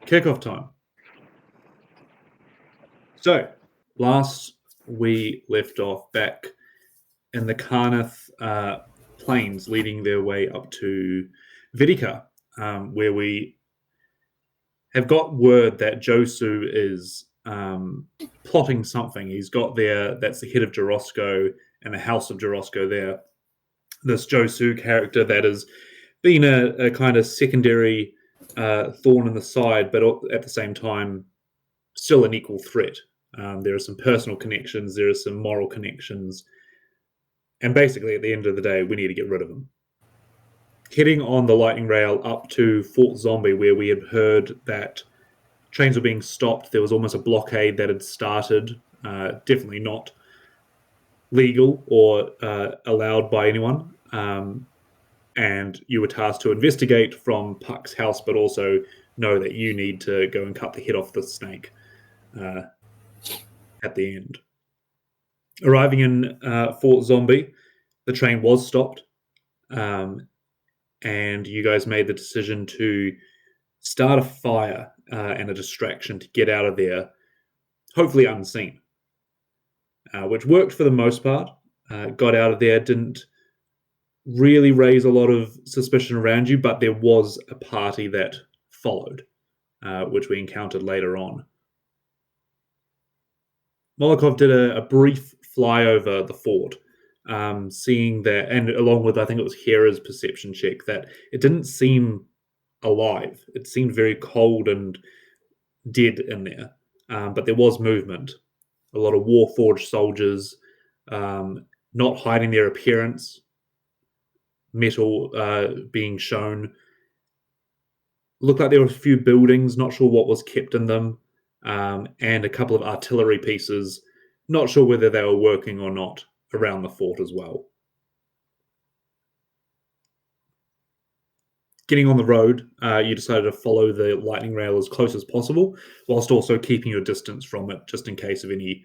Kickoff time. So, last we left off back in the Karnath plains, leading their way up to Vidica, where we have got word that Josu is plotting something. He's got there, that's the head of Jarosco and the House of Jarosco there. This Josu character that has been a kind of secondary thorn in the side, but at the same time, still an equal threat. There are some personal connections, there are some moral connections, and basically at the end of the day, we need to get rid of him. Heading on the lightning rail up to Fort Zombie, where we had heard that trains were being stopped, there was almost a blockade that had started, definitely not legal or allowed by anyone, and you were tasked to investigate from Puck's house, but also know that you need to go and cut the head off the snake at the end. Arriving in Fort Zombie, the train was stopped, and you guys made the decision to start a fire and a distraction to get out of there, hopefully unseen, which worked for the most part. Got out of there, didn't really raise a lot of suspicion around you, but there was a party that followed, which we encountered later on. Molokov did a brief flyover the fort, seeing that, and along with, I think it was Hera's perception check, that it didn't seem alive. It seemed very cold and dead in there, but there was movement. A lot of Warforged soldiers, not hiding their appearance, metal being shown. Looked like there were a few buildings, not sure what was kept in them, and a couple of artillery pieces, not sure whether they were working or not, around the fort as well. Getting on the road, you decided to follow the lightning rail as close as possible, whilst also keeping your distance from it, just in case of any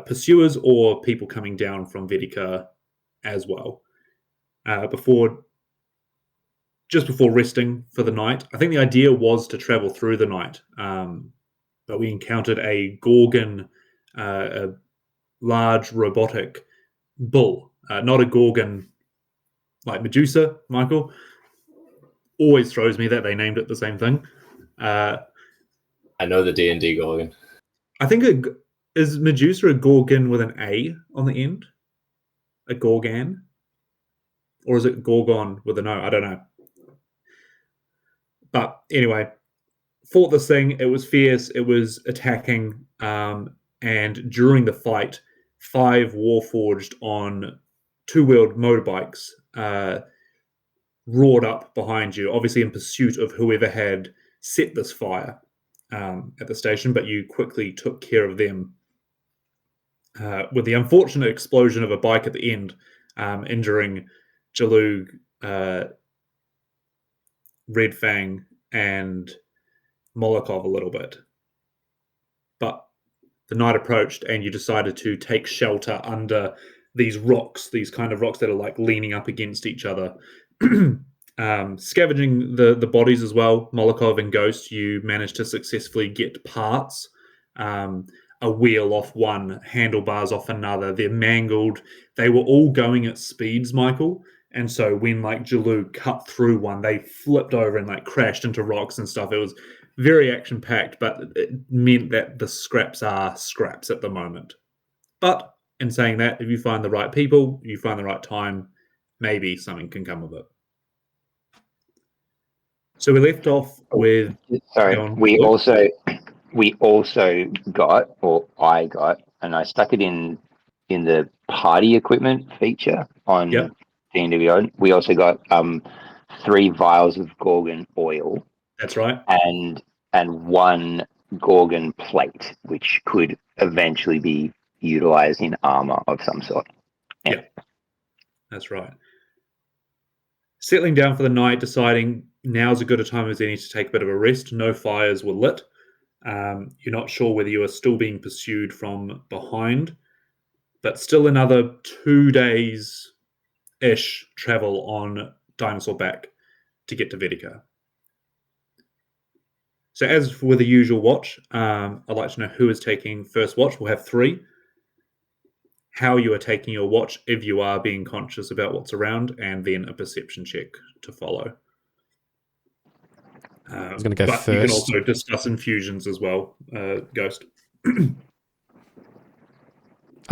pursuers or people coming down from Vidica as well. Just before resting for the night, I think the idea was to travel through the night, but we encountered a Gorgon, a large robotic bull, not a Gorgon like Medusa, Michael. Always throws me that they named it the same thing. I know the D&D Gorgon. I think is Medusa a Gorgon with an A on the end? A Gorgon? Or is it Gorgon with an O? I don't know. But anyway, fought this thing. It was fierce. It was attacking. And during the fight, 5 Warforged on 2-wheeled motorbikes roared up behind you, obviously in pursuit of whoever had set this fire at the station, but you quickly took care of them with the unfortunate explosion of a bike at the end, injuring Jalug, Red Fang, and Molokov a little bit. But the night approached and you decided to take shelter under these rocks, these kind of rocks that are like leaning up against each other. Scavenging the bodies as well. Molokov and Ghost, you managed to successfully get parts, a wheel off one, handlebars off another. They're mangled. They were all going at speeds, Michael. And so when like Jalou cut through one, they flipped over and like crashed into rocks and stuff. It was very action-packed, but it meant that the scraps are scraps at the moment. But in saying that, if you find the right people, you find the right time, maybe something can come of it. So we left off with... Sorry, we also got, or I got, and I stuck it in the party equipment feature on D&D. We also got 3 vials of Gorgon oil. That's right. And 1 Gorgon plate, which could eventually be utilized in armor of some sort. Yeah, that's right. Settling down for the night, deciding now's as good a time as any to take a bit of a rest. No fires were lit. You're not sure whether you are still being pursued from behind, but still another 2 days-ish travel on Dinosaur back to get to Vidica. So as with the usual watch, I'd like to know who is taking first watch. We'll have 3. How you are taking your watch if you are being conscious about what's around, and then a perception check to follow. I was going to go but first. You can also discuss infusions as well, Ghost. I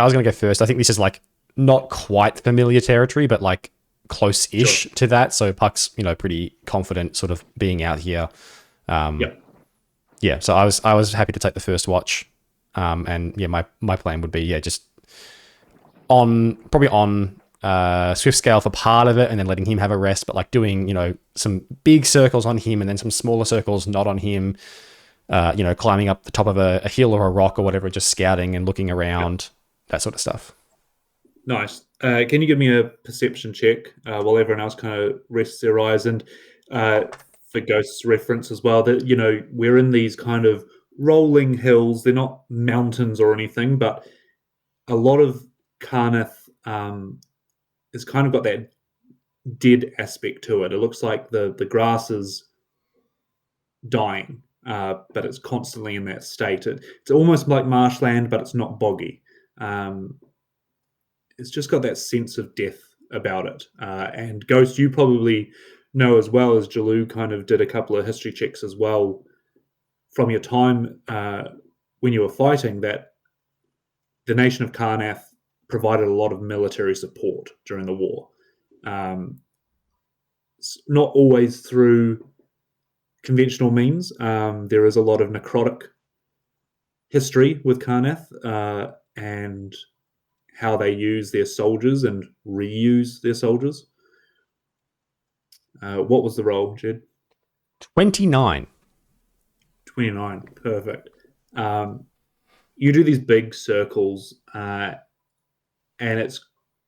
was going to go first. I think this is like not quite familiar territory, but like close-ish to that. So Puck's, pretty confident sort of being out here. Yeah. So I was happy to take the first watch. And yeah, my plan would be, just probably on Swift scale for part of it, and then letting him have a rest, but like doing, some big circles on him and then some smaller circles not on him, climbing up the top of a hill or a rock or whatever, just scouting and looking around, that sort of stuff. Nice. Can you give me a perception check while everyone else kind of rests their eyes? And for Ghost's reference as well, that, we're in these kind of rolling hills. They're not mountains or anything, but a lot of Carneth has kind of got that dead aspect to it. It looks like the grass is dying, but it's constantly in that state. It's almost like marshland, but it's not boggy. It's just got that sense of death about it. And Ghost, you probably know as well as Jalou kind of did a couple of history checks as well from your time when you were fighting, that the nation of Carnath provided a lot of military support during the war. Not always through conventional means. There is a lot of necrotic history with Carnath and how they use their soldiers and reuse their soldiers. What was the roll, Jed? 29. 29, perfect. You do these big circles, and it's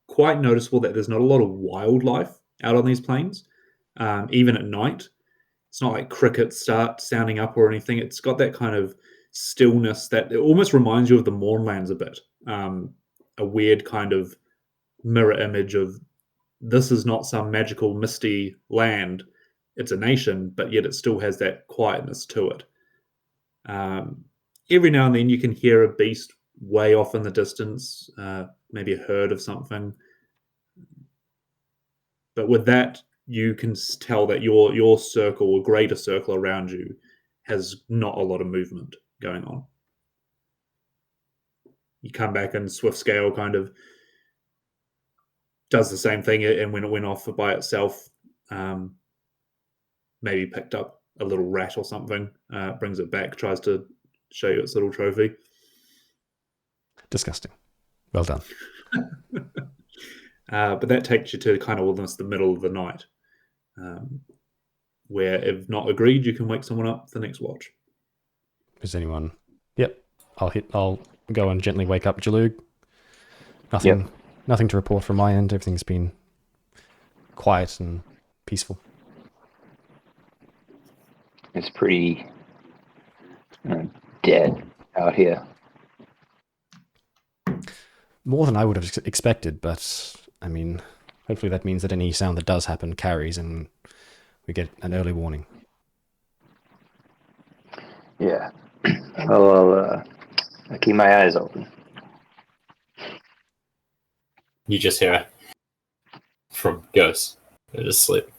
quite noticeable that there's not a lot of wildlife out on these plains, even at night. It's not like crickets start sounding up or anything. It's got that kind of stillness that it almost reminds you of the Mournlands a bit. A weird kind of mirror image of, this is not some magical, misty land. It's a nation, but yet it still has that quietness to it. Every now and then you can hear a beast way off in the distance, maybe a herd of something. But with that, you can tell that your circle, or greater circle around you, has not a lot of movement going on. You come back and Swift Scale kind of does the same thing, and when it went off by itself, maybe picked up a little rat or something, brings it back, tries to show you its little trophy. Disgusting. Well done. But that takes you to kind of almost the middle of the night, where if not agreed, you can wake someone up for the next watch. Is anyone? Yep. I'll go and gently wake up Jalug. Nothing to report from my end. Everything's been quiet and peaceful. It's pretty dead out here. More than I would have expected, but I mean, hopefully that means that any sound that does happen carries and we get an early warning. Yeah. I'll keep my eyes open. You just hear from Ghost. They're just asleep.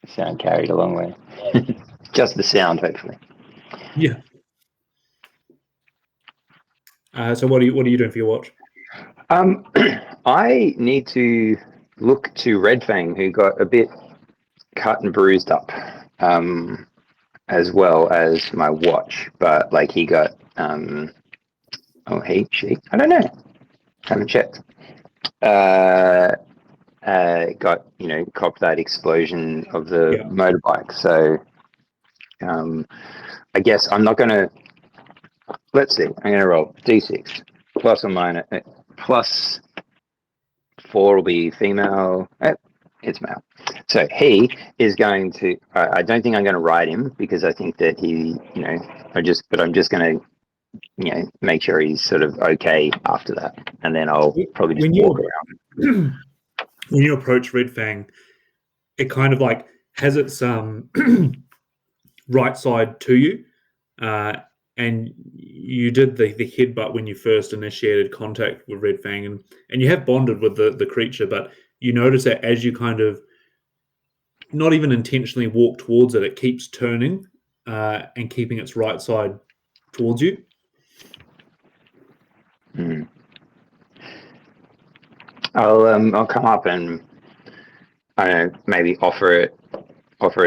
Sound carried a long way. Just the sound, hopefully. Yeah. So what are you doing for your watch? I need to look to Red Fang, who got a bit cut and bruised up, as well as my watch. But like he got, she, I don't know, haven't checked. Got copped that explosion of the motorbike. So, I guess I'm not gonna. Let's see. I'm gonna roll d6 plus or minus plus 4 will be female. It's male. So he is going to. I don't think I'm going to ride him because I think that he, I'm just going to, make sure he's sort of okay after that, and then I'll probably just walk around. When you approach Red Fang, it kind of like has its right side to you, and you did the headbutt when you first initiated contact with Red Fang, and you have bonded with the creature, but you notice that as you kind of not even intentionally walk towards it, it keeps turning and keeping its right side towards you. I'll come up and I don't know, maybe offer it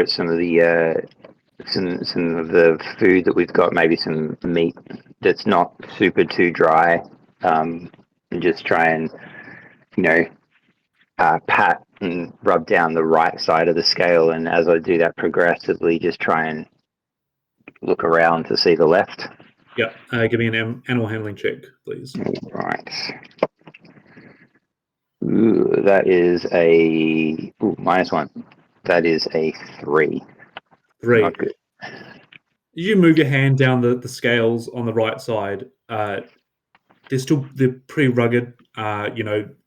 some of the some of the food that we've got, maybe some meat that's not super too dry, and just try and pat and rub down the right side of the scale, and as I do that progressively, just try and look around to see the left. Yeah, give me an animal handling check, please. Right. Ooh, that is a -1. That is a 3. 3. Not good. You move your hand down the scales on the right side. They're pretty rugged.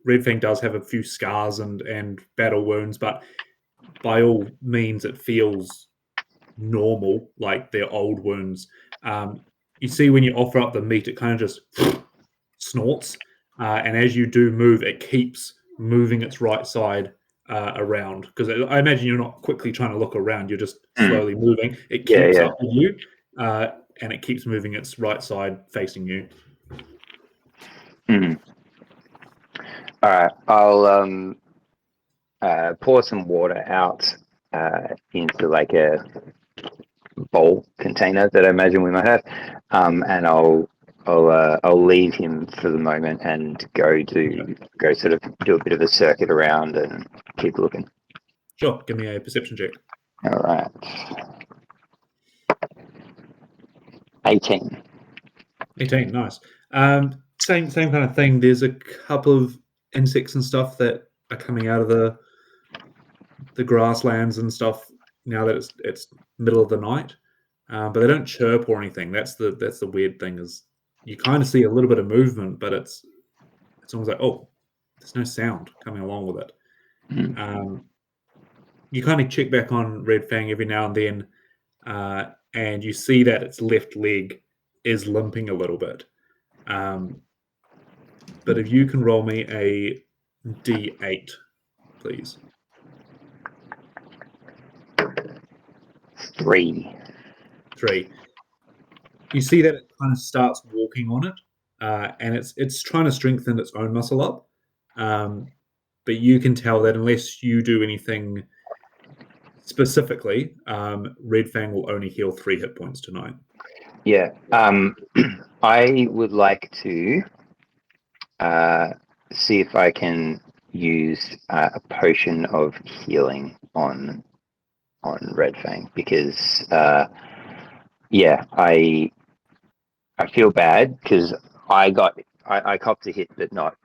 Red Fang does have a few scars and battle wounds, but by all means, it feels normal, like they're old wounds. You see when you offer up the meat, it kind of just snorts, and as you do move, it keeps moving its right side around, because I imagine you're not quickly trying to look around, you're just slowly moving. It keeps up with you, and it keeps moving its right side facing you. All right, I'll pour some water out into like a bowl container that I imagine we might have, and I'll leave him for the moment and go sort of do a bit of a circuit around and keep looking. Sure, give me a perception check. All right. 18. 18, nice. Same kind of thing. There's a couple of insects and stuff that are coming out of the grasslands and stuff now that it's middle of the night, but they don't chirp or anything. That's the weird thing, is you kind of see a little bit of movement, but it's almost like, oh, there's no sound coming along with it. You kind of check back on Red Fang every now and then, and you see that its left leg is limping a little bit. But if you can roll me a D8, please. 3. 3. You see that it kind of starts walking on it, and it's trying to strengthen its own muscle up. But you can tell that unless you do anything specifically, Red Fang will only heal 3 hit points tonight. Yeah. I would like to see if I can use a potion of healing on Red Fang, because I feel bad because I copped a hit, but not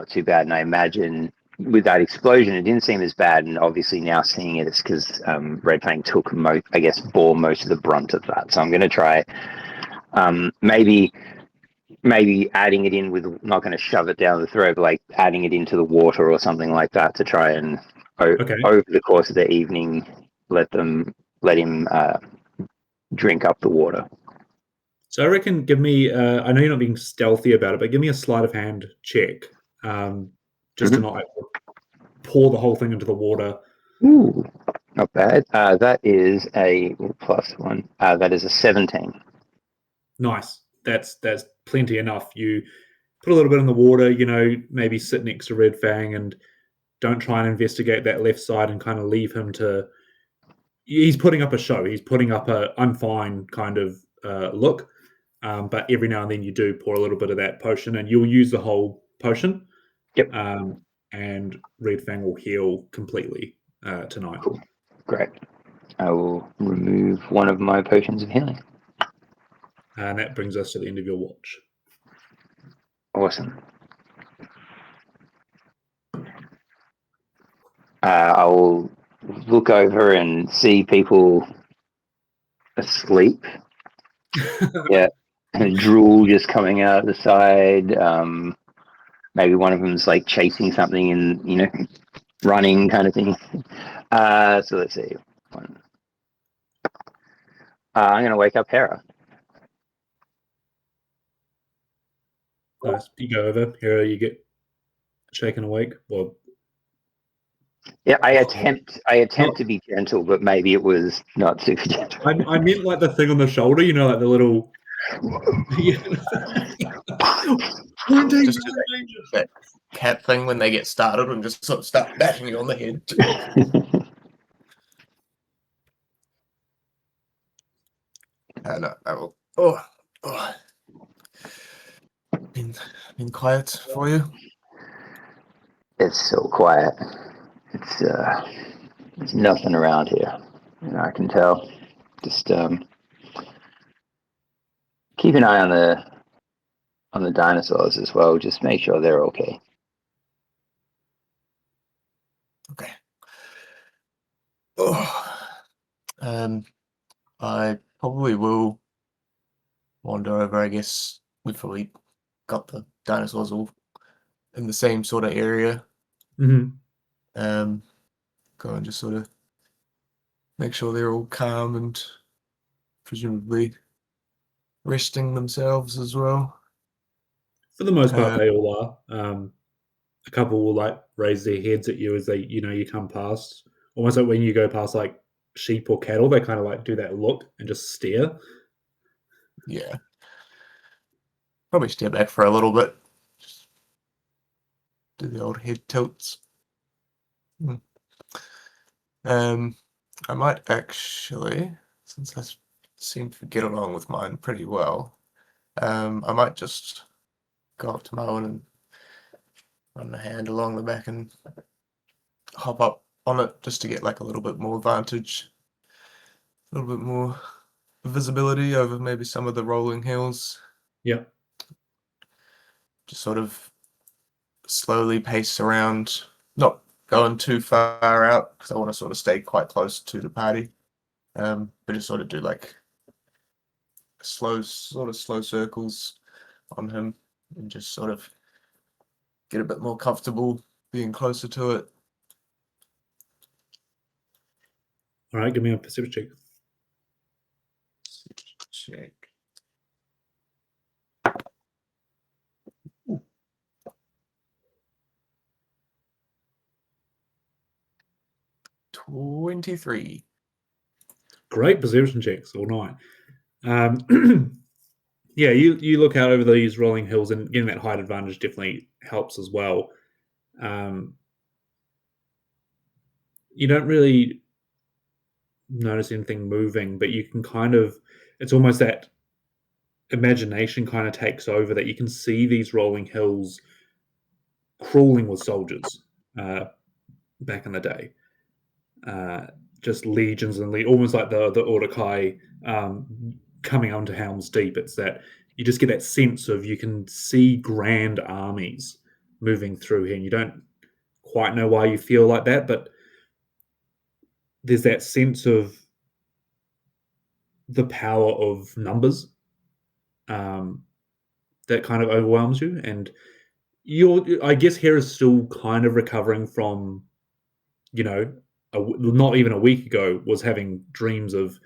too bad, and I imagine with that explosion it didn't seem as bad, and obviously now seeing it, it's because Red Fang bore most of the brunt of that. So I'm going to try maybe adding it in with, not going to shove it down the throat, but like adding it into the water or something like that to try and over the course of the evening let him drink up the water. So I reckon, give me, I know you're not being stealthy about it, but give me a sleight of hand check, just to not like pour the whole thing into the water. Ooh, not bad. That is a +1. That is a 17. Nice. That's plenty enough. You put a little bit in the water, maybe sit next to Red Fang and don't try and investigate that left side, and kind of leave him to. He's putting up a show. He's putting up a I'm fine kind of look. But every now and then you do pour a little bit of that potion, and you'll use the whole potion. Yep. And Red Fang will heal completely tonight. Cool. Great. I will remove one of my potions of healing. And that brings us to the end of your watch. Awesome. I'll look over and see people asleep. Yeah. And drool just coming out the side. Maybe one of them's like chasing something and, running kind of thing. So let's see. One. I'm going to wake up Hera. Nice. You go over. Here you get shaken awake. Well, Yeah, I attempt to be gentle, but maybe it was not super gentle. I meant like the thing on the shoulder, you know, like the little. Just do that cat thing when they get started and just sort of start bashing you on the head. No, I will. Oh. Been quiet for you? It's so quiet. It's there's nothing around here. I can tell. Just keep an eye on the dinosaurs as well. Just make sure they're okay. Okay. I probably will wander over. I guess we've probably got the dinosaurs all in the same sort of area. Mm-hmm. Go and just sort of make sure they're all calm and presumably resting themselves as well. For the most part, they all are. A couple will like raise their heads at you as they, you come past. Almost like when you go past like sheep or cattle, they kind of like do that look and just stare. Yeah. Probably stay back for a little bit. Just do the old head tilts. I might actually, since I seem to get along with mine pretty well, I might just go up to my own and run the hand along the back and hop up on it just to get like a little bit more vantage, a little bit more visibility over maybe some of the rolling hills. Yeah. Just sort of slowly pace around, not going too far out because I want to sort of stay quite close to the party. But just sort of do like slow circles on him and just sort of get a bit more comfortable being closer to it. All right, give me a perception check. Check. Ooh. 23. Great perception checks all night. Yeah, you look out over these rolling hills, and getting that height advantage definitely helps as well. You don't really notice anything moving, but you can it's almost that imagination kind of takes over, that you can see these rolling hills crawling with soldiers back in the day. Just legions and almost like the Ordokai coming onto Helm's Deep. It's that you just get that sense of, you can see grand armies moving through here, and you don't quite know why you feel like that, but there's that sense of the power of numbers that kind of overwhelms you. And I guess Hera's still kind of recovering from, not even a week ago, was having dreams of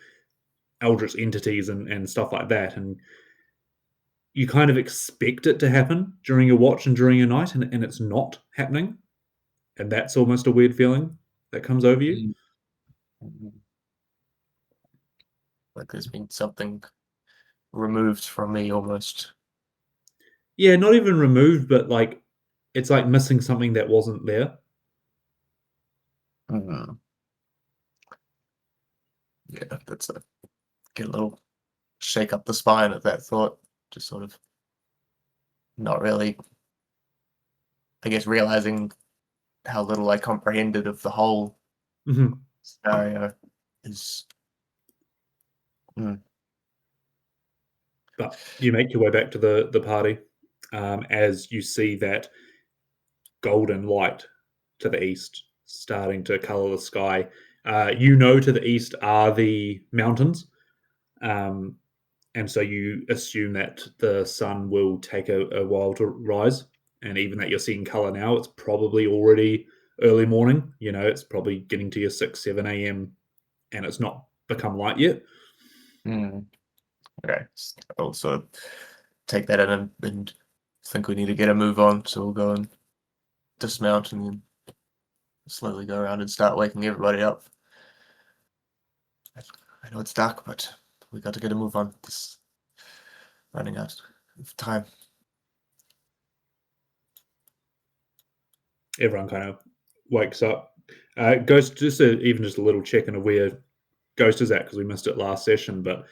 eldritch entities and stuff like that, and you kind of expect it to happen during your watch and during your night, and it's not happening, and that's almost a weird feeling that comes over you. Like there's been something removed from me almost. Yeah, not even removed, but like it's like missing something that wasn't there. Mm-hmm. Yeah, get a little shake up the spine at that thought. Just sort of not really, I guess, realizing how little I comprehended of the whole scenario is. But you make your way back to the party as you see that golden light to the east starting to color the sky. To the east are the mountains, and so you assume that the sun will take a while to rise. And even that you're seeing color now, it's probably already early morning. It's probably getting to your 6, 7 a.m. and it's not become light yet. Okay, I'll sort of take that in and think we need to get a move on, so we'll go and dismount and then slowly go around and start waking everybody up. I know it's dark, but we got to get a move on. This running out of time. Everyone kind of wakes up. Ghost, just a little check-in of where Ghost is at, because we missed it last session, but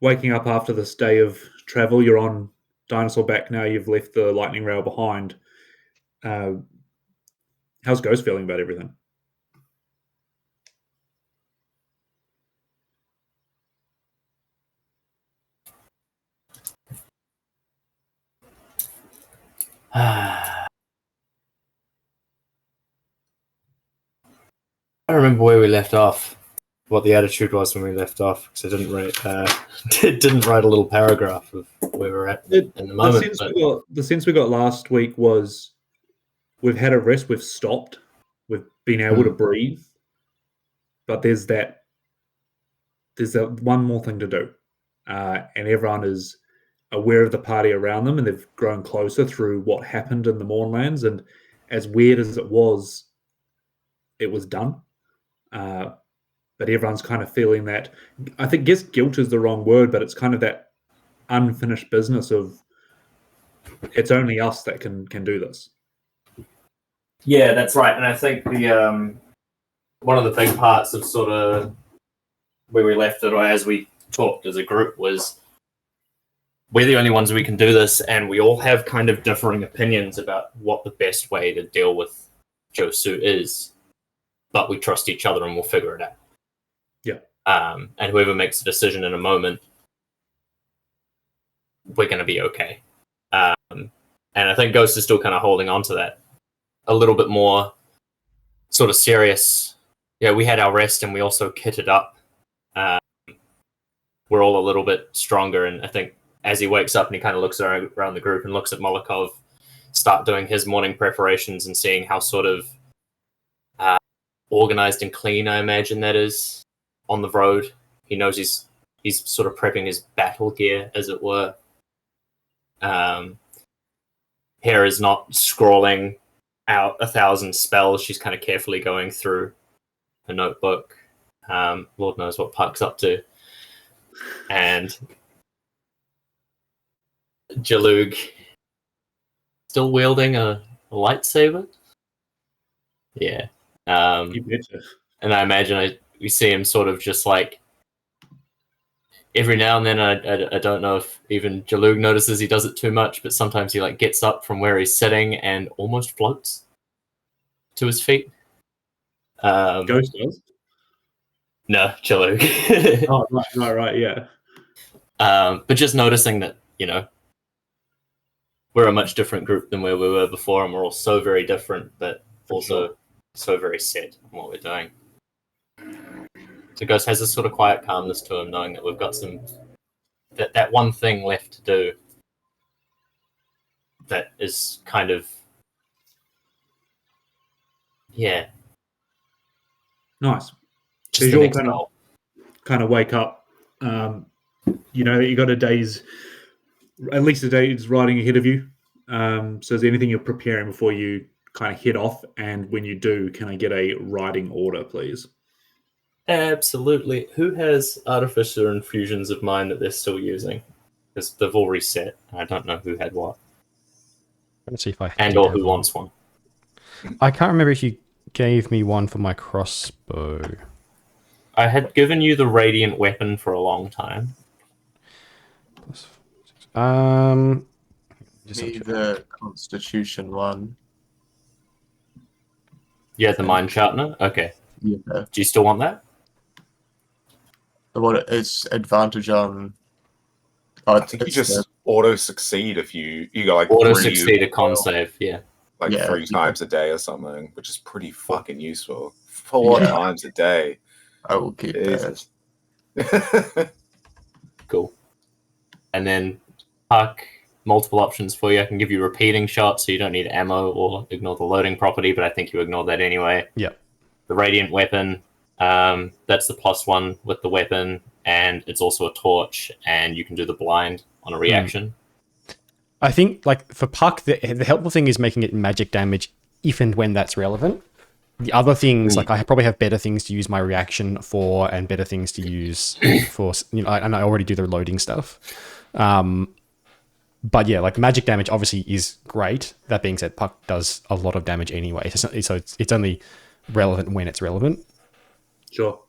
waking up after this day of travel, you're on Dinosaur back now, you've left the lightning rail behind. How's Ghost feeling about everything? I don't remember where we left off, what the attitude was when we left off, because I didn't write a little paragraph of where we're at in the moment. The sense we got last week was we've had a rest, we've stopped, we've been able to breathe, but there's that one more thing to do, and everyone is aware of the party around them, and they've grown closer through what happened in the Mournlands, and as weird as it was done. But everyone's kind of feeling that, I guess guilt is the wrong word, but it's kind of that unfinished business of it's only us that can do this. Yeah, that's right. And I think the one of the big parts of sort of where we left it, or as we talked as a group, was we're the only ones we can do this, and we all have kind of differing opinions about what the best way to deal with Josu is, but we trust each other and we'll figure it out. Yeah. And whoever makes a decision in a moment, we're going to be okay. And I think Ghost is still kind of holding on to that a little bit more sort of serious. Yeah, we had our rest and we also kitted up. We're all a little bit stronger, and I think as he wakes up and he kind of looks around the group and looks at Molokov start doing his morning preparations and seeing how sort of organized and clean, I imagine, that is on the road. He knows he's sort of prepping his battle gear, as it were. Hera is not scrawling out 1,000 spells. She's kind of carefully going through her notebook. Lord knows what Puck's up to. And Jalug still wielding a lightsaber. Yeah. And I imagine we see him sort of just like every now and then. I don't know if even Jalug notices he does it too much, but sometimes he like gets up from where he's sitting and almost floats to his feet. Ghost does? No, Jalug. Oh, right, yeah. But just noticing that, we're a much different group than where we were before, and we're all so very different, but also so very set on what we're doing. So Ghost has this sort of quiet calmness to him, knowing that we've got that one thing left to do that is kind of, yeah. Nice. Just so you all kind of wake up. You got at least a day's riding ahead of you. So is there anything you're preparing before you kind of head off? And when you do, can I get a riding order, please? Absolutely. Who has artificer infusions of mine that they're still using? Because they've all reset. I don't know who had what. Let's see if I or who wants one. I can't remember if you gave me one for my crossbow. I had given you the radiant weapon for a long time. Need the Constitution one. You had the Mind Sharpener? Okay. Yeah. Do you still want that? What it's advantage on? I think you just auto succeed if you go like auto succeed a con save, yeah. Like 3 times a day or something, which is pretty fucking useful. 4 times a day. I will keep Jesus. that. Cool. And then Puck, multiple options for you. I can give you repeating shots, so you don't need ammo or ignore the loading property, but I think you ignore that anyway. Yep. The radiant weapon, That's the +1 with the weapon, and it's also a torch, and you can do the blind on a reaction. I think, like, for Puck, the helpful thing is making it magic damage if and when that's relevant. The other things, like, I probably have better things to use my reaction for and better things to use for, and I already do the loading stuff. But yeah, like, magic damage obviously is great. That being said, Puck does a lot of damage anyway, so it's only relevant when it's relevant. Sure.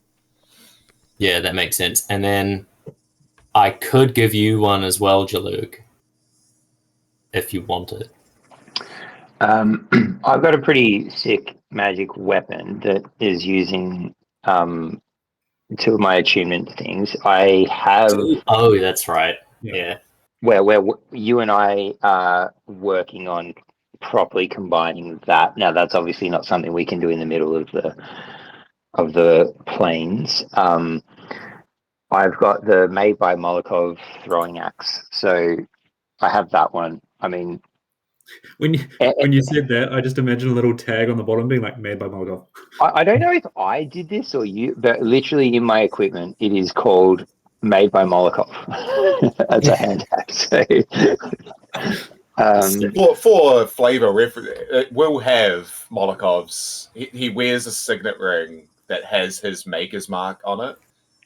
Yeah, that makes sense. And then I could give you one as well, Jaluk, if you want it. I've got a pretty sick magic weapon that is using two of my attunement things. I have. Oh, that's right. Yeah. Where you and I are working on properly combining that. Now, that's obviously not something we can do in the middle of the planes. I've got the Made by Molotov throwing axe, so I have that one. I mean, when you said that, I just imagine a little tag on the bottom being like "Made by Molotov." I don't know if I did this or you, but literally in my equipment, it is called Made by Molotov as a hand axe. So, for flavor reference, it will have Molotov's. He wears a signet ring that has his maker's mark on it.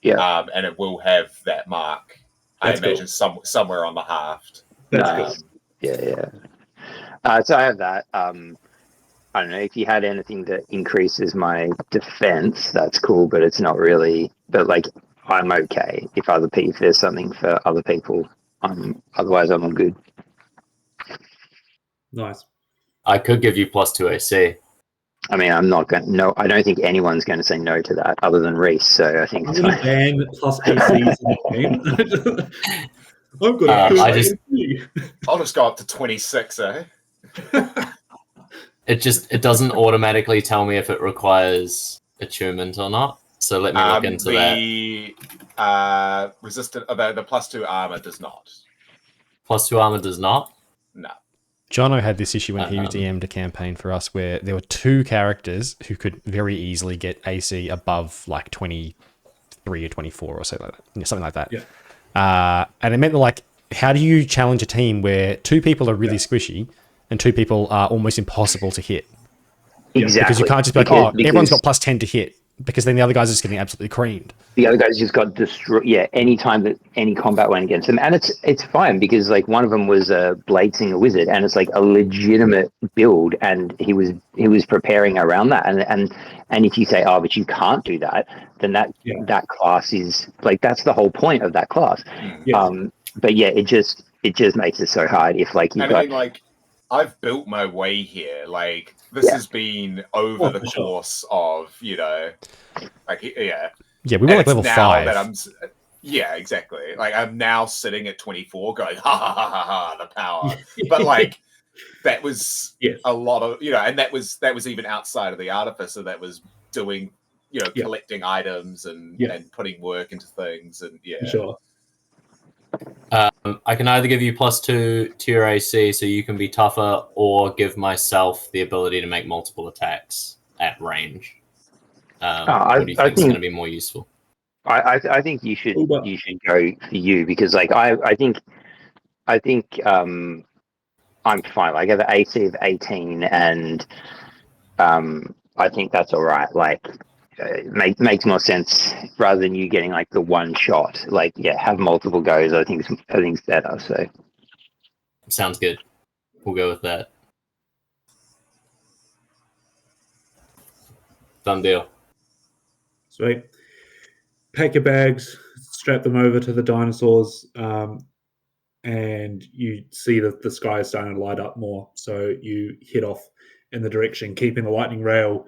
Yeah. And it will have that mark. That's I imagine somewhere on the haft. That's cool. Yeah. So I have that. I don't know if you had anything that increases my defense. That's cool, but it's not really. But like, I'm okay if there's something for other people. Otherwise, I'm good. Nice. I could give you +2 AC. I mean, I'm not going. No, I don't think anyone's going to say no to that, other than Reese. So I think I'm going to ban plus ACs in the game. I've got I'll just go up to 26, eh? It doesn't automatically tell me if it requires attunement or not. So let me look into that. The resistant, the +2 armor does not. +2 armor does not? No. Jono had this issue when he DM'd a campaign for us where there were two characters who could very easily get AC above like 23 or 24 or something like that. Yeah. And it meant that, like, how do you challenge a team where two people are really squishy and two people are almost impossible to hit? Exactly. Because you can't just be like, everyone's got +10 to hit, because then the other guys are just getting absolutely creamed. The other guys just got destroyed. Yeah, any time that any combat went against them, and it's fine because like one of them was a Blade Singer Wizard, and it's like a legitimate build, and he was preparing around that, and if you say, oh, but you can't do that, then that class is like, that's the whole point of that class. Yes. But yeah, it just makes it so hard if like you've got. I mean, like, I've built my way here. Like, this has been over the course of, like, Yeah, we were like level 5. Yeah, exactly. Like, I'm now sitting at 24 going, ha, ha, ha, ha, ha, the power. But, like, that was a lot of, and that was even outside of the Artificer that was doing, collecting items and putting work into things. And, Sure. I can either give you +2 to your AC so you can be tougher, or give myself the ability to make multiple attacks at range. What do you think is going to be more useful? I think you should go for you, because like I think I'm fine. Like I have an AC of 18, and I think that's all right. Like it makes more sense rather than you getting like the one shot. Like have multiple goes. I think it's better. So sounds good. We'll go with that. Done deal. Sweet. Pack your bags, strap them over to the dinosaurs, and you see that the sky is starting to light up more. So you head off in the direction, keeping the lightning rail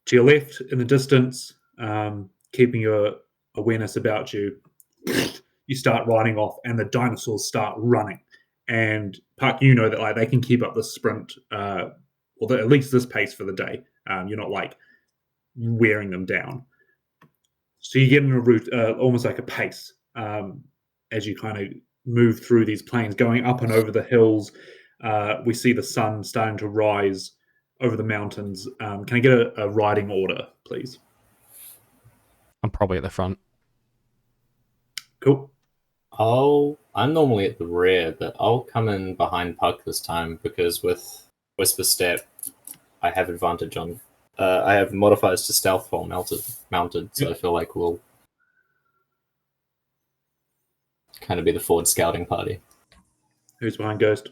to your left in the distance, keeping your awareness about you. You start riding off, and the dinosaurs start running. And Puck, you know that like they can keep up the sprint, or at least this pace for the day. You're not like wearing them down. So you get in a route, almost like a pace, as you kind of move through these plains, going up and over the hills. We see the sun starting to rise over the mountains. Can I get a riding order, please? I'm probably at the front. Cool. I'm normally at the rear, but I'll come in behind Puck this time because with Whisper Step, I have advantage on. I have modifiers to stealth while mounted, so I feel like we'll kind of be the forward scouting party. Who's behind Ghost?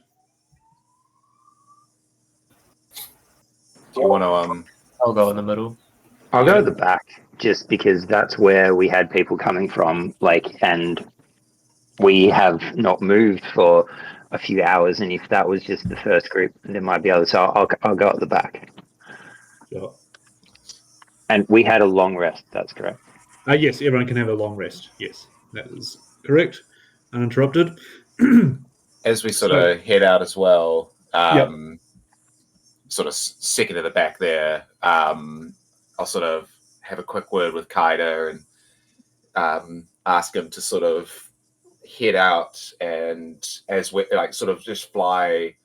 Do you want to I'll go in the middle. I'll go at the back, just because that's where we had people coming from, and we have not moved for a few hours, and if that was just the first group, there might be others. So I'll go at the back. Sure. And we had a long rest. That's correct. Yes, everyone can have a long rest. Yes, that is correct. Uninterrupted. as we sort of head out as well, sort of second to the back there, I'll sort of have a quick word with Kaida and ask him to sort of head out, and as we sort of just fly,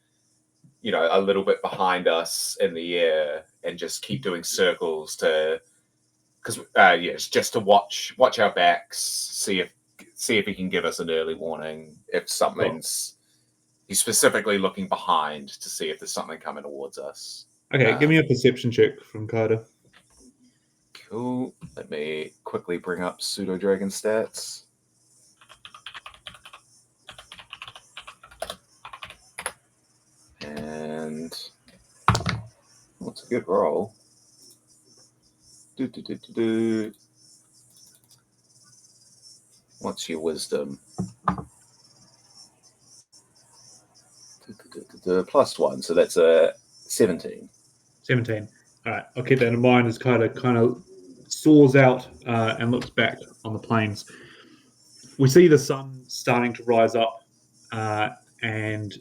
a little bit behind us in the air and just keep doing circles it's just to watch our backs, see if he can give us an early warning if something's. He's specifically looking behind to see if there's something coming towards us. Okay, give me a perception check from Kaida. Cool. Let me quickly bring up Pseudo Dragon stats. And what's a good roll? What's your wisdom? +1, so that's a 17. 17. All right, I'll keep that in mind as Kaida kind of soars out and looks back on the plains. We see the sun starting to rise up, and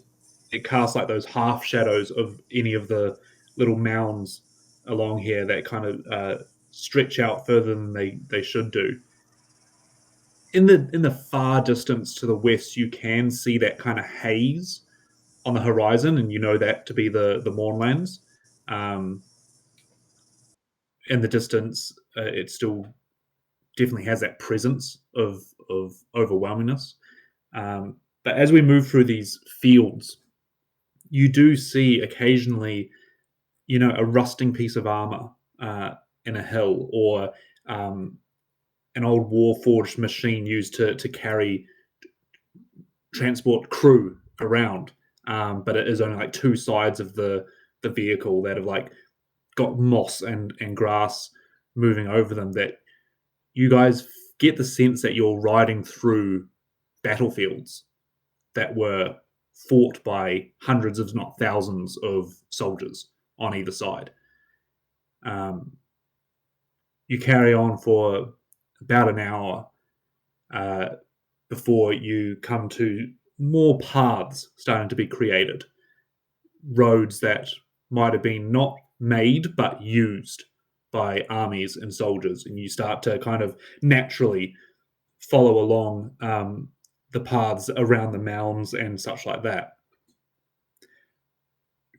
it casts like those half shadows of any of the little mounds along here that kind of stretch out further than they should do. In the far distance to the west, you can see that kind of haze on the horizon, and you know that to be the Mournlands. In the distance, it still definitely has that presence of overwhelmingness. But as we move through these fields, you do see occasionally, a rusting piece of armor in a hill, or an old war-forged machine used to transport crew around. But it is only like two sides of the vehicle that have got moss and grass moving over them, that you guys get the sense that you're riding through battlefields that were fought by hundreds, if not thousands, of soldiers on either side. You carry on for about an hour before you come to more paths starting to be created. Roads that might have been not made but used by armies and soldiers, and you start to kind of naturally follow along the paths around the mounds and such like that.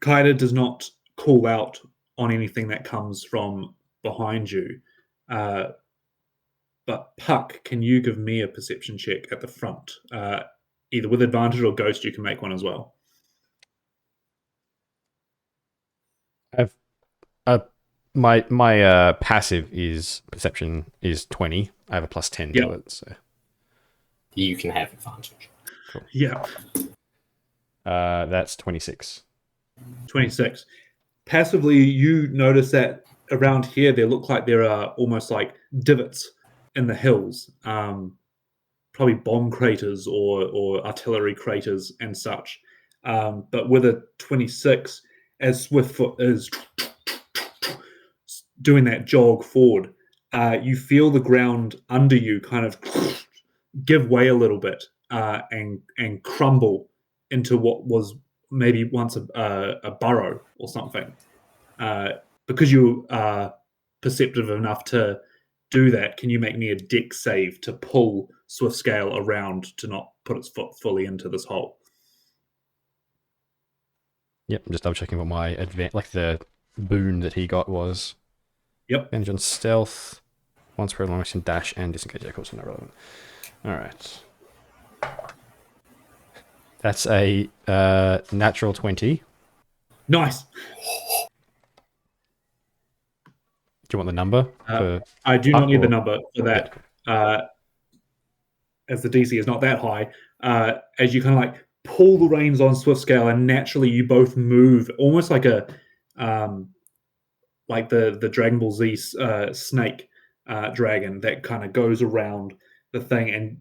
Kaida does not call out on anything that comes from behind you, but Puck, can you give me a perception check at the front? Either with advantage or Ghost, you can make one as well. My passive is perception is 20. I have a +10 to it, so you can have advantage. Cool. Yeah. That's 26. 26. Passively, you notice that around here there look like there are almost like divots in the hills, probably bomb craters or artillery craters and such. But with a 26, as Swiftfoot is doing that jog forward, you feel the ground under you kind of give way a little bit and crumble into what was maybe once a burrow or something. Because you are perceptive enough to do that, can you make me a dex save to pull Swiftscale around to not put its foot fully into this hole? Yep, I'm just double checking what my the boon that he got was. Yep. Advantage on stealth. Once per long action, dash and disengage. Yeah, of course, not relevant. All right. That's a natural 20. Nice. Do you want the number? I do not need the number for that. Yeah. As the DC is not that high, as you kind of like pull the reins on Swift Scale, and naturally you both move almost like a like the Dragon Ball Z snake dragon that kind of goes around the thing, and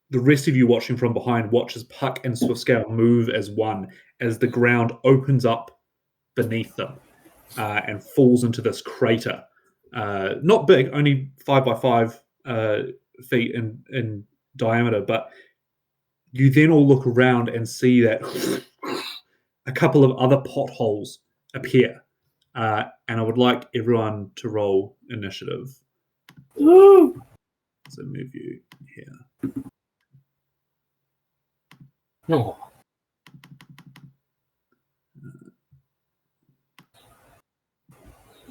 the rest of you watching from behind watches Puck and Swift Scale move as one as the ground opens up beneath them and falls into this crater. Not big, only 5 by 5 feet in diameter, but you then all look around and see that a couple of other potholes appear. And I would like everyone to roll initiative. Woo! So move you here. No.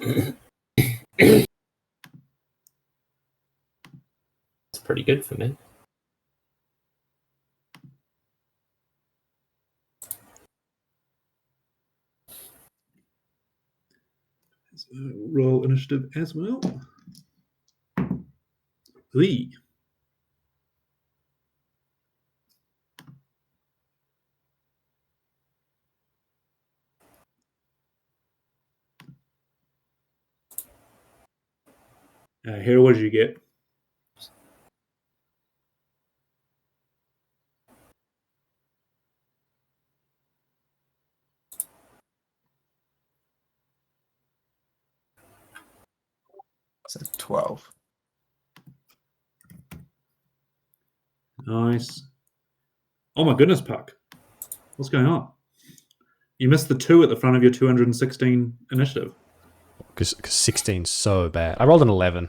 It's pretty good for me. So roll initiative as well. Lee. Here, what did you get? So 12. Nice. Oh my goodness, Puck. What's going on? You missed the 2 at the front of your 216 initiative. Because 16's so bad. I rolled an 11.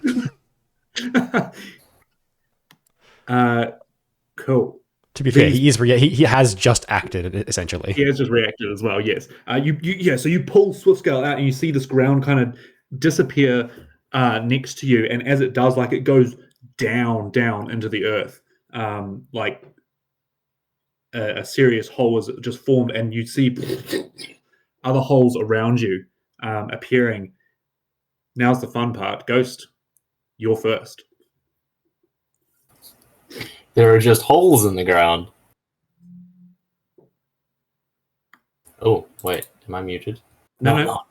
Cool. To be fair, he has just acted, essentially. He has just reacted as well, yes. So you pull Swift Scale out and you see this ground kind of disappear next to you, and as it does, like it goes down into the earth. Like a serious hole is just formed, and you see other holes around you appearing. Now's the fun part. Ghost, you're first. There are just holes in the ground. Oh, wait. Am I muted? No.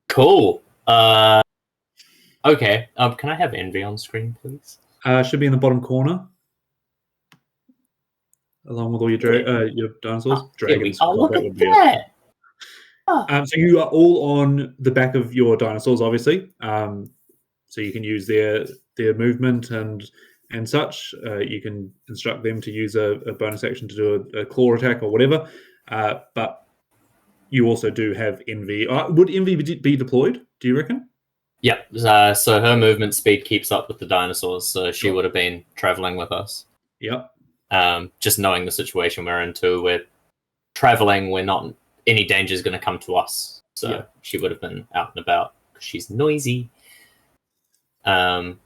Cool. Okay. Can I have Envy on screen, please? Should be in the bottom corner. Along with all your dinosaurs. Dragons. Oh, look at that! So you are all on the back of your dinosaurs, obviously. So you can use their movement and such. You can instruct them to use a bonus action to do a claw attack or whatever. But you also do have Envy. Would Envy be deployed, do you reckon? Yep. So her movement speed keeps up with the dinosaurs, so she would have been traveling with us. Yep. Just knowing the situation we're in too, we're traveling, we're not... Any danger is going to come to us. So she would have been out and about because she's noisy. But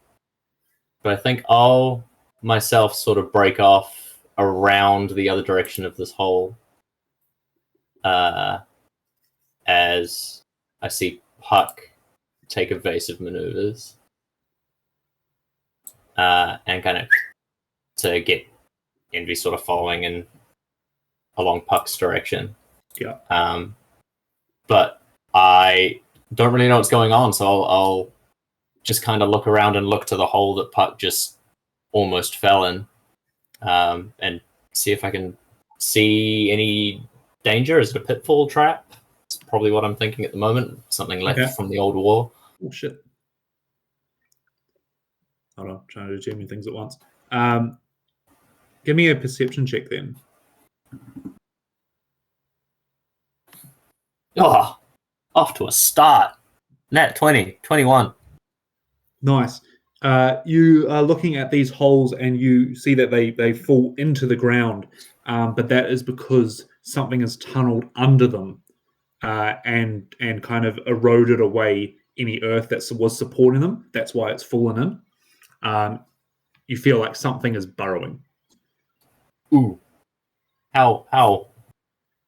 I think I'll myself sort of break off around the other direction of this hole as I see Puck take evasive maneuvers and kind of to get Envy sort of following in along Puck's direction. Yeah. But I don't really know what's going on, so I'll just kind of look around and look to the hole that Puck just almost fell in, and see if I can see any danger. Is it a pitfall trap? It's probably what I'm thinking at the moment. Something left from the old war. Oh, shit. Hold on, trying to do too many things at once. Give me a perception check then. Oh, off to a start. Nat 20, 21. Nice. You are looking at these holes and you see that they fall into the ground, but that is because something is tunneled under them and kind of eroded away any earth that was supporting them. That's why it's fallen in. You feel like something is burrowing. Ooh. How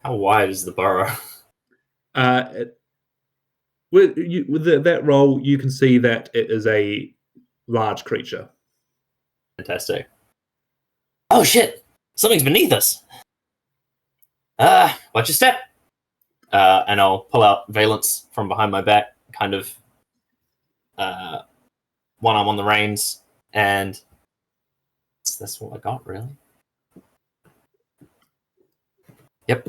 wide is the burrow? With that roll, you can see that it is a large creature. Fantastic. Oh shit! Something's beneath us. Watch your step. And I'll pull out Valence from behind my back, kind of one arm on the reins, and that's what I got, really. Yep.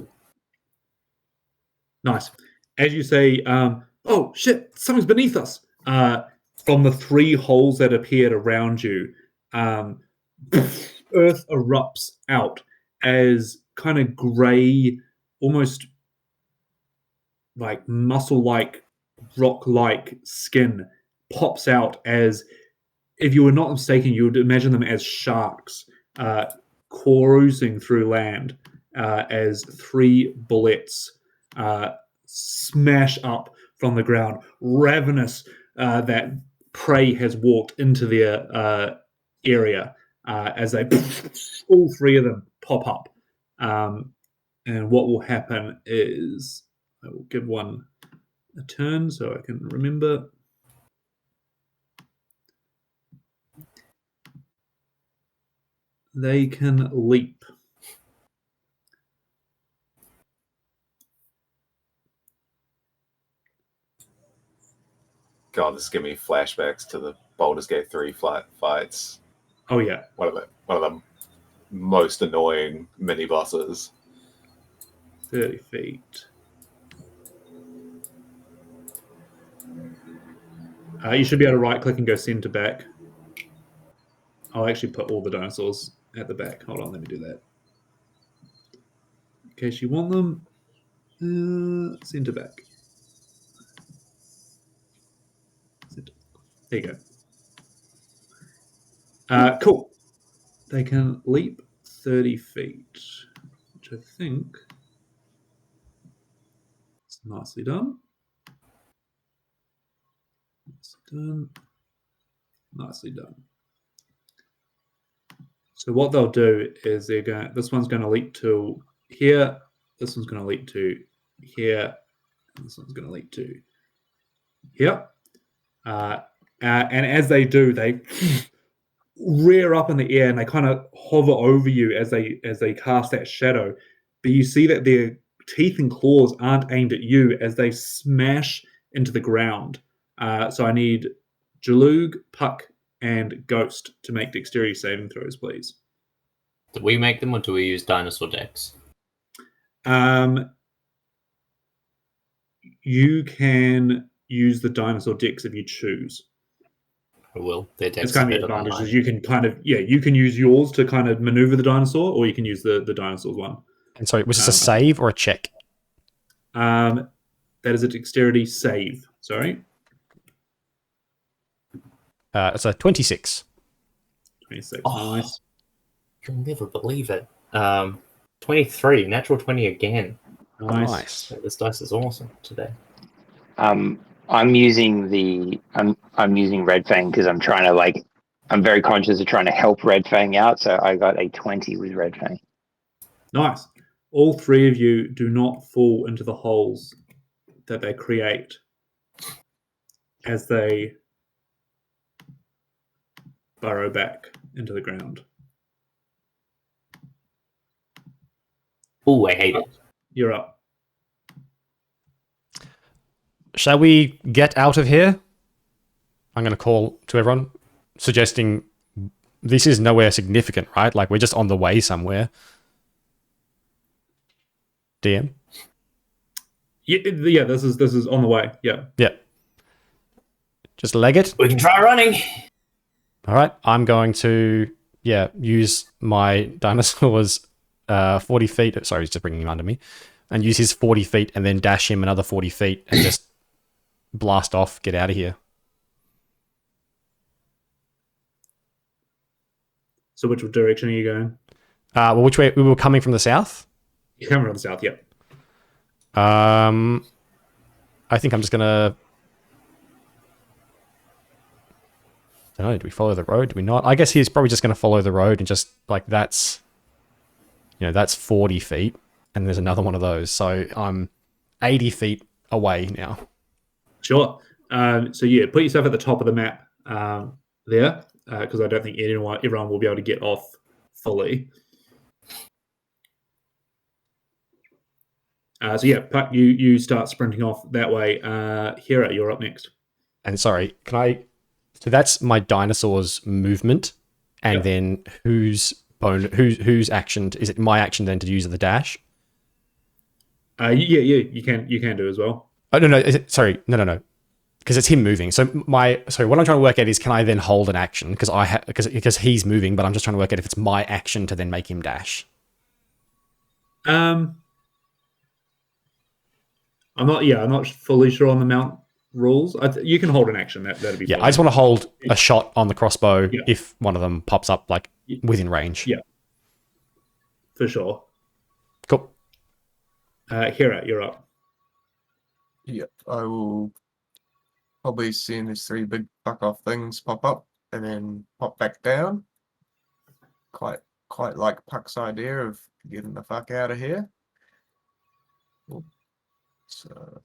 Nice. As you say, oh shit, something's beneath us. From the 3 holes that appeared around you, earth erupts out as kind of grey, almost like muscle-like, rock-like skin pops out as, if you were not mistaken, you would imagine them as sharks cruising through land as 3 bullets smash up from the ground, ravenous that prey has walked into their area as they all 3 of them pop up. And what will happen is I will give one a turn so I can remember. They can leap. God, this is giving me flashbacks to the Baldur's Gate 3 fights. Oh yeah, one of the most annoying mini bosses. 30 feet. You should be able to right click and go send to back. I'll actually put all the dinosaurs at the back. Hold on, let me do that. In case you want them, send to back. There you go. Cool. They can leap 30 feet, which I think is nicely done. Nicely done. So what they'll do is this one's going to leap to here, this one's going to leap to here, and this one's going to leap to here. And as they do, they rear up in the air and they kind of hover over you as they cast that shadow. But you see that their teeth and claws aren't aimed at you as they smash into the ground. So I need Jalug, Puck, and Ghost to make dexterity saving throws, please. Do we make them or do we use dinosaur decks? You can use the dinosaur decks if you choose. I will. Their decks it's kind of the advantage is you can you can use yours to kind of maneuver the dinosaur, or you can use the dinosaur's one. And sorry, was this a save or a check? That is a dexterity save. Sorry. It's a 26. 26. Oh, Nice. You'll never believe it. 23, natural 20 again. Nice. This dice is awesome today. I'm using Red Fang because I'm trying to I'm very conscious of trying to help Red Fang out, so I got a 20 with Red Fang. Nice. All 3 of you do not fall into the holes that they create as they burrow back into the ground. Oh, I hate it. You're up. Shall we get out of here? I'm going to call to everyone, suggesting this is nowhere significant, right? Like, we're just on the way somewhere. DM? Yeah, this is on the way. Yeah. Yeah. Just leg it. We can try running. All right. I'm going to, use my dinosaur's 40 feet. Sorry, he's just bringing him under me. And use his 40 feet and then dash him another 40 feet and just blast off, get out of here. So which direction are you going? Well, which way? We were coming from the south? You're coming from the south, yep. I think I'm just going to I don't know, do we follow the road? Do we not? I guess he's probably just going to follow the road and just, like, that's 40 feet, and there's another one of those. So I'm 80 feet away now. Sure. So yeah, put yourself at the top of the map there, because I don't think everyone will be able to get off fully. So yeah, Puck, you start sprinting off that way. Hera, you're up next. And sorry, so that's my dinosaur's movement, and then whose action? Is it my action then to use the dash? Yeah, you can do as well. Oh no, no. Because it's him moving. So what I'm trying to work out is, can I then hold an action? Because he's moving, but I'm just trying to work out if it's my action to then make him dash. I'm not fully sure on the mount rules. You can hold an action. That'd be fine. I just want to hold a shot on the crossbow if one of them pops up like within range. Yeah, for sure. Cool. Hera, you're up. Yep, I will probably see these 3 big fuck off things pop up and then pop back down. Quite like Puck's idea of getting the fuck out of here. So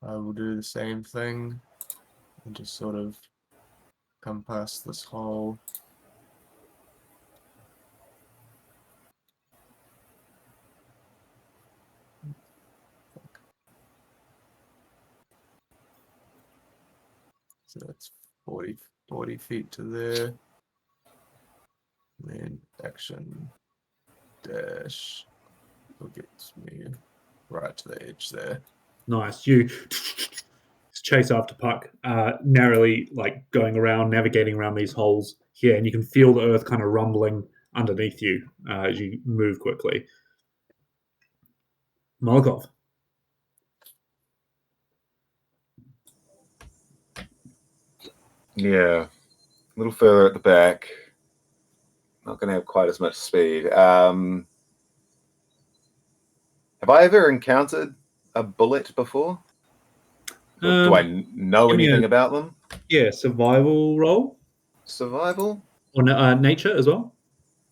I will do the same thing and just sort of come past this hole. So that's 40 feet to there. And then action dash will get me right to the edge there. Nice. You chase after Puck, narrowly, like going around, navigating around these holes here, and you can feel the earth kind of rumbling underneath you as you move quickly. Molokov. Yeah, a little further at the back. Not going to have quite as much speed. Have I ever encountered a bullet before? Do I know anything about them? Yeah, survival roll. Survival? Or nature as well.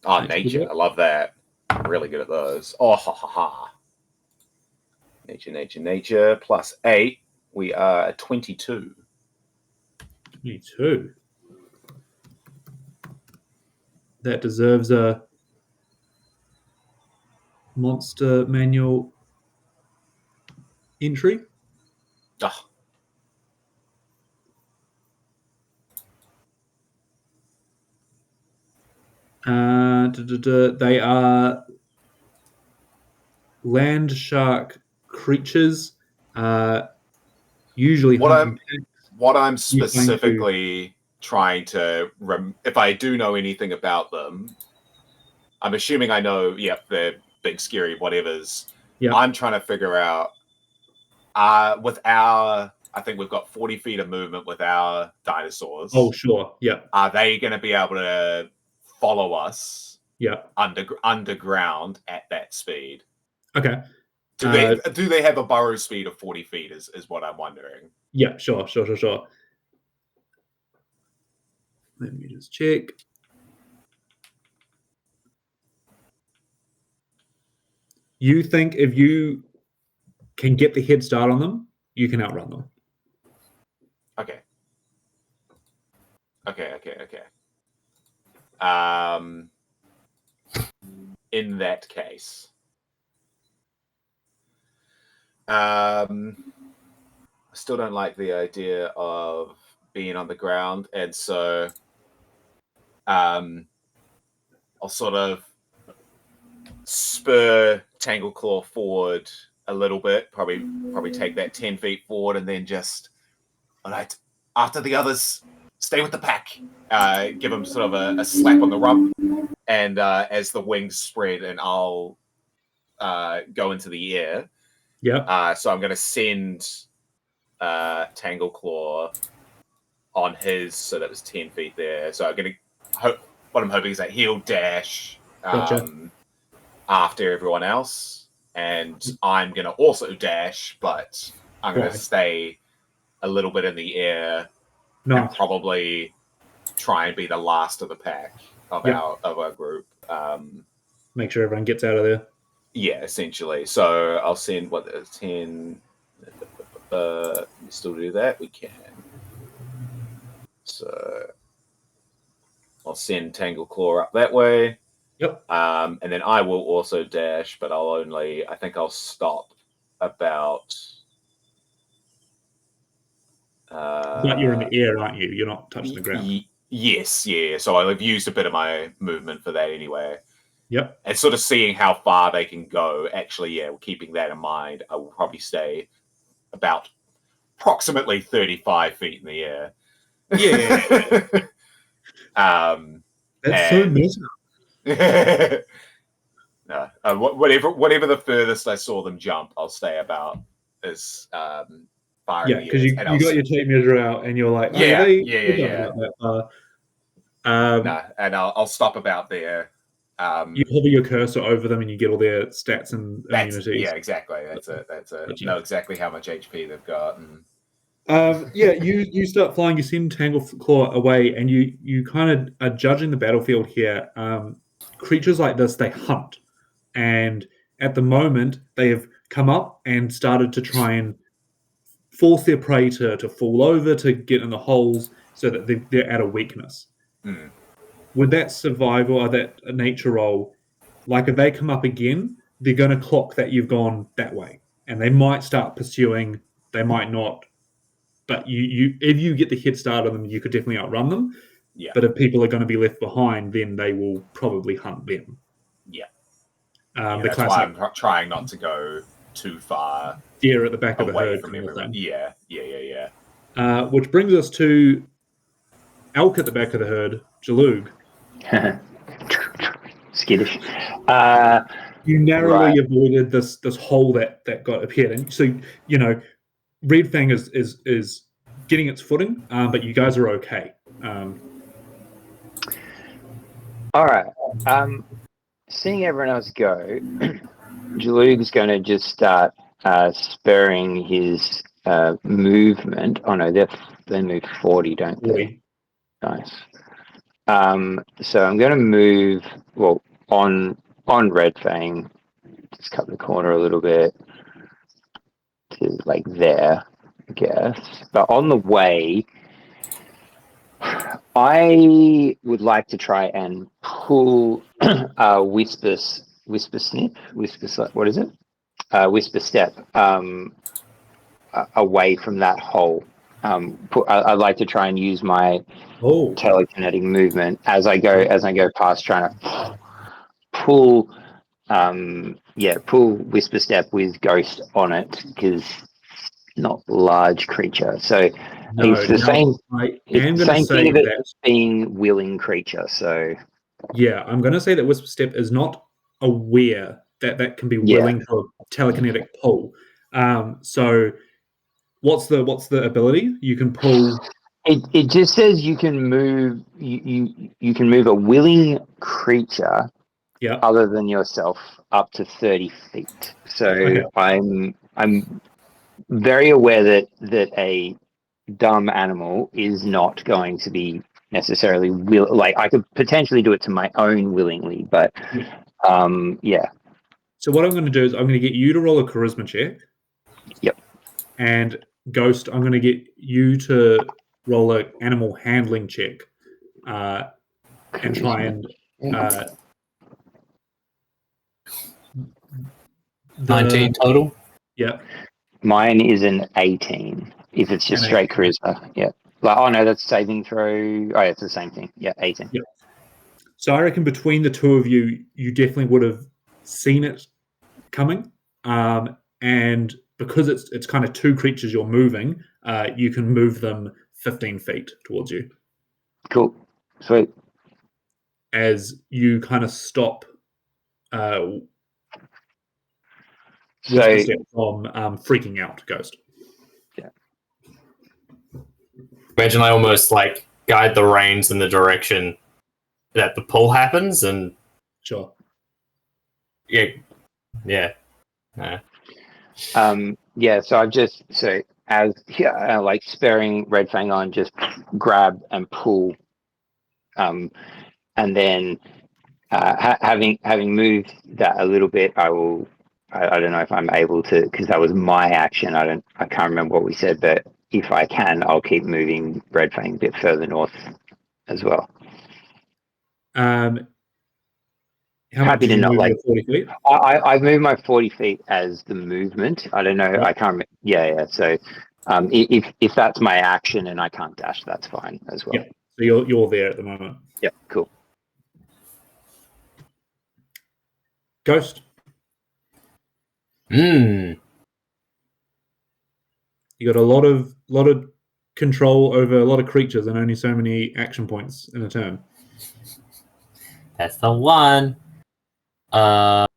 Oh, nature. I love that. I'm really good at those. Oh, ha, ha, ha. Nature. Plus 8. We are at 22. 22. That deserves a monster manual entry. Oh. They are land shark creatures. Usually, what I'm specifically trying to if I do know anything about them, I'm assuming I know. Yep, they're big, scary whatevers. Yeah, I'm trying to figure out. I think we've got 40 feet of movement with our dinosaurs. Oh, sure. Yeah. Are they going to be able to follow us? Yeah. Underground at that speed. Okay. Do they have a burrow speed of 40 feet? Is what I'm wondering. Yeah. Sure. Let me just check. You think if you can get the head start on them, you can outrun them. Okay. In that case, I still don't like the idea of being on the ground, and so I'll sort of spur Tangleclaw forward a little bit, probably take that 10 feet forward, and then just, all right, after the others, stay with the pack. Give him sort of a slap on the rump, and as the wings spread, and I'll go into the air. Yeah. So I'm going to send Tangleclaw on his, so that was 10 feet there. So I'm going to what I'm hoping is that he'll dash after everyone else, and I'm going to also dash, but I'm going to stay a little bit in the air and probably try and be the last of the pack of our group. Make sure everyone gets out of there. Yeah, essentially. So I'll send 10. We still do that. We can. So I'll send Tangle Claw up that way. Yep. And then I will also dash, but I think I'll stop about. But you're in the air, aren't you? You're not touching the ground. Yes, yeah. So I've used a bit of my movement for that anyway. Yep. And sort of seeing how far they can go. Actually, yeah, keeping that in mind, I will probably stay about approximately 35 feet in the air. Yeah. That's so meta. No, whatever the furthest I saw them jump, I'll stay about as far. Yeah, because you got your tape measure out, and you're like, yeah. And I'll stop about there. You hover your cursor over them, and you get all their stats and immunities. Yeah, exactly. That's it. Know exactly how much HP they've got. And... you start flying. You send Tangle Claw away, and you kind of are judging the battlefield here. Creatures like this, they hunt, and at the moment they have come up and started to try and force their prey to fall over, to get in the holes, so that they're at a weakness. Mm. With that survival or that nature roll, like if they come up again, they're going to clock that you've gone that way, and they might start pursuing. They might not, but if you get the head start on them, you could definitely outrun them. Yeah. But if people are going to be left behind, then they will probably hunt them. Yeah. The that's classic, why I'm trying not to go too far. Deer at the back of the away herd from everyone. Yeah. Which brings us to elk at the back of the herd, Jalug. Skittish. You narrowly avoided this hole that got appeared, and so Red Fang is getting its footing, but you guys are okay. All right. Seeing everyone else go, Jalug's going to just start spurring his movement. Oh no, they move 40, don't they? 40. Nice. So I'm going to move on Red Fang, just cut the corner a little bit to like there, I guess. But on the way, I would like to try and pull Whisper Step away from that hole. I'd like to try and use my telekinetic movement as I go past, trying to pull Whisper Step with Ghost on it, because not large creature. So it's the same thing of it being willing creature. So yeah, I'm going to say that Whisper Step is not aware that can be willing to a telekinetic pull. So what's the ability you can pull? It just says you can move you can move a willing creature other than yourself up to 30 feet. So I'm very aware that a dumb animal is not going to be necessarily I could potentially do it to my own willingly, but So what I'm going to do is I'm going to get you to roll a charisma check. Yep. And Ghost, I'm going to get you to roll an animal handling check, and try and 19 total. Yeah. Mine is an 18. If it's just straight charisma, that's saving throw. Oh, it's the same thing. Yeah, 18. Yep. So I reckon between the two of you, you definitely would have seen it coming, and because it's kind of two creatures you're moving, you can move them 15 feet towards you. Cool. Sweet. As you kind of stop from freaking out, Ghost. Yeah. Imagine I almost guide the reins in the direction that the pull happens, and sure. Yeah. So I've just sparing Red Fang on, just grab and pull And then having moved that a little bit, I will. I don't know if I'm able to, because that was my action. I can't remember what we said, but if I can, I'll keep moving Red Fang a bit further north as well. How much Happy did to you not move like. your 40 feet? I've moved my 40 feet as the movement. I don't know. Yep. I can't remember. Yeah. So if that's my action and I can't dash, that's fine as well. Yep. So you're there at the moment. Yep. Cool. Ghost. Hmm. You got a lot of control over a lot of creatures and only so many action points in a turn. That's the one. A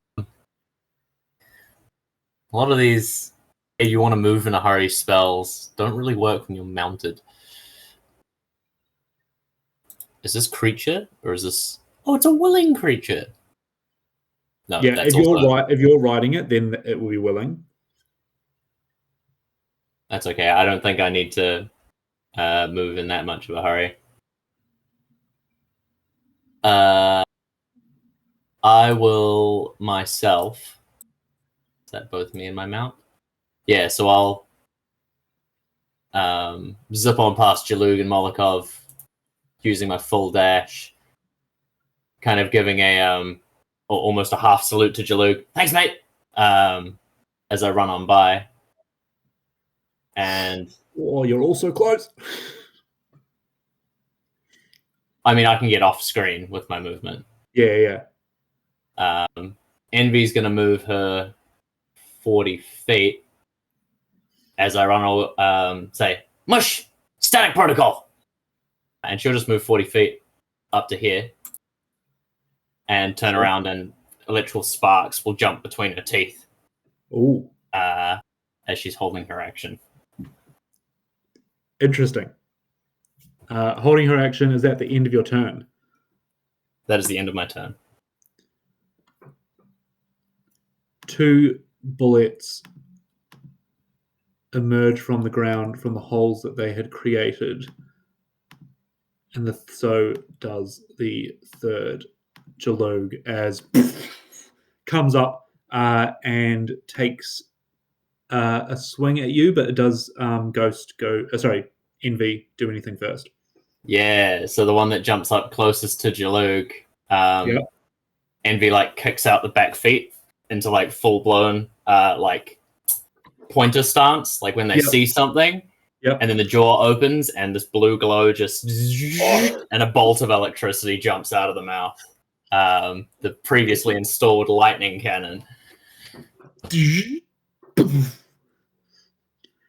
lot of these, if you want to move in a hurry spells, don't really work when you're mounted. Is this creature or is this? Oh, it's a willing creature. No, Yeah, that's if you're riding it, then it will be willing. That's okay. I don't think I need to move in that much of a hurry. I will myself. Is that both me and my mount? Yeah, so I'll zip on past Jalug and Molokov using my full dash, kind of giving a almost a half salute to Jalug. Thanks, mate. As I run on by, and you're also close. I mean, I can get off screen with my movement. Yeah. Envy's gonna move her 40 feet as I run. Say, mush, static protocol, and she'll just move 40 feet up to here, and turn around, and electrical sparks will jump between her teeth. Ooh. As she's holding her action. Interesting. Holding her action is at the end of your turn. That is the end of my turn. 2 bullets emerge from the ground from the holes that they had created, and so does the third Jalog as comes up and takes a swing at you, but it does Ghost go. Envy do anything first? Yeah, so the one that jumps up closest to Jalug, Yep. Envy like kicks out the back feet into like full blown like pointer stance, like when they see something. Yep. And then the jaw opens and this blue glow just and a bolt of electricity jumps out of the mouth. The previously installed lightning cannon.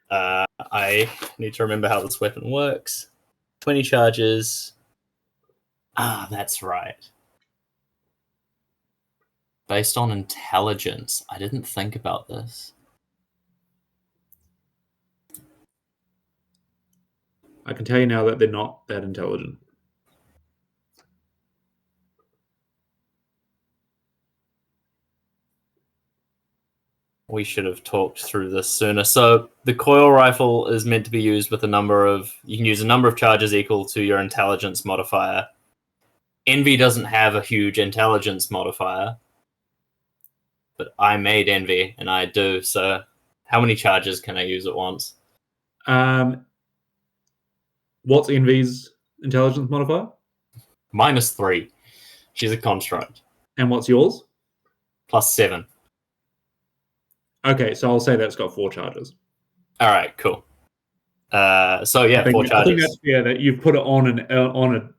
I need to remember how this weapon works. 20 charges. Ah, that's right. Based on intelligence. I didn't think about this. I can tell you now that they're not that intelligent. We should have talked through this sooner. So the coil rifle is meant to be used with you can use a number of charges equal to your intelligence modifier. Envy doesn't have a huge intelligence modifier, but I made Envy, and I do. So how many charges can I use at once? What's Envy's intelligence modifier? -3. She's a construct. And what's yours? +7. Okay, so I'll say that's got 4 charges. All right, cool. So yeah, 4 charges. I think that's fair that you've put it on a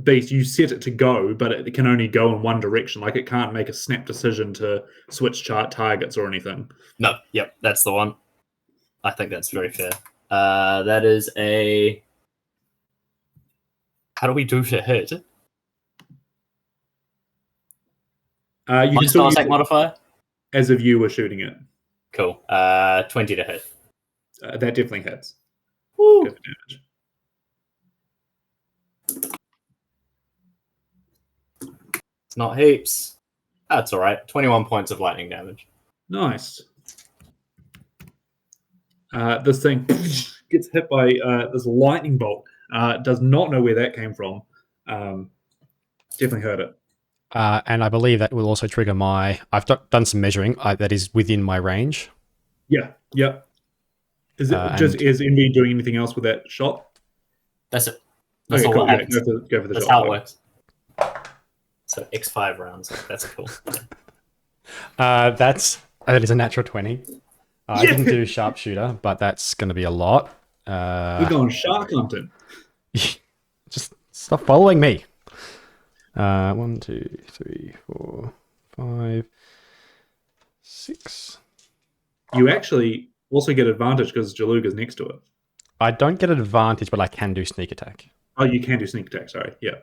beast. You set it to go, but it can only go in one direction. Like it can't make a snap decision to switch targets or anything. No, yep, that's the one. I think that's very fair. That is a. How do we do to hit? You My can still attack modifier? As if you were shooting it. Cool. 20 to hit. That definitely hits. Woo. Good damage. It's not heaps. That's all right. 21 points of lightning damage. Nice. This thing gets hit by this lightning bolt. Does not know where that came from. Definitely heard it. And I believe that will also trigger my... I've done some measuring that is within my range. Yeah. Is NV doing anything else with that shot? That's it. That's okay, all cool. that happens. Go for the That's shot. how it works. So X5 rounds. That's cool. That is a natural 20. I didn't do sharpshooter, but that's going to be a lot. We're going shark hunting. Just stop following me. 1, 2, 3, 4, 5, 6. You actually also get advantage because Jalug is next to it. I don't get an advantage, but I can do sneak attack. Oh, you can do sneak attack. Sorry. Yeah.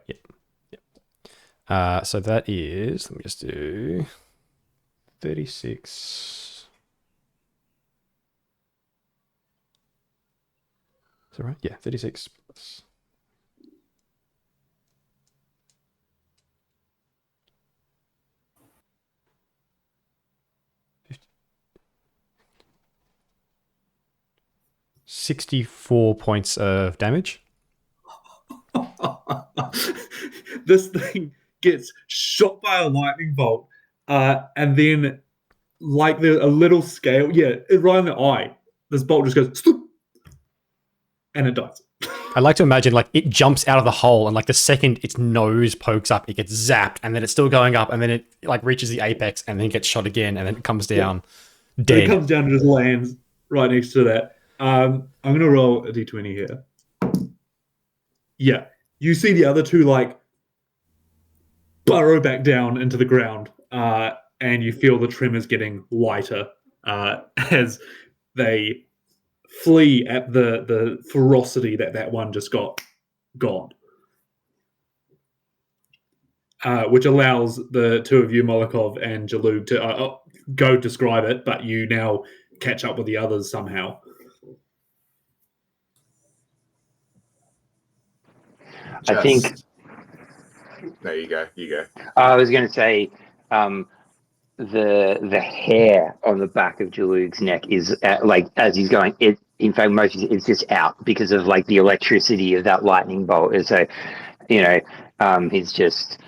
So that is... Let me just do 36. Is that right? Yeah, 36 plus... 64 points of damage. This thing gets shot by a lightning bolt, and then like there's a little scale, right in the eye. This bolt just goes, Stoop! And it dies. I like to imagine like it jumps out of the hole, and like the second its nose pokes up, it gets zapped, and then it's still going up, and then it like reaches the apex, and then gets shot again, and then it comes down dead. It comes down and just lands right next to that. I'm gonna roll a d20 here. Yeah, you see the other two like burrow back down into the ground, and you feel the tremors getting lighter as they flee at the ferocity that one just got gone. Which allows the two of you, Molokov and Jalub, to go describe it, but you now catch up with the others somehow. I think. There you go. I was going to say, the hair on the back of Jalug's neck is like as he's going. It in fact most of it's just out because of like the electricity of that lightning bolt. And so, he's just.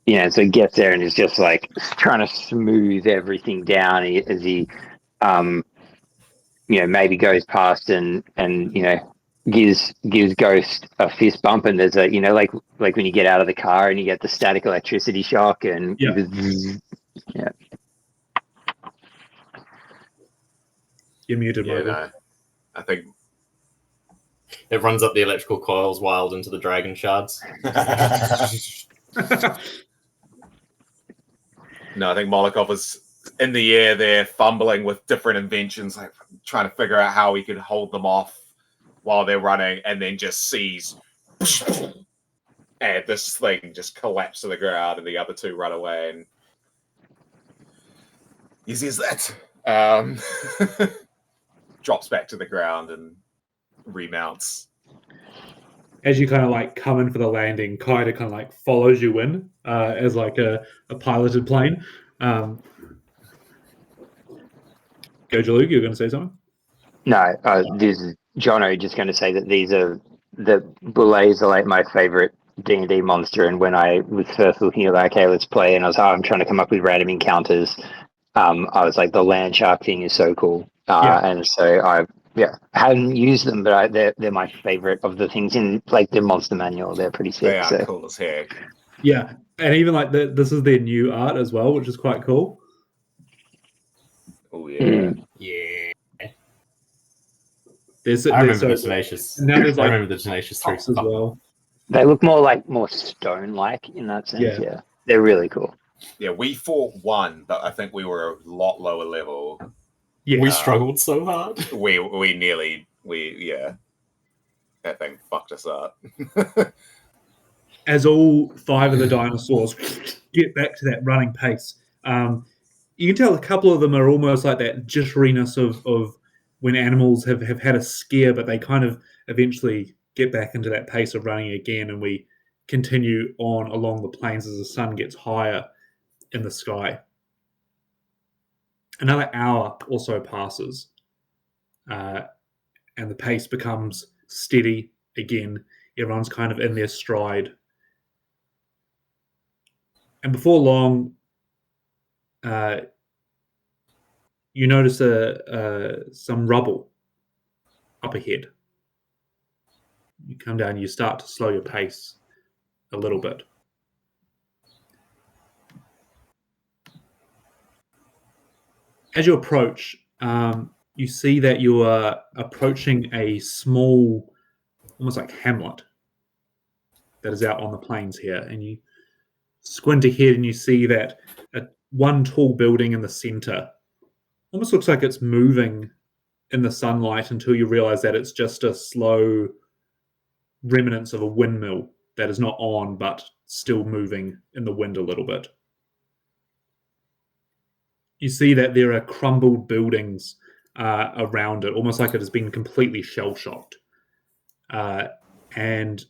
So he gets there and is just like trying to smooth everything down as he, maybe goes past and gives Ghost a fist bump, and there's a like when you get out of the car and you get the static electricity shock and yeah. You're muted, Michael. No, I think it runs up the electrical coils wild into the dragon shards. No, I think Molokov was in the air there, fumbling with different inventions, like trying to figure out how he could hold them off while they're running, and then just sees, and this thing just collapse to the ground, and the other two run away, and he sees that, drops back to the ground and remounts. As you kind of like come in for the landing, Kaida kind of like follows you in as like a piloted plane. Go, Jalug, you were going to say something? No, this is Jono just going to say that these are the Boulets are like my favorite D&D monster, and when I was first looking at like, okay, let's play, and I was I'm trying to come up with random encounters. I was like, the land shark thing is so cool, and so I hadn't used them, but they're my favorite of the things in like the monster manual. They're pretty sick. They are cool as heck. Yeah, and even like this is their new art as well, which is quite cool. Oh yeah, yeah. I remember the Tenacious. And now there's like I remember the Tenacious 3 as well. They look more stone-like in that sense. Yeah, they're really cool. Yeah, we fought one, but I think we were a lot lower level. Yeah, we struggled so hard. We nearly that thing fucked us up. As all 5 of the dinosaurs get back to that running pace, you can tell a couple of them are almost like that jitteriness of when animals have had a scare, but they kind of eventually get back into that pace of running again, and we continue on along the plains as the sun gets higher in the sky. Another hour or so passes, and the pace becomes steady again. Everyone's kind of in their stride, And before long, you notice some rubble up ahead. You come down, you start to slow your pace a little bit. As you approach, you see that you are approaching a small, almost like hamlet that is out on the plains here. And you squint ahead and you see that one tall building in the center almost looks like it's moving in the sunlight until you realize that it's just a slow remnants of a windmill that is not on but still moving in the wind a little bit. You see that there are crumbled buildings around it, almost like it has been completely shell-shocked. And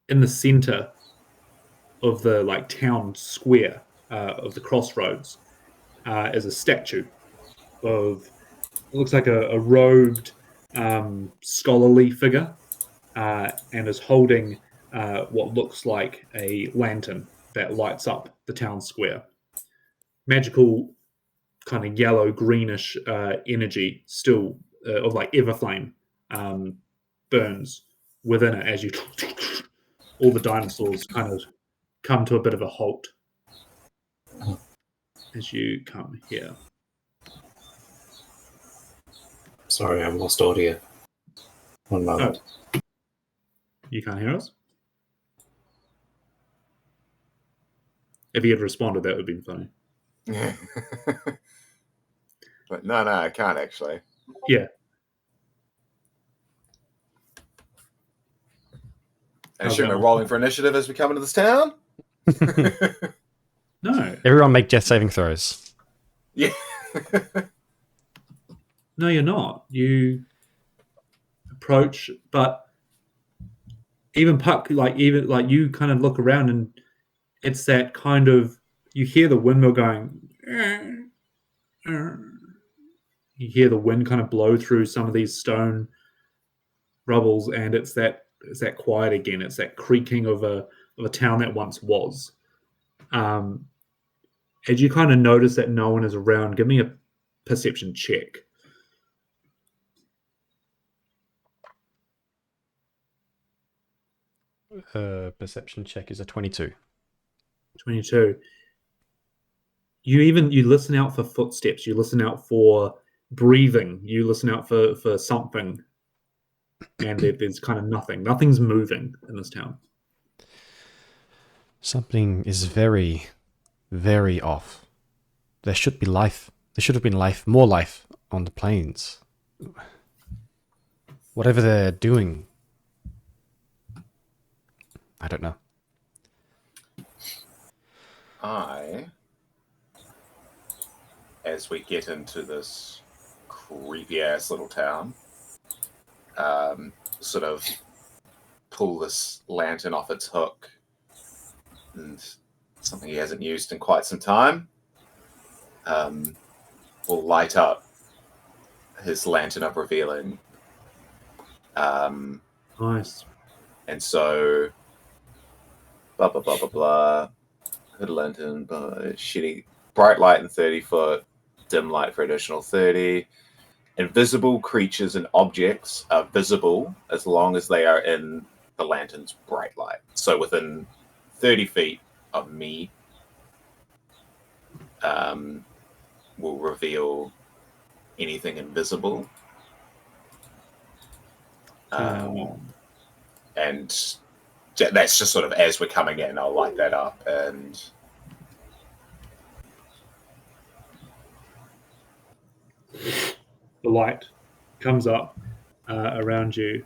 in the center of the town square of the crossroads is a statue of, it looks like a robed scholarly figure, and is holding what looks like a lantern that lights up the town square. Magical kind of yellow greenish energy still of everflame burns within it as you all the dinosaurs kind of come to a bit of a halt as you come here. Sorry, I've lost audio. One moment. Oh. You can't hear us? If he had responded, that would have been funny. But no, I can't actually. Yeah. And assume we're rolling for initiative as we come into this town? No. Everyone make death saving throws. Yeah. No, you're not. You approach, but even Puck, you kind of look around and it's that kind of, you hear the windmill going, you hear the wind kind of blow through some of these stone rubbles, and it's that quiet again. It's that creaking of a town that once was. As you kind of notice that no one is around, give me a perception check. Perception check is a 22. 22. You listen out for footsteps. You listen out for breathing. You listen out for something. And there's kind of nothing. Nothing's moving in this town. Something is very, very off. There should be life. There should have been more life on the plains. Whatever they're doing, I don't know. As we get into this creepy ass little town, sort of pull this lantern off its hook, and something he hasn't used in quite some time, will light up his lantern of revealing. Nice. And so, blah, blah, blah, blah, blah. Hood lantern, shitty. Bright light in 30 foot, dim light for additional 30. Invisible creatures and objects are visible as long as they are in the lantern's bright light. So within 30 feet of me, will reveal anything invisible. And that's just sort of as we're coming in, I'll light that up, and the light comes up around you.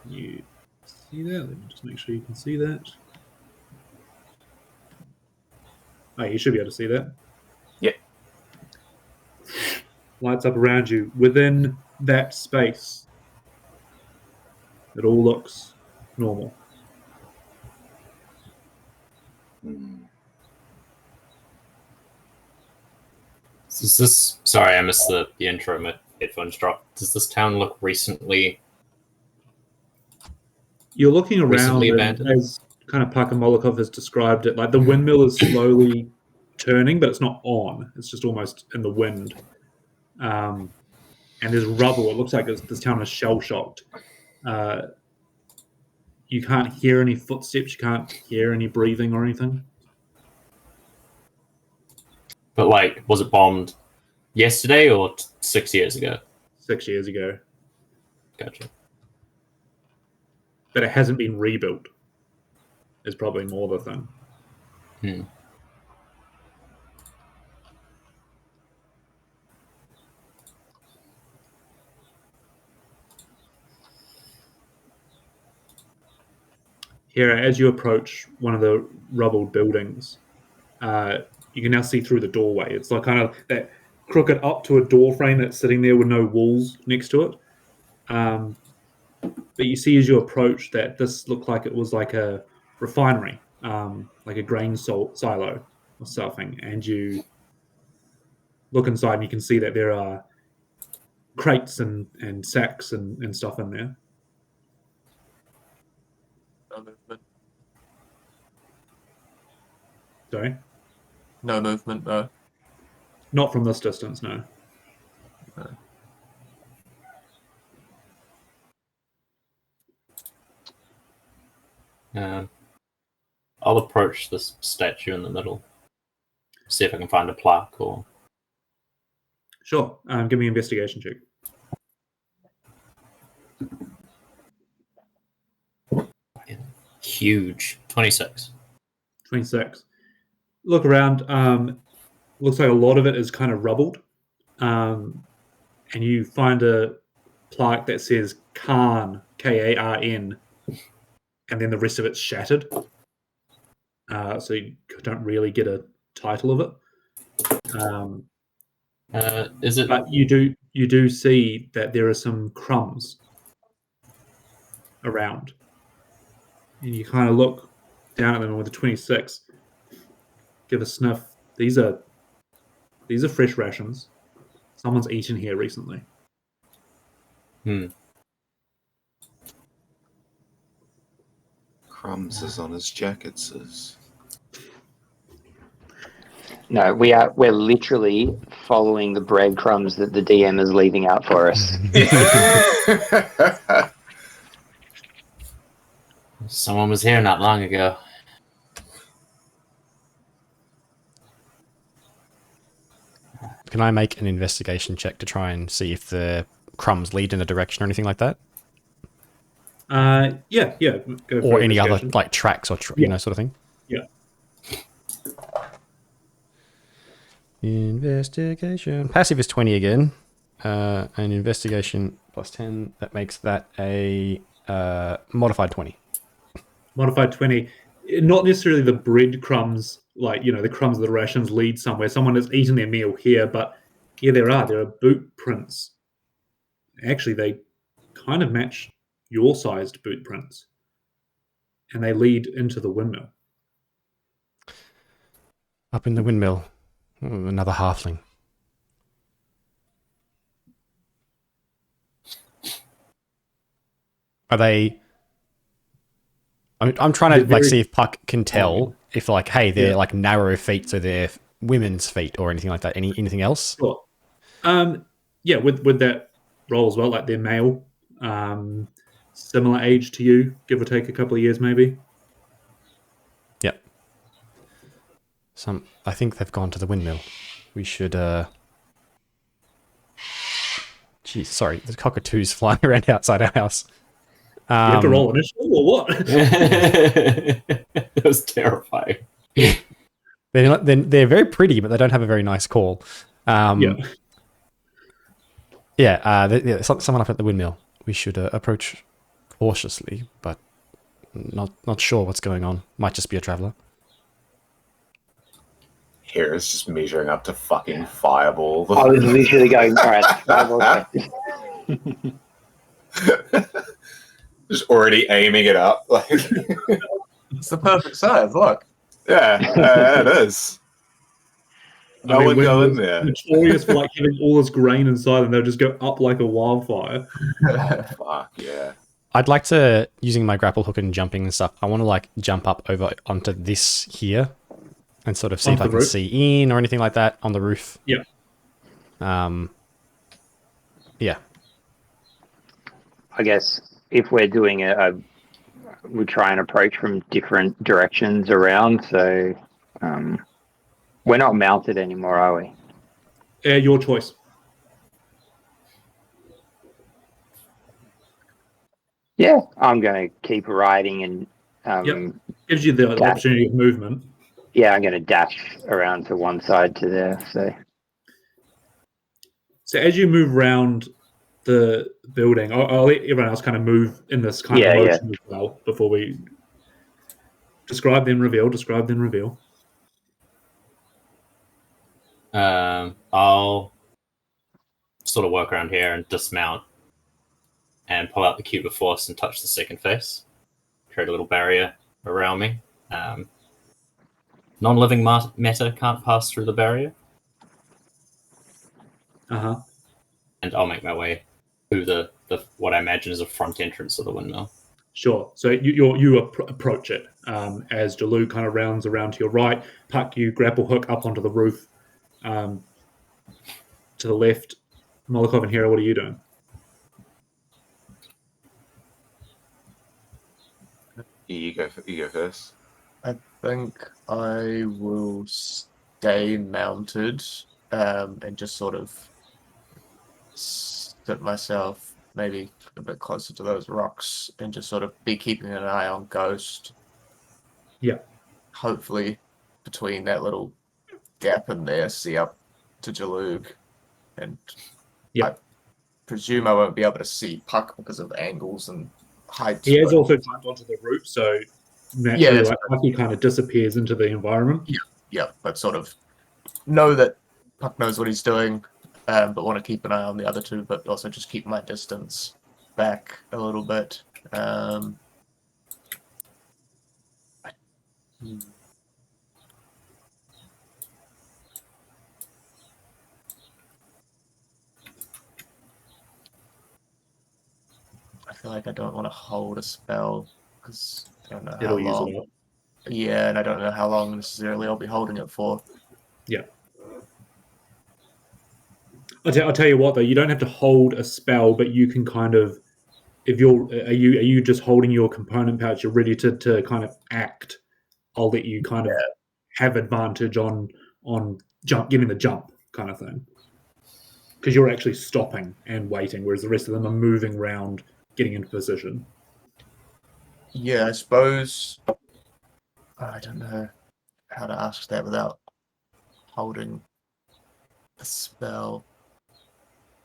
Can you see that? Let me just make sure you can see that. Oh, you should be able to see that. Yep. Lights up around you. Within that space, it all looks normal. Does this... Sorry, I missed the intro. My headphones dropped. Does this town look recently... You're looking around, and as kind of Parker Molotov has described it, like the windmill is slowly turning, but it's not on. It's just almost in the wind. And there's rubble. It looks like this town is shell-shocked. You can't hear any footsteps. You can't hear any breathing or anything. But, like, was it bombed yesterday or 6 years ago? 6 years ago. Gotcha. But it hasn't been rebuilt, is probably more the thing. Here, as you approach one of the rubbled buildings, you can now see through the doorway. It's like kind of that crooked up to a door frame that's sitting there with no walls next to it. But you see as you approach that this looked like it was like a refinery, like a grain silo or something. And you look inside and you can see that there are crates and sacks and stuff in there. No movement. Sorry? No movement, no. Not from this distance, no. I'll approach this statue in the middle. See if I can find a plaque or... Sure. Give me an investigation check. Huge. 26. 26. Look around. Looks like a lot of it is kind of rubbled. And you find a plaque that says Khan, K-A-R-N, and then the rest of it's shattered. So you don't really get a title of it. Is it? But you do see that there are some crumbs around. And you kind of look down at them with a 26. Give a sniff. These are fresh rations. Someone's eaten here recently. Crumbs is on his jacket, says. No, we're literally following the breadcrumbs that the DM is leaving out for us. Someone was here not long ago. Can I make an investigation check to try and see if the crumbs lead in a direction or anything like that? Yeah. Go for or any other like tracks or sort of thing. Yeah. Investigation. Passive is 20 again. And investigation plus 10. That makes that a modified 20. Modified 20. Not necessarily the breadcrumbs, like, the crumbs of the rations lead somewhere. Someone has eaten their meal here, but yeah, there are boot prints. Actually, they kind of match your sized boot prints. And they lead into the windmill. Up in the windmill. Another halfling. Are they... I'm trying to see if Puck can tell if hey, they're narrow feet, so they're women's feet or anything like that. Anything else? Sure. Yeah, with that role as well, like they're male, similar age to you, give or take a couple of years maybe. Yep. I think they've gone to the windmill. We should Jeez, sorry, there's cockatoos flying around outside our house. You have to roll initiative or what? That was terrifying. They're very pretty, but they don't have a very nice call. Someone up at the windmill. We should approach cautiously, but not sure what's going on. Might just be a traveler. Here is just measuring up to fucking fireball. I was literally going, all right, fireball. Just already aiming it up. It's the perfect size, look. Yeah, it is. No one go in there. Notorious for having all this grain inside them, they'll just go up like a wildfire. Fuck yeah. I'd like to, using my grapple hook and jumping and stuff, I want to like jump up over onto this here and sort of see if I can see in or anything like that on the roof. Yeah. Yeah. I guess if we're doing we try and approach from different directions around, so we're not mounted anymore, are we? Your choice. Yeah, I'm going to keep riding and Gives you the opportunity of movement. Yeah, I'm going to dash around to one side to there. So as you move around the building, I'll let everyone else kind of move in this kind of motion as well before we describe then reveal. I'll sort of work around here and dismount and pull out the cube of force and touch the second face. Create a little barrier around me. Non-living matter can't pass through the barrier. And I'll make my way through the what I imagine is a front entrance of the windmill. Sure. So you approach it as Jalou kind of rounds around to your right. Puck, you grapple hook up onto the roof to the left. Molokov and Hero, what are you doing? You go first. I think I will stay mounted and just sort of sit myself maybe a bit closer to those rocks and just sort of be keeping an eye on Ghost. Yeah. Hopefully between that little gap in there, see up to Jalug. And I presume I won't be able to see Puck because of angles and heights. He has also climbed onto the roof, so naturally, Pucky kind of disappears into the environment. Yeah, but sort of know that Puck knows what he's doing, but want to keep an eye on the other two, but also just keep my distance back a little bit. I feel like I don't want to hold a spell because I don't know how long. Yeah, and I don't know how long necessarily I'll be holding it for. Yeah. I'll tell you what though, you don't have to hold a spell, but you can kind of, if are you just holding your component pouch, you're ready to kind of act. I'll let you kind of have advantage on getting the jump kind of thing. Because you're actually stopping and waiting, whereas the rest of them are moving around, getting into position. Yeah, I suppose I don't know how to ask that without holding a spell.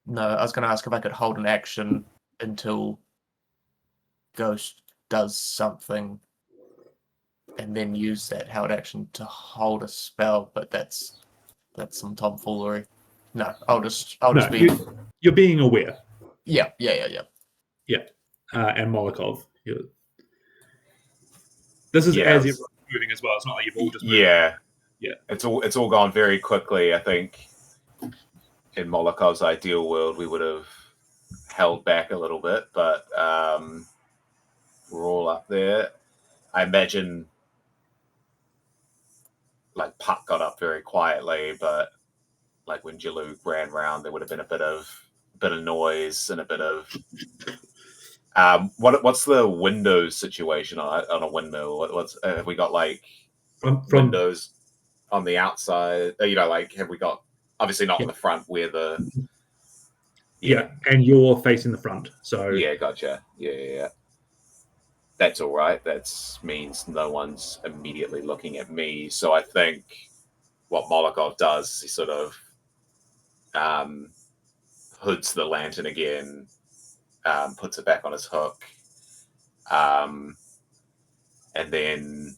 No, I was going to ask if I could hold an action until Ghost does something and then use that held action to hold a spell, but that's some tomfoolery. No, I'll just be... You're being aware. Yeah. And Molokov. This is as everyone's moving as well. It's not like you've all just moved. Yeah. It's all gone very quickly. I think in Molokov's ideal world, we would have held back a little bit, but we're all up there. I imagine like Puck got up very quietly, but like when Jalou ran around, there would have been a bit of noise and a bit of what's the windows situation on a windmill? What's have we got like from windows on the outside? Like have we got obviously not on the front where the and you're facing the front. So gotcha. Yeah. That's all right. That means no one's immediately looking at me. So I think what Molokov does is he sort of hoods the lantern again, puts it back on his hook, and then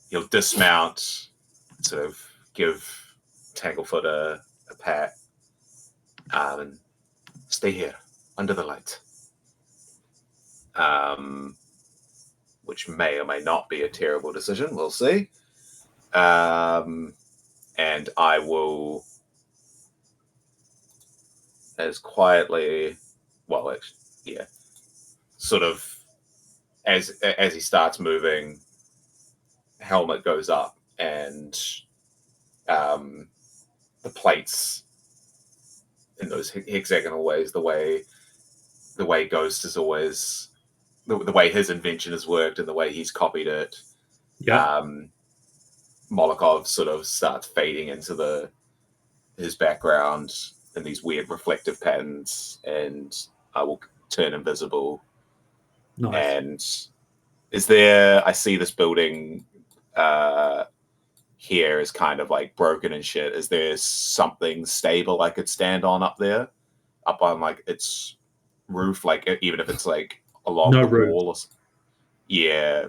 he'll dismount, sort of give Tanglefoot a pat, and stay here under the light. Which may or may not be a terrible decision. We'll see. And I will, as quietly, sort of as he starts moving, helmet goes up, and the plates in those hexagonal ways, the way Ghost is always, the way his invention has worked and the way he's copied it. Yeah. Molokov sort of starts fading into his background in these weird reflective patterns, and I will turn invisible. Nice. And I see this building here is kind of like broken and shit. Is there something stable I could stand on up there? Up on like its roof, like even if it's like along the wall? Yeah.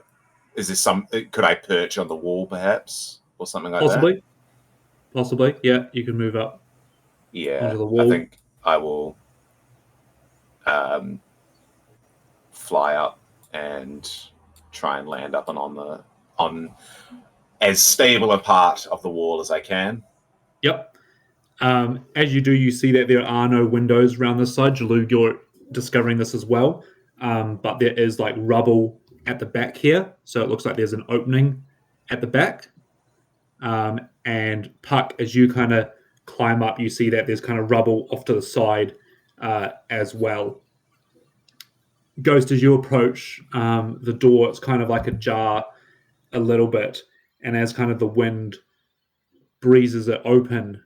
Is there could I perch on the wall perhaps? Or something like that? Possibly. Yeah, you can move up. Yeah. Onto the wall. I think I will fly up and try and land up and on as stable a part of the wall as I can. Yep. As you do, you see that there are no windows around this side. Jalug, you're discovering this as well. But there is like rubble at the back here. So it looks like there's an opening at the back. And Puck, as you kind of climb up, you see that there's kind of rubble off to the side as well. Ghost, as you approach the door, it's kind of like ajar a little bit. And as kind of the wind breezes it open,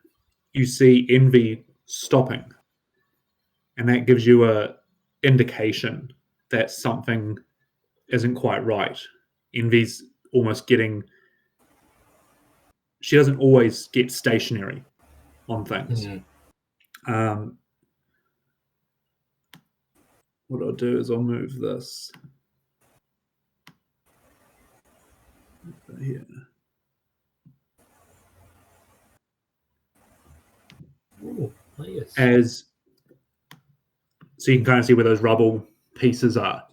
you see Envy stopping. And that gives you a indication that something isn't quite right. Envy's almost getting... She doesn't always get stationary on things. Mm-hmm. What I'll do is I'll move this here. Ooh, yes. So you can kind of see where those rubble pieces are.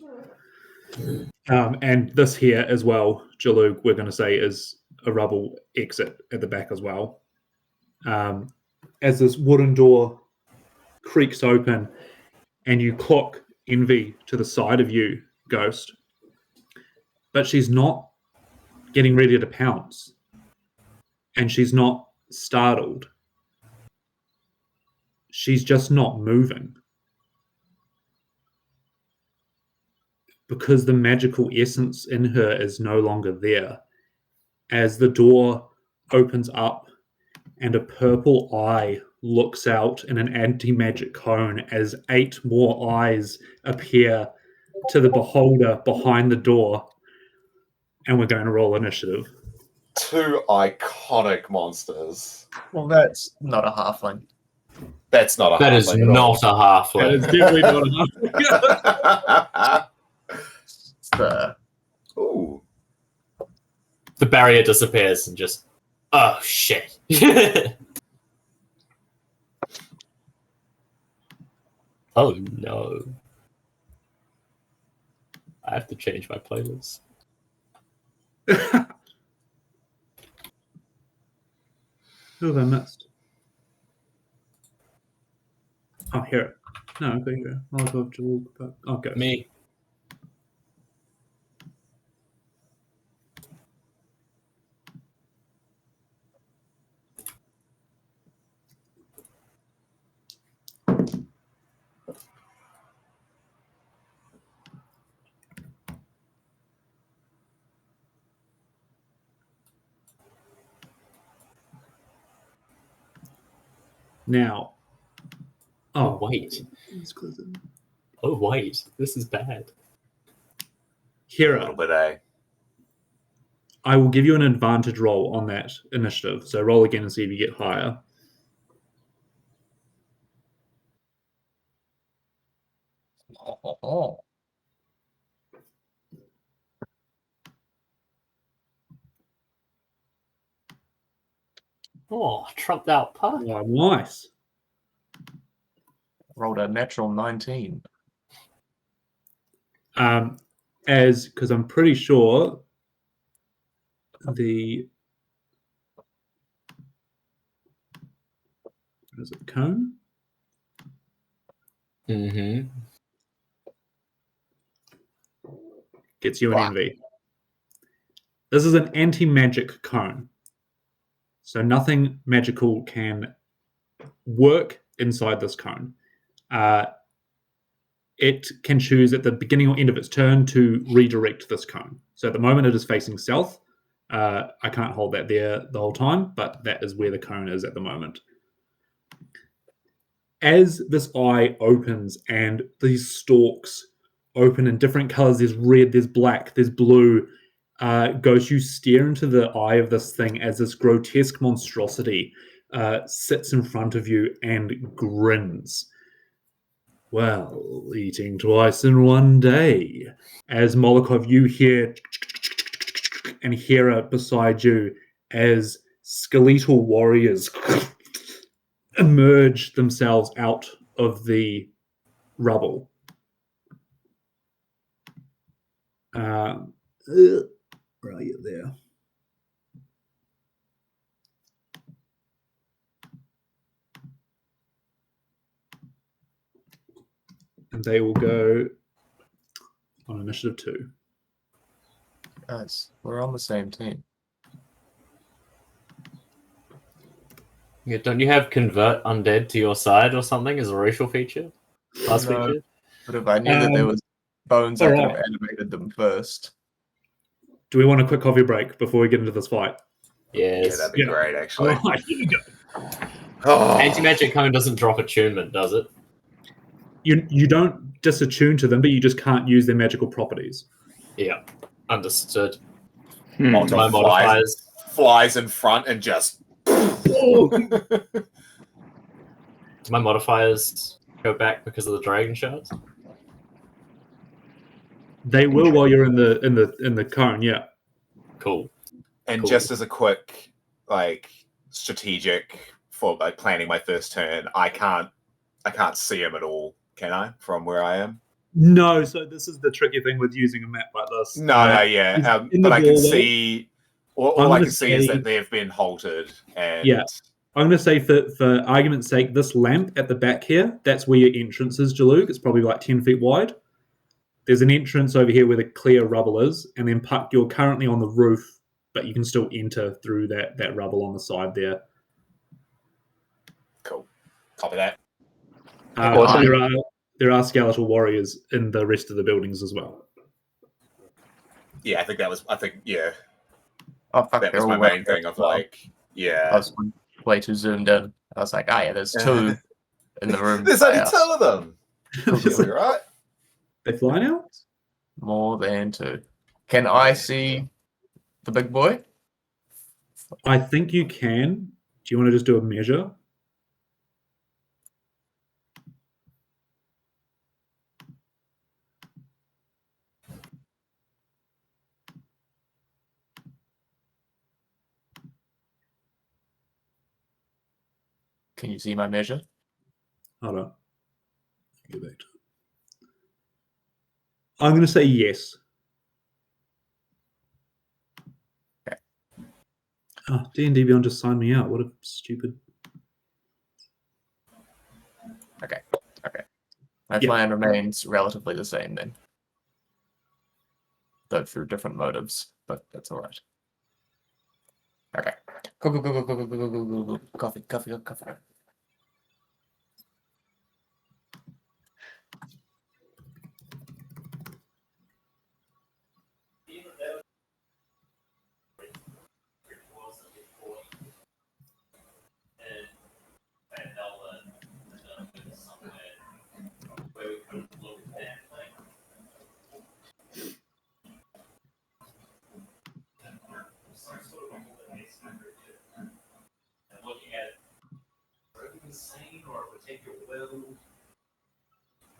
And this here as well, Jalug, we're going to say is a rubble exit at the back as well. As this wooden door creaks open and you clock Envy to the side of you, Ghost, but she's not getting ready to pounce, and she's not startled. She's just not moving. Because the magical essence in her is no longer there. As the door opens up and a purple eye looks out in an anti-magic cone as 8 more eyes appear to the beholder behind the door. And we're going to roll initiative. 2 iconic monsters. Well, that's not a halfling. That's not a halfling. That is not a halfling. That is definitely not a halfling. Ooh. The barrier disappears and just... Oh, shit. Oh, no. I have to change my playlist. Who have I missed? Oh, here. No, okay, here. I'll go to... Okay. Me. Now... Oh, wait. Oh, wait. This is bad. Hira, A little bit, eh? I will give you an advantage roll on that initiative. So roll again and see if you get higher. Oh, trumped out Puck. Oh, nice. Rolled a natural 19. Because I'm pretty sure is it cone? Mm-hmm. Gets you an NV. This is an anti-magic cone. So nothing magical can work inside this cone. It can choose at the beginning or end of its turn to redirect this cone. So at the moment it is facing south. I can't hold that there the whole time, but that is where the cone is at the moment. As this eye opens and these stalks open in different colors, there's red, there's black, there's blue, Ghost, you stare into the eye of this thing as this grotesque monstrosity sits in front of you and grins. Well, eating twice in one day. As Molokov, you hear and Hera beside you as skeletal warriors emerge themselves out of the rubble. Right there. And they will go on initiative 2. Guys, we're on the same team. Yeah, don't you have convert undead to your side or something as a racial feature? Class No. feature? But if I knew that there was bones, I could have right. animated them first. Do we want a quick coffee break before we get into this fight? Yes. Yeah, that'd be great, actually. All right, here we go. Anti-magic cone doesn't drop attunement, does it? You don't disattune to them, but you just can't use their magical properties. Yeah, understood. My modifiers flies in front and just. Do my modifiers go back because of the dragon shards? They will while you're in the cone, yeah. Cool. And just as a quick, strategic for planning my first turn, I can't see him at all, can I? From where I am. No, so this is the tricky thing with using a map like this. But I can see. All I can see is that they've been halted. And yeah, I'm going to say for argument's sake, this lamp at the back here, that's where your entrance is, Jalug. It's probably like 10 feet wide. There's an entrance over here where the clear rubble is, and then Puck, you're currently on the roof, but you can still enter through that rubble on the side Cool. Copy that. There are skeletal warriors in the rest of the buildings as well. Yeah, I think that was Oh, fuck, that was my main thing of I was way too zoomed in. I was like, yeah, there's 2 in the room. There's only 2 of them. You're right. They fly now? More than 2. Can I see the big boy? I think you can. Do you want to just do a measure? Can you see my measure? Hold on. Go back to it. I'm going to say yes. Okay. Oh, D&D Beyond just signed me out. What a stupid... Okay. My plan remains relatively the same then. Though through different motives, but that's all right. Okay. Go. Coffee.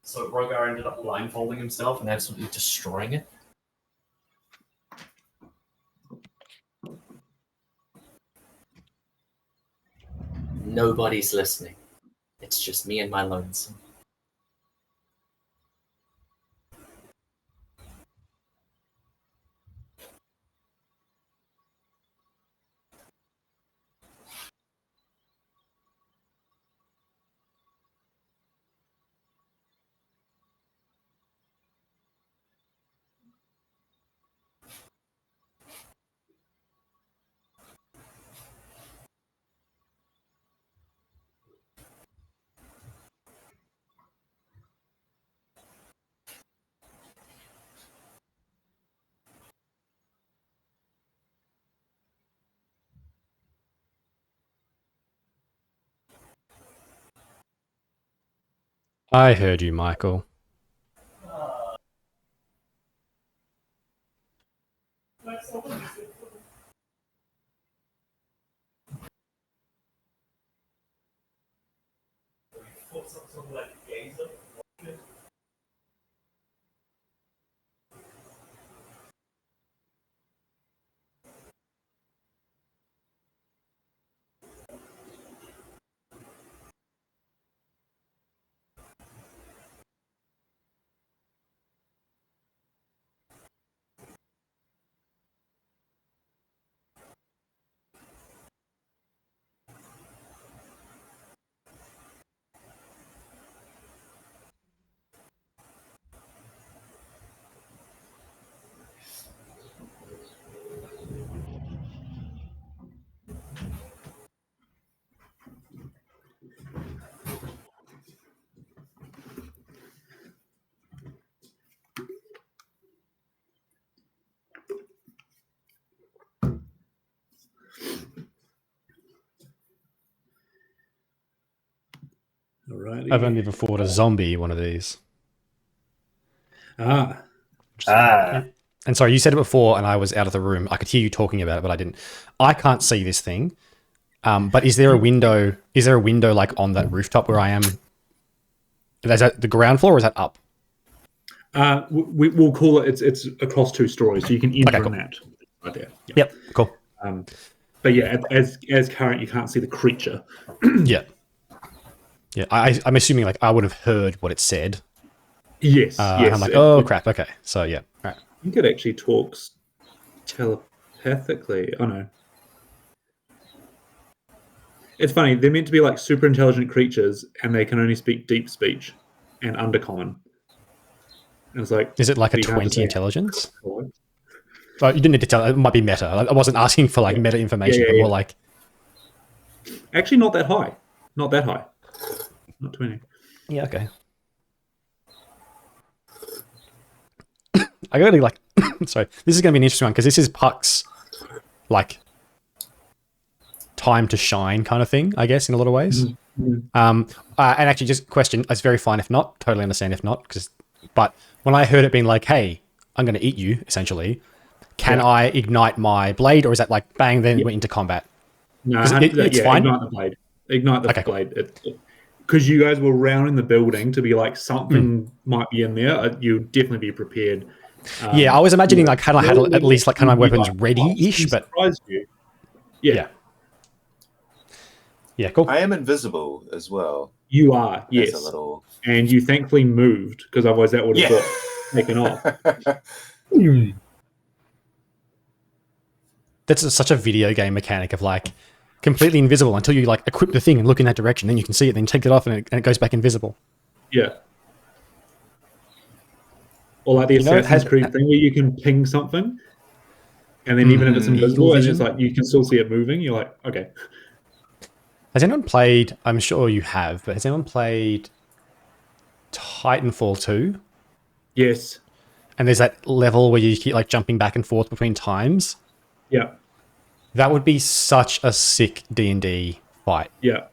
So Rogar ended up blindfolding himself and absolutely destroying it. Nobody's listening. It's just me and my lonesome. I heard you, Michael. Alrighty. I've only ever fought a zombie one of these. Ah. And sorry, you said it before, and I was out of the room. I could hear you talking about it, but I didn't. I can't see this thing. But is there a window? Is there a window like on that rooftop where I am? Is that the ground floor, or is that up? We'll call it. It's across 2 stories, so you can enter in that right there. Yep, cool. But yeah, as current, you can't see the creature. Yeah. Yeah, I'm assuming like I would have heard what it said. Yes, yes. I'm like, oh crap. Okay, so yeah, all right. I think it actually talks telepathically. Oh no, it's funny. They're meant to be like super intelligent creatures, and they can only speak deep speech and undercommon. And it's like, is it like a 20 intelligence? Well, you didn't need to tell. It might be meta. I wasn't asking for like meta information, but more like. Actually, not that high. Not that high. Not 20. Yeah. Okay. I gotta like. Sorry, this is gonna be an interesting one because this is Puck's like time to shine kind of thing, I guess, in a lot of ways. Mm-hmm. And actually, just question. It's very fine if not. Totally understand if not. But when I heard it being like, "Hey, I'm going to eat you," essentially, can I ignite my blade, or is that like bang? Then went into combat. No, it's fine. Ignite the blade. Ignite the blade. Because you guys were rounding the building to be like something might be in there. You'd definitely be prepared. Yeah, I was imagining like had I had at least like kind of my weapons ready-ish, but surprised you. Yeah. Yeah, cool. I am invisible as well. You are, yes. A little... And you thankfully moved, because otherwise that would have got taken off. That's such a video game mechanic of like completely invisible until you like equip the thing and look in that direction, then you can see it, then take it off and it goes back invisible. Yeah. Or like the Assassin's Creed thing where you can ping something, and then even if it's invisible, it's just like you can still see it moving. You're like, okay. Has anyone played, I'm sure you have, but has anyone played Titanfall 2? Yes. And there's that level where you keep like jumping back and forth between times? Yeah. That would be such a sick D&D fight. Yeah.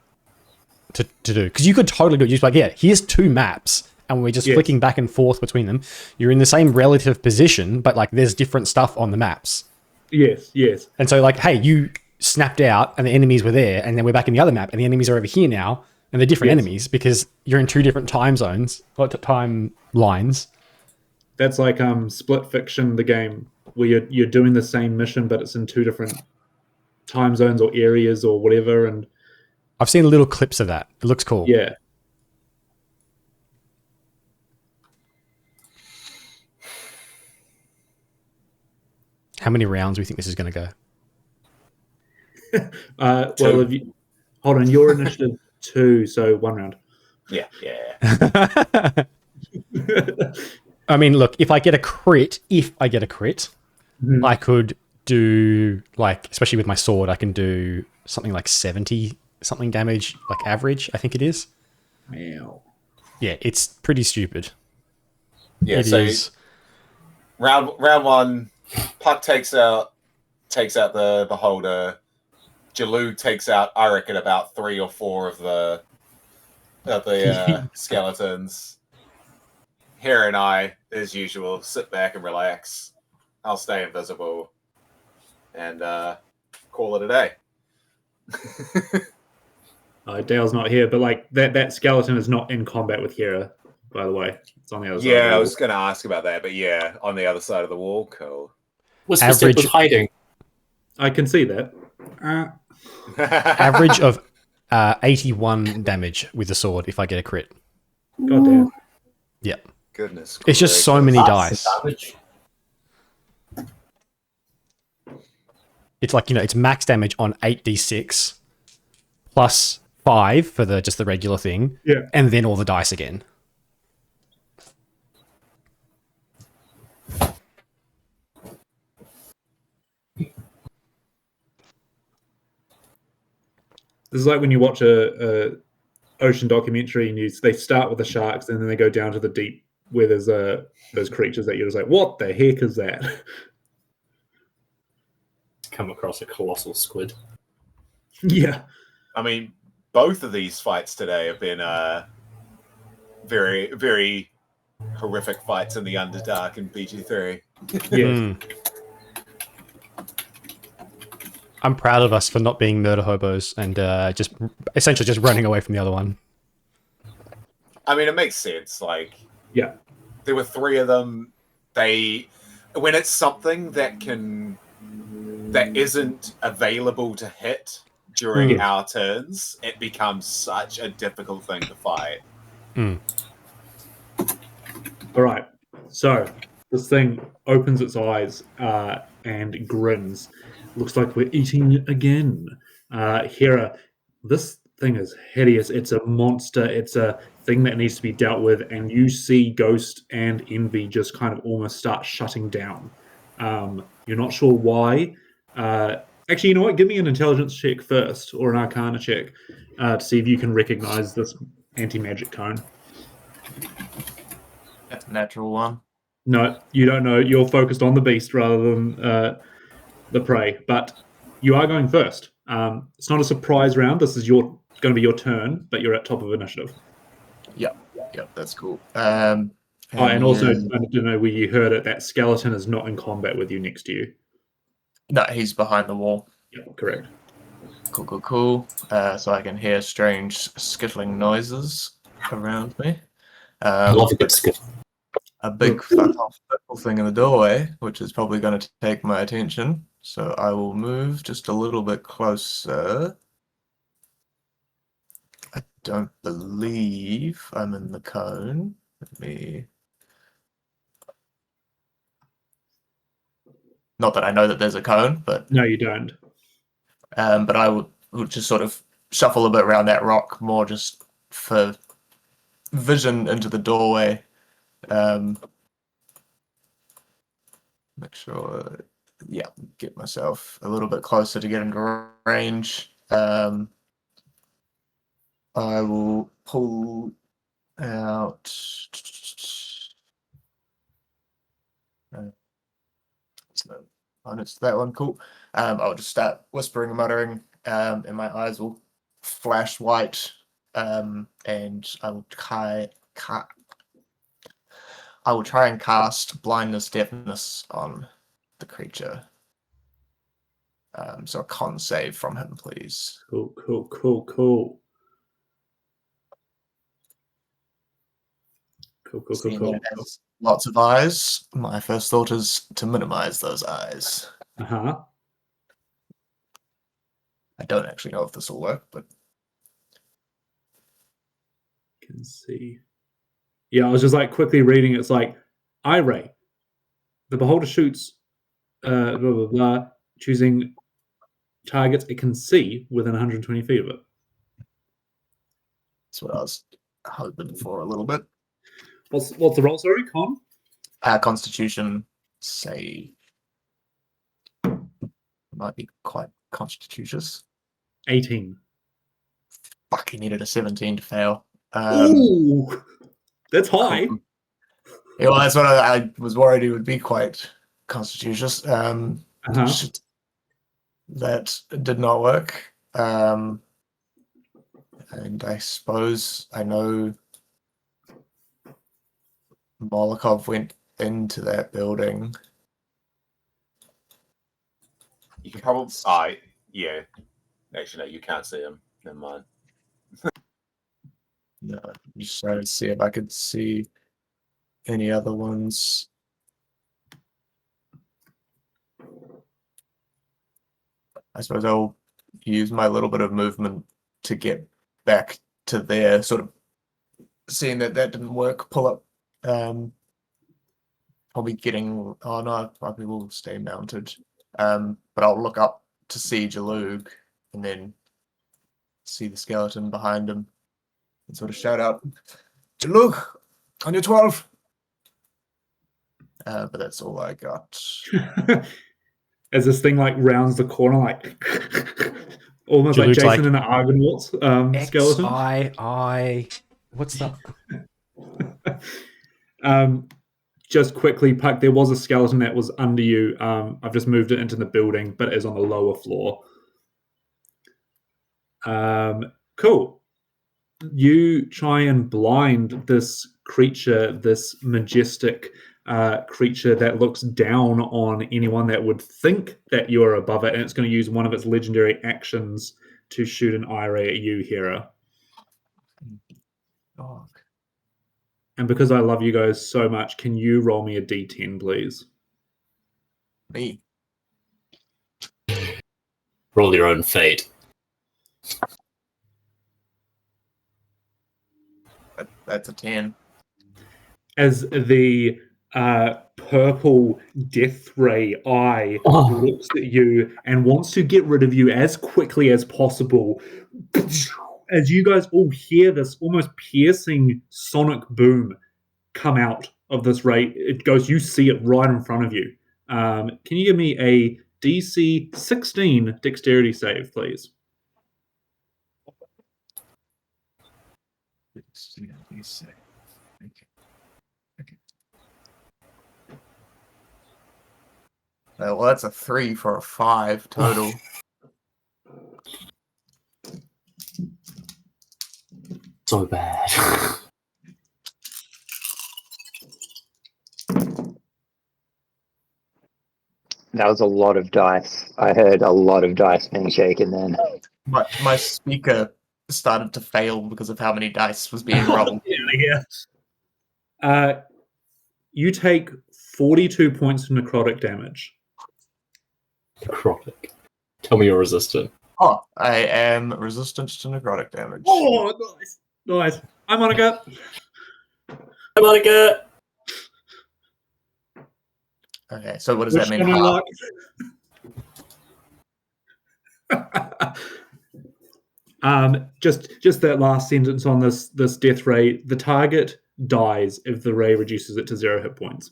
To do. Because you could totally do it. You're just like, yeah, here's 2 maps, and we're just flicking back and forth between them. You're in the same relative position, but like there's different stuff on the maps. Yes, yes. And so like, hey, you snapped out and the enemies were there, and then we're back in the other map and the enemies are over here now, and they're different enemies because you're in 2 different time zones, or time lines. That's like Split Fiction, the game, where you're doing the same mission, but it's in 2 different time zones or areas or whatever. And I've seen little clips of that. It looks cool. Yeah. How many rounds do we think this is going to go? Well, if you, hold on, your initiative 2, so 1 round. Yeah. I mean, look, if I get a crit, I could do like, especially with my sword, I can do something like 70 something damage, like average, I think it is. Wow. Yeah, it's pretty stupid. Yeah, it is. Round 1, Puck takes out the beholder. Jalou takes out, I reckon, about 3 or 4 of the skeletons. Hera and I, as usual, sit back and relax. I'll stay invisible and call it a day. Dale's not here, but like that skeleton is not in combat with Hera, by the way. It's on the other side. Yeah, I was going to ask about that, but yeah, on the other side of the wall. Cool. What's the step with hiding? I can see that. Average of 81 damage with the sword if I get a crit. God damn. Yeah. Goodness. It's just so many dice. It's like, it's max damage on 8d6 plus 5 for just the regular thing. Yeah. And then all the dice again. This is like when you watch a ocean documentary and they start with the sharks and then they go down to the deep where there's those creatures that you're just like, what the heck is that? Come across a colossal squid. Yeah. I mean, both of these fights today have been very, very horrific fights in the Underdark and BG3. Yeah. I'm proud of us for not being murder hobos and just essentially just running away from the other one. I mean, it makes sense. Like, yeah, there were 3 of them. When it's something that isn't available to hit during our turns, it becomes such a difficult thing to fight. All right. So this thing opens its eyes and grins. Looks like we're eating again. Hera, this thing is hideous. It's a monster. It's a thing that needs to be dealt with. And you see Ghost and Envy just kind of almost start shutting down. You're not sure why. Actually, you know what? Give me an intelligence check first, or an arcana check, to see if you can recognize this anti-magic cone. That's a natural one. No, you don't know. You're focused on the beast rather than the prey, but you are going first. It's not a surprise round. This is going to be your turn, but you're at top of initiative. Yep, that's cool. And also, I don't know where you heard it, that skeleton is not in combat with you next to you. No, he's behind the wall. Yeah, correct. Cool. So I can hear strange skittling noises around me. I love a good skittle. A big fuck off purple thing in the doorway, which is probably going to take my attention. So I will move just a little bit closer. I don't believe I'm in the cone. Not that I know that there's a cone, but... No, you don't. But I would just sort of shuffle a bit around that rock, more just for vision into the doorway. Make sure, get myself a little bit closer to get into range. I will pull out. It's that one. Cool. I'll just start whispering and muttering, and my eyes will flash white, and I will try and cast blindness deafness on the creature. So a con save from him, please. Cool. It has lots of eyes. My first thought is to minimize those eyes. Uh-huh. I don't actually know if this will work, but... Can see. Yeah, I was just like quickly reading. It's like, eye ray. The beholder shoots, blah, blah, blah, choosing targets it can see within 120 feet of it. That's what I was hoping for a little bit. What's the roll, sorry? Con? Constitution save. Might be quite constitutious. 18. Fuck, he needed a 17 to fail. Ooh! That's high. Yeah, well, that's what I was worried he would be quite constitutious. That did not work. And I suppose I know Molokov went into that building. You can probably... yeah. Actually, no, you can't see him. Never mind. No, I'm just trying to see if I could see any other ones. I suppose I'll use my little bit of movement to get back to there, sort of seeing that didn't work, pull up. Probably getting... Oh, no, probably will stay mounted. But I'll look up to see Jalug and then see the skeleton behind him and sort of shout out, Jalug, on your 12! But that's all I got. As this thing like rounds the corner, like almost like Jason in the Argonauts skeleton. What's that? Just quickly, Puck, there was a skeleton that was under you. I've just moved it into the building, but it is on the lower floor. Cool. You try and blind this creature, this majestic creature that looks down on anyone that would think that you are above it, and it's going to use one of its legendary actions to shoot an eye ray at you, Hera. Oh. And because I love you guys so much, can you roll me a d10, please? Me. Roll your own fate. That's a 10. As the purple death ray eye looks at you and wants to get rid of you as quickly as possible, as you guys all hear this almost piercing sonic boom come out of this ray, it goes, you see it right in front of you. Can you give me a DC 16 dexterity save, please? Well, that's a 3 for a 5 total. So bad. That was a lot of dice. I heard a lot of dice being shaken then. My speaker started to fail because of how many dice was being rolled. You take 42 points of necrotic damage. Necrotic. Tell me you're resistant. Oh, I am resistant to necrotic damage. Oh, nice. Nice. Hi, Monica. Hi, Monica. Okay, so what does that mean? Just that last sentence on this death ray. The target dies if the ray reduces it to 0 hit points.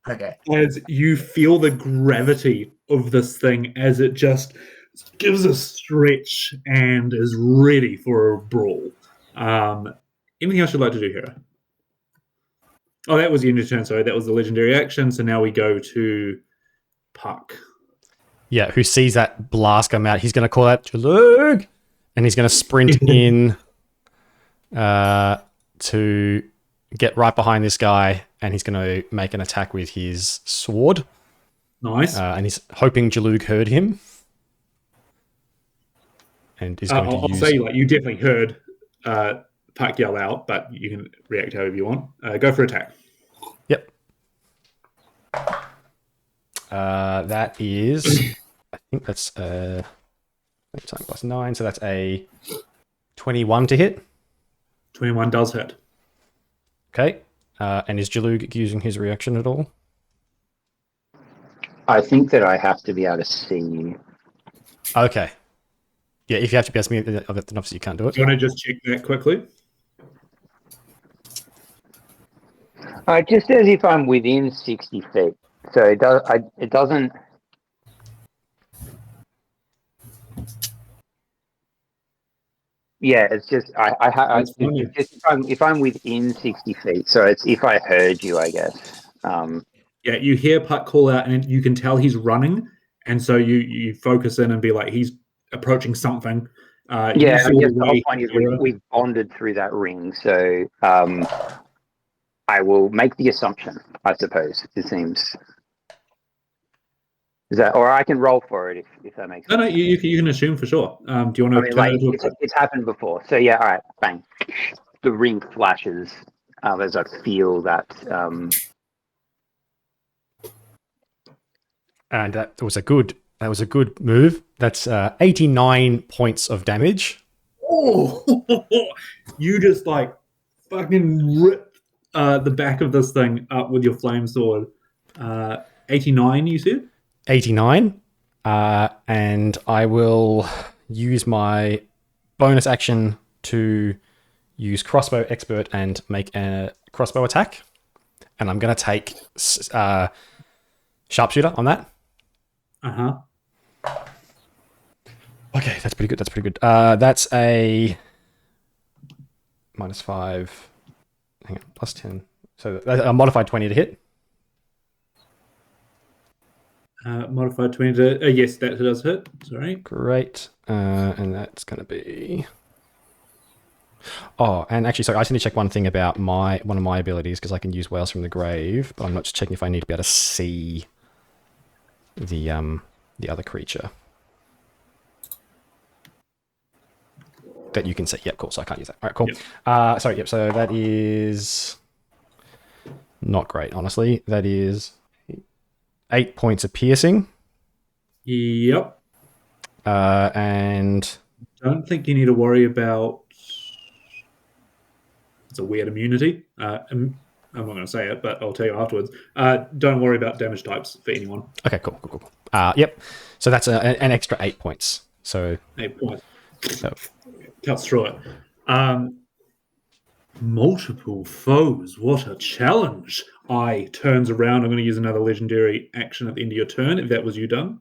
Okay. As you feel the gravity of this thing as it just gives a stretch and is ready for a brawl. Anything else you'd like to do here? Oh, that was the end of turn. Sorry, that was the legendary action. So now we go to Puck. Yeah, who sees that blast come out? He's going to call out Jalug, and he's going to sprint in to get right behind this guy, and he's going to make an attack with his sword. Nice. And he's hoping Jalug heard him. And he's going to use... I'll say, like, you definitely heard Puck yell out, but you can react however you want. Go for attack. Yep. That is... I think that's plus 9, so that's a 21 to hit. 21 does hit. Okay. And is Jalug using his reaction at all? I think that I have to be able to see. Okay. Yeah, if you have to be able to see me, then obviously you can't do it. Do you want to just check that quickly? It just says if I'm within 60 feet. So it doesn't... Yeah, it's just if I'm within 60 feet. So it's if I heard you, I guess. Yeah, you hear Puck call out, and you can tell he's running, and so you focus in and be like, he's approaching something. I guess the whole point is we've bonded through that ring, so I will make the assumption, I suppose, it seems. Is that, or I can roll for it if that makes sense. No, you can assume for sure. Do you want to turn it into it's happened before. So yeah, all right, bang. The ring flashes as I feel that. And that was a good move. That's 89 points of damage. Oh, you just like fucking rip the back of this thing up with your flame sword. 89, you said? 89. And I will use my bonus action to use crossbow expert and make a crossbow attack. And I'm going to take sharpshooter on that. Uh-huh. Okay, that's pretty good. That's a -5. Hang on, +10. So a modified 20 to hit. Modified 20 to... yes, that does hit. Sorry. Great. And that's going to be... Oh, and actually, sorry, I just need to check one thing about one of my abilities, because I can use Whales from the Grave, but I'm not just checking if I need to be able to see the other creature. That you can see. Yep, cool. So I can't use that. All right, cool. Yep. So that is not great, honestly. That is 8 points of piercing. Yep. And don't think you need to worry about... It's a weird immunity. I'm not going to say it, but I'll tell you afterwards. Don't worry about damage types for anyone. Okay, cool. Yep. So that's an extra 8 points. So 8 points. Cuts through it. Multiple foes. What a challenge. I turns around. I'm going to use another legendary action at the end of your turn. If that was you done.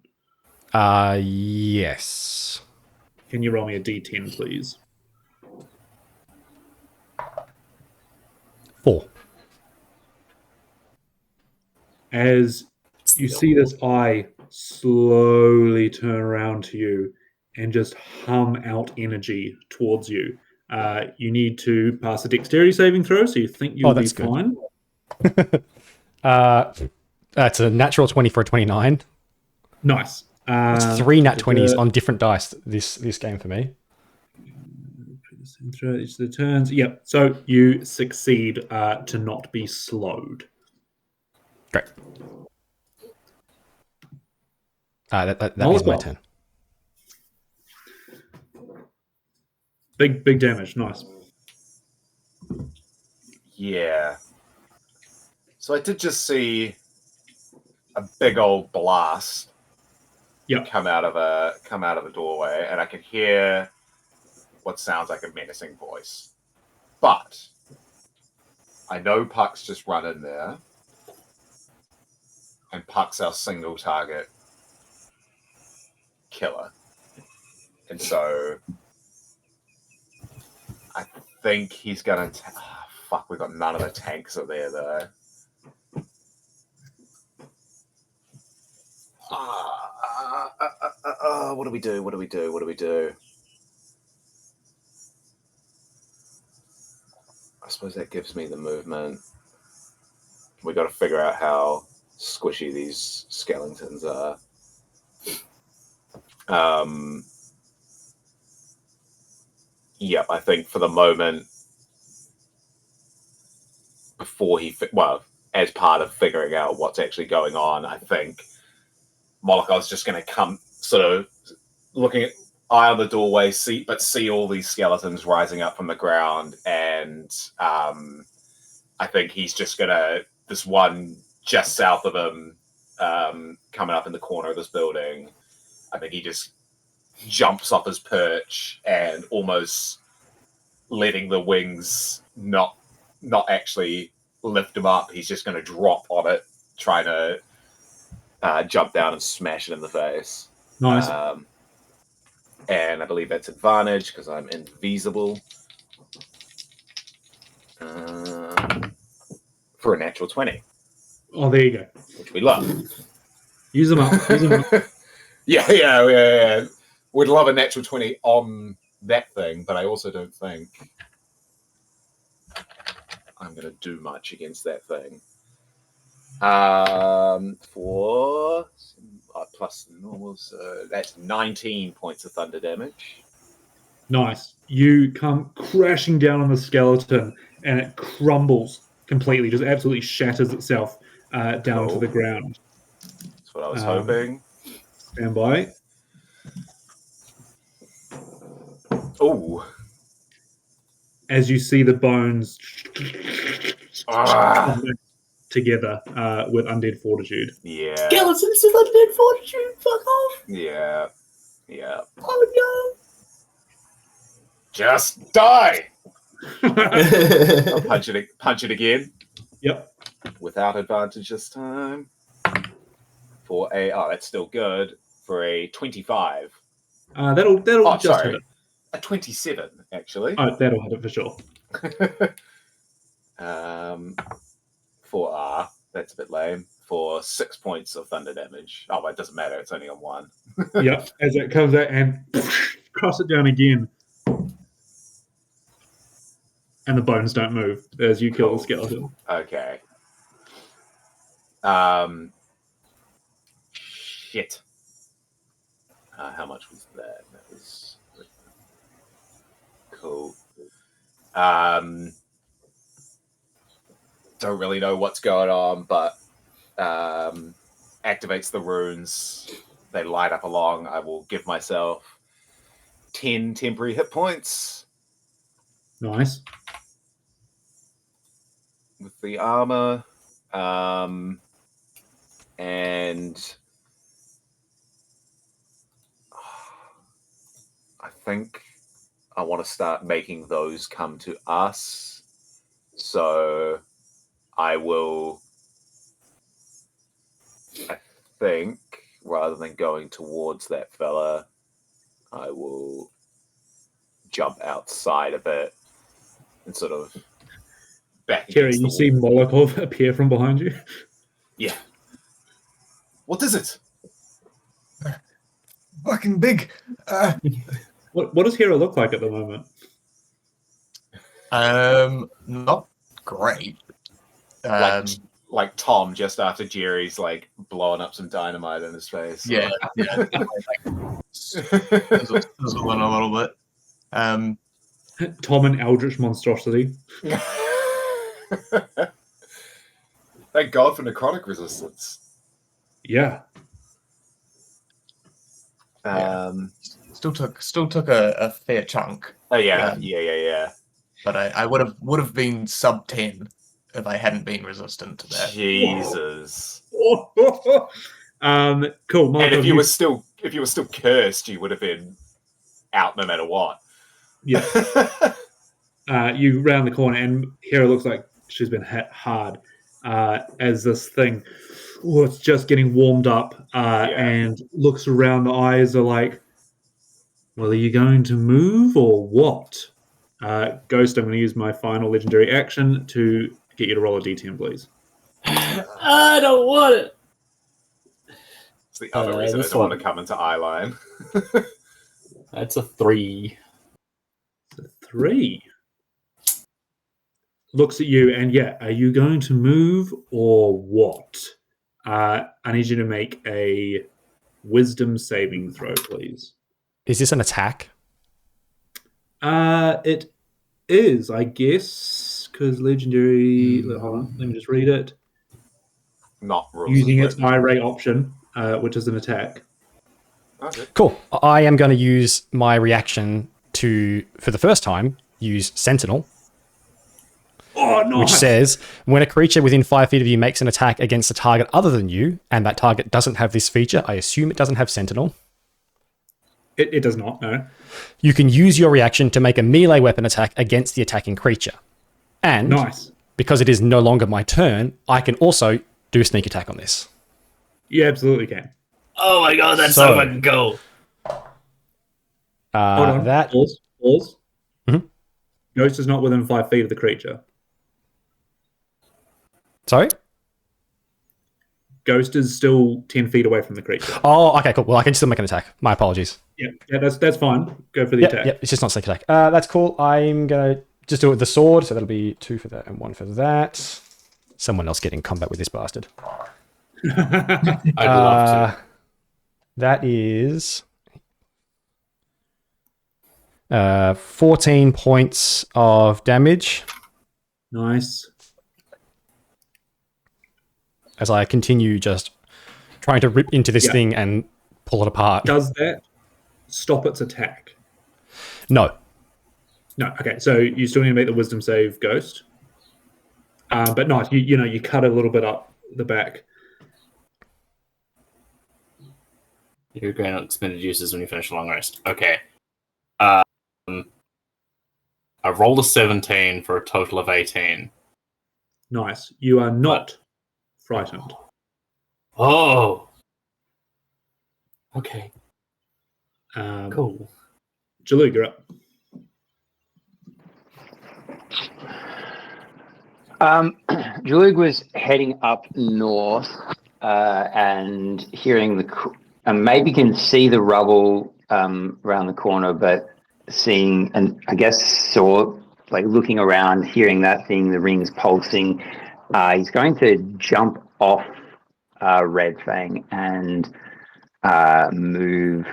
Yes. Can you roll me a d10, please? 4. As you see this eye slowly turn around to you and just hum out energy towards you. You need to pass a dexterity saving throw, so you think you'll be fine. That's a natural 20 for a 29. Nice. It's 3 nat 20s on different dice this game for me. Through each of the turns. Yep. So you succeed to not be slowed. Great. That is my turn. Big damage. Nice. Yeah. So I did just see a big old blast. Yep. Come out of a doorway, and I could hear what sounds like a menacing voice. But I know Puck's just run in there, and Puck's our single target killer. And so I think he's going to... fuck, we got none of the tanks are there, though. What do we do? I suppose that gives me the movement. We got to figure out how squishy these skeletons are. Yep, I think for the moment, before as part of figuring out what's actually going on, I think Molokov's just going to come sort of looking at eye on the doorway, see all these skeletons rising up from the ground, and I think he's just gonna, this one just south of him, coming up in the corner of this building, I think he just jumps off his perch and almost letting the wings not actually lift him up. He's just going to drop on it, trying to jump down and smash it in the face. Nice. And I believe that's advantage because I'm invisible. For a natural 20. Oh, there you go. Which we love. Use them up. Yeah. Would love a natural 20 on that thing, but I also don't think I'm going to do much against that thing. For plus the normal, so that's 19 points of thunder damage. Nice. You come crashing down on the skeleton, and it crumbles completely, just absolutely shatters itself down to the ground. That's what I was hoping. Stand by. Oh. As you see the bones together with undead fortitude. Yeah. Skeletons with undead fortitude. Fuck off. Yeah. Yeah. Oh no. Just die. I'll punch it again. Yep. Without advantage this time. For a that's still good. For a 25. That'll just hit it. A 27, actually. Oh, that'll hit it for sure. For R, that's a bit lame. For 6 points of thunder damage. Oh, but it doesn't matter. It's only on 1. Yep. As it comes out and cross it down again. And the bones don't move as you kill the skeleton. Okay. Shit. How much was that? That was cool. Don't really know what's going on, but activates the runes. They light up along. I will give myself 10 temporary hit points. Nice. With the armor. And I think I want to start making those come to us. So I will, I think, rather than going towards that fella, I will jump outside a bit and sort of back against Kerry, you see Molokov appear from behind you? Yeah. What is it? Fucking big. What does Hero look like at the moment? Not great. Like Tom just after Jerry's like blowing up some dynamite in his face. Yeah. Sizzling a little bit. Tom and Eldritch Monstrosity. Thank God for necrotic resistance. Yeah. Still took a fair chunk. Oh yeah, yeah. But I would have been sub 10 if I hadn't been resistant to that. Jesus. Cool. Molokov, And if you were still cursed, you would have been out no matter what. Yeah. You round the corner, and Hera looks like she's been hit hard as this thing. Oh, it's just getting warmed up, and looks around. The eyes are like, "Well, are you going to move or what?" Ghost, I'm going to use my final legendary action to get you to roll a d10, please. I don't want it. It's the other reason I don't want to come into eyeline. That's a 3. It's a 3. Looks at you, and are you going to move or what? I need you to make a wisdom saving throw, please. Is this an attack? It is, I guess, because legendary. Hold on, let me just read it. Not using its irate option, which is an attack. Okay. Cool. I am going to use my reaction to, for the first time, use Sentinel. Oh, nice. Which says, when a creature within 5 feet of you makes an attack against a target other than you, and that target doesn't have this feature, I assume it doesn't have Sentinel. It does not, no. You can use your reaction to make a melee weapon attack against the attacking creature. And nice. Because it is no longer my turn, I can also do a sneak attack on this. You absolutely can. Oh my god, that's so fucking cool. Hold on. Pause. Mm-hmm. Ghost is not within 5 feet of the creature. Sorry? Ghost is still 10 feet away from the creature. Oh, okay, cool. Well, I can still make an attack. My apologies. Yeah, that's fine. Go for the attack. Yeah, it's just not sneak attack. That's cool. I'm going to just do it with the sword, so that'll be 2 for that and 1 for that. Someone else get in combat with this bastard. I'd love to. That is 14 points of damage. Nice. As I continue just trying to rip into this thing and pull it apart. Does that stop its attack? No. No. Okay, so you still need to make the wisdom save, Ghost. But nice. You cut a little bit up the back. Your grand expended uses when you finish a long rest. Okay. I rolled a 17 for a total of 18. Nice. You are not frightened. Oh. Okay. Cool. Jalug, you're up. Jalug was heading up north and hearing maybe can see the rubble around the corner, but seeing, and I guess saw, like looking around, hearing that thing, the rings pulsing. He's going to jump off Red Fang and move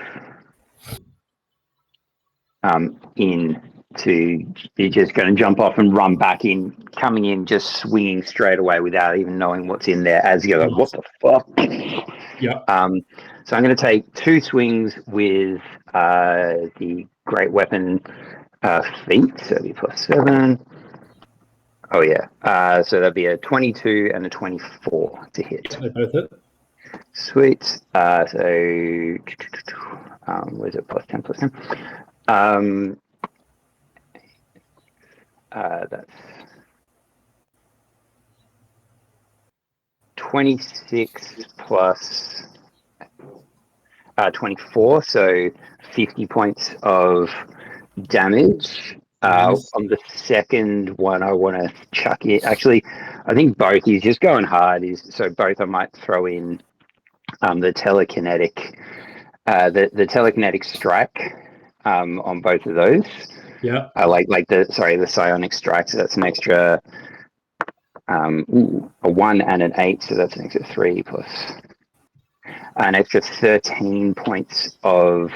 in to, you're just going to jump off and run back in, coming in, just swinging straight away without even knowing what's in there as you're like, what the fuck? Yeah. So I'm going to take 2 swings with the great weapon feat, so it'll be +7. Oh yeah. So that'd be a 22 and a 24 to hit. They both hit. Sweet. So where's it? +10, +10. That's 26 plus 24, so 50 points of damage. Nice. On the second one, I want to chuck it. Actually, I think both. He's just going hard. So both I might throw in the telekinetic, the telekinetic strike on both of those. Yeah. The psionic strike. So that's an extra a 1 and an 8. So that's an extra 3 plus an extra 13 points of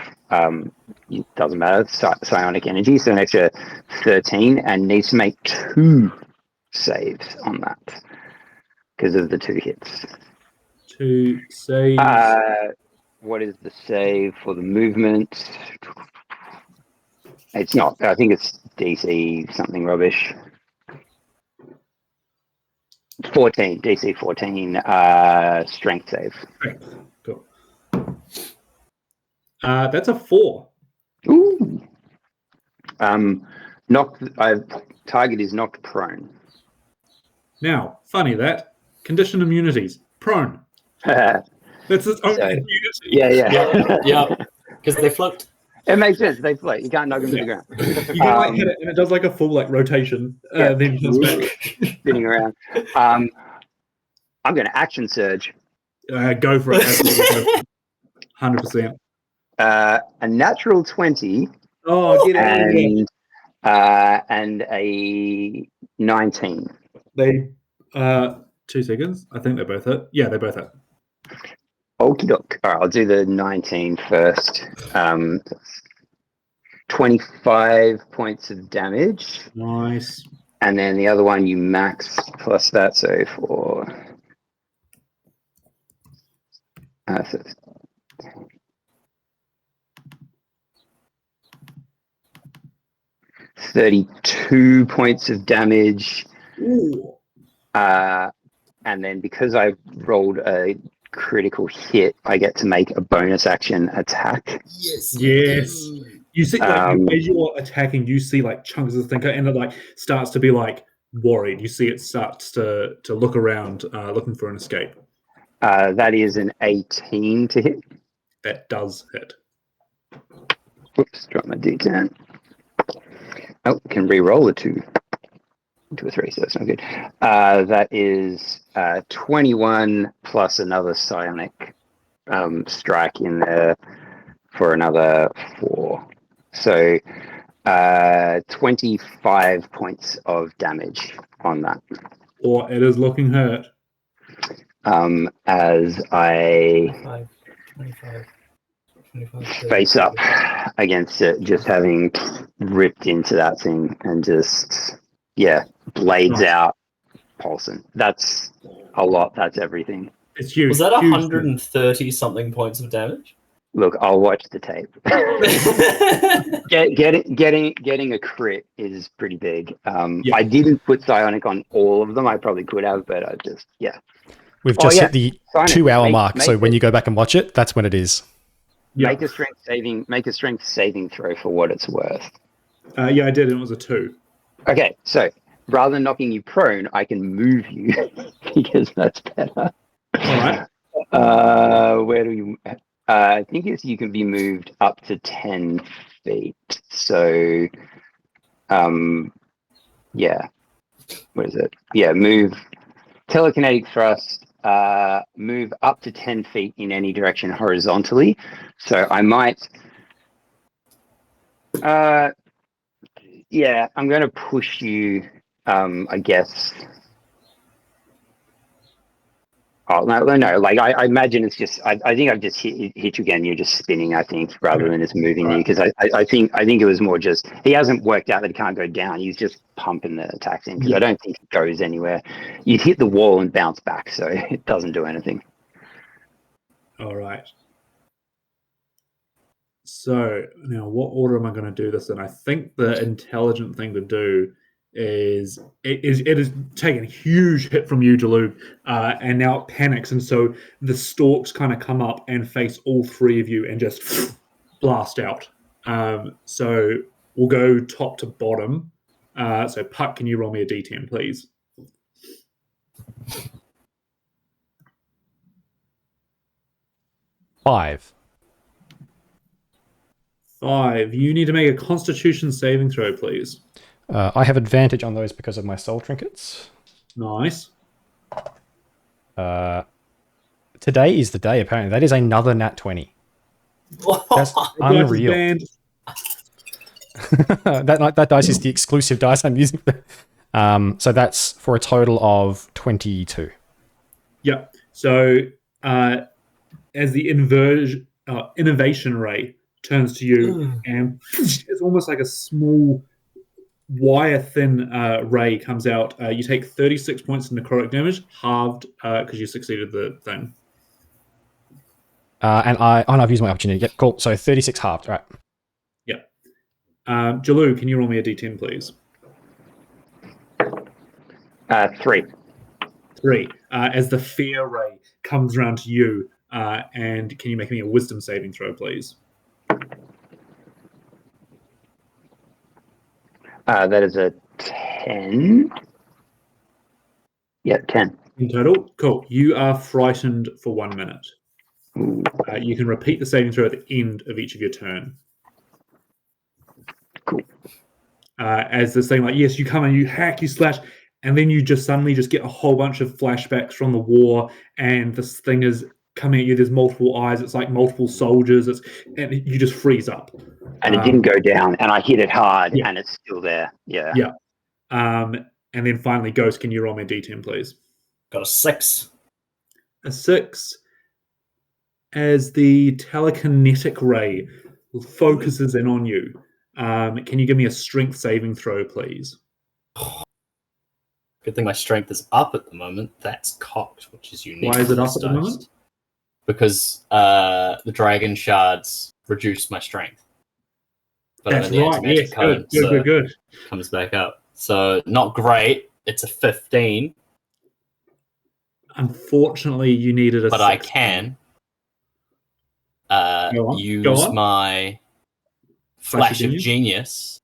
it doesn't matter, psionic energy, so an extra 13, and needs to make 2 saves on that because of the 2 hits. 2 saves. What is the save for the movement? It's not, I think it's DC something rubbish. 14, DC 14, strength save. Strength. Cool. That's a 4. Ooh. Target is knocked prone. Now, funny that. Condition immunities. Prone. That's its own immunity. Yeah. Because they float. It makes sense. They float. You can't knock them to the ground. You can hit it, and it does like a full rotation. Then comes back. Spinning around. I'm going to action surge. Go for it. 100%. A natural 20. Oh, get it! And a 19. They 2 seconds. I think they both hit. Yeah, they both hit. Okie doke. All right, I'll do the 19 first. 25 points of damage. Nice. And then the other one you max plus that, so for 32 points of damage. Ooh. And then because I rolled a critical hit, I get to make a bonus action attack. Yes. You see, as you're attacking, you see like chunks of the thinker, and it like starts to be like worried. You see it starts to look around, looking for an escape. That is an 18 to hit. That does hit. Whoops, drop my D10. Oh, can re-roll a 2. 2 or 3, so that's not good. That is 21 plus another psionic strike in there for another 4. So 25 points of damage on that. Or it is looking hurt. As I 25, face up against it, just having ripped into that thing and just, blades out, pulsing. That's a lot. That's everything. It's huge. Was that 130 something points of damage? Look, I'll watch the tape. Getting a crit is pretty big. I didn't put psionic on all of them. I probably could have, but I just, We've just hit the 2-hour mark, so when you go back and watch it, that's when it is. Make a strength saving throw for what it's worth. Yeah, I did, and it was a 2. Okay, so rather than knocking you prone, I can move you because that's better. All right. Where do you? I think you can be moved up to 10 feet. So, what is it? Yeah, move. Telekinetic thrust. Move up to 10 feet in any direction horizontally. So I might. I'm going to push you. I guess. Oh no! Like I imagine it's just. I think I've just hit you again. You're just spinning. I think rather than it's moving you, because I think it was more just he hasn't worked out that it can't go down. He's just pumping the attacks in because I don't think it goes anywhere. You'd hit the wall and bounce back, so it doesn't do anything. All right. So now, what order am I going to do this in? I think the intelligent thing to do is it is taking a huge hit from you, Jalub, and now it panics, and so the stalks kind of come up and face all 3 of you and just blast out. So we'll go top to bottom. So Puck, can you roll me a d10, please? Five. You need to make a Constitution saving throw, please. I have advantage on those because of my soul trinkets. Nice. Today is the day, apparently. That is another nat 20. That's unreal. that dice is the exclusive dice I'm using. So that's for a total of 22. Yeah. So as the innovation ray turns to you, and it's almost like a small wire-thin ray comes out. You take 36 points of necrotic damage, halved because you succeeded the thing. And I've used my opportunity. Yep, cool. So 36 halved, right? Yeah. Jalou, can you roll me a d10, please? 3. 3. As the fear ray comes around to you, and can you make me a wisdom saving throw, please? That is a 10. Yeah, 10. In total? Cool. You are frightened for 1 minute. You can repeat the saving throw at the end of each of your turn. Cool. As this thing, like, yes, you come and you hack, you slash, and then you just suddenly just get a whole bunch of flashbacks from the war, and this thing is coming at you. There's multiple eyes. It's like multiple soldiers. And you just freeze up. And it didn't go down, and I hit it hard, and it's still there. Yeah. Yeah. And then finally, Ghost, can you roll me a d10, please? Got a 6. A 6. As the telekinetic ray focuses in on you, can you give me a strength saving throw, please? Good thing my strength is up at the moment. That's cocked, which is unique. Why is it up at the moment? Because the dragon shards reduce my strength. But That's I'm in the right. anti-magic Yes, cone, good. It comes back up. So not great. It's a 15. Unfortunately, you needed a 16. I can use my Flash of Genius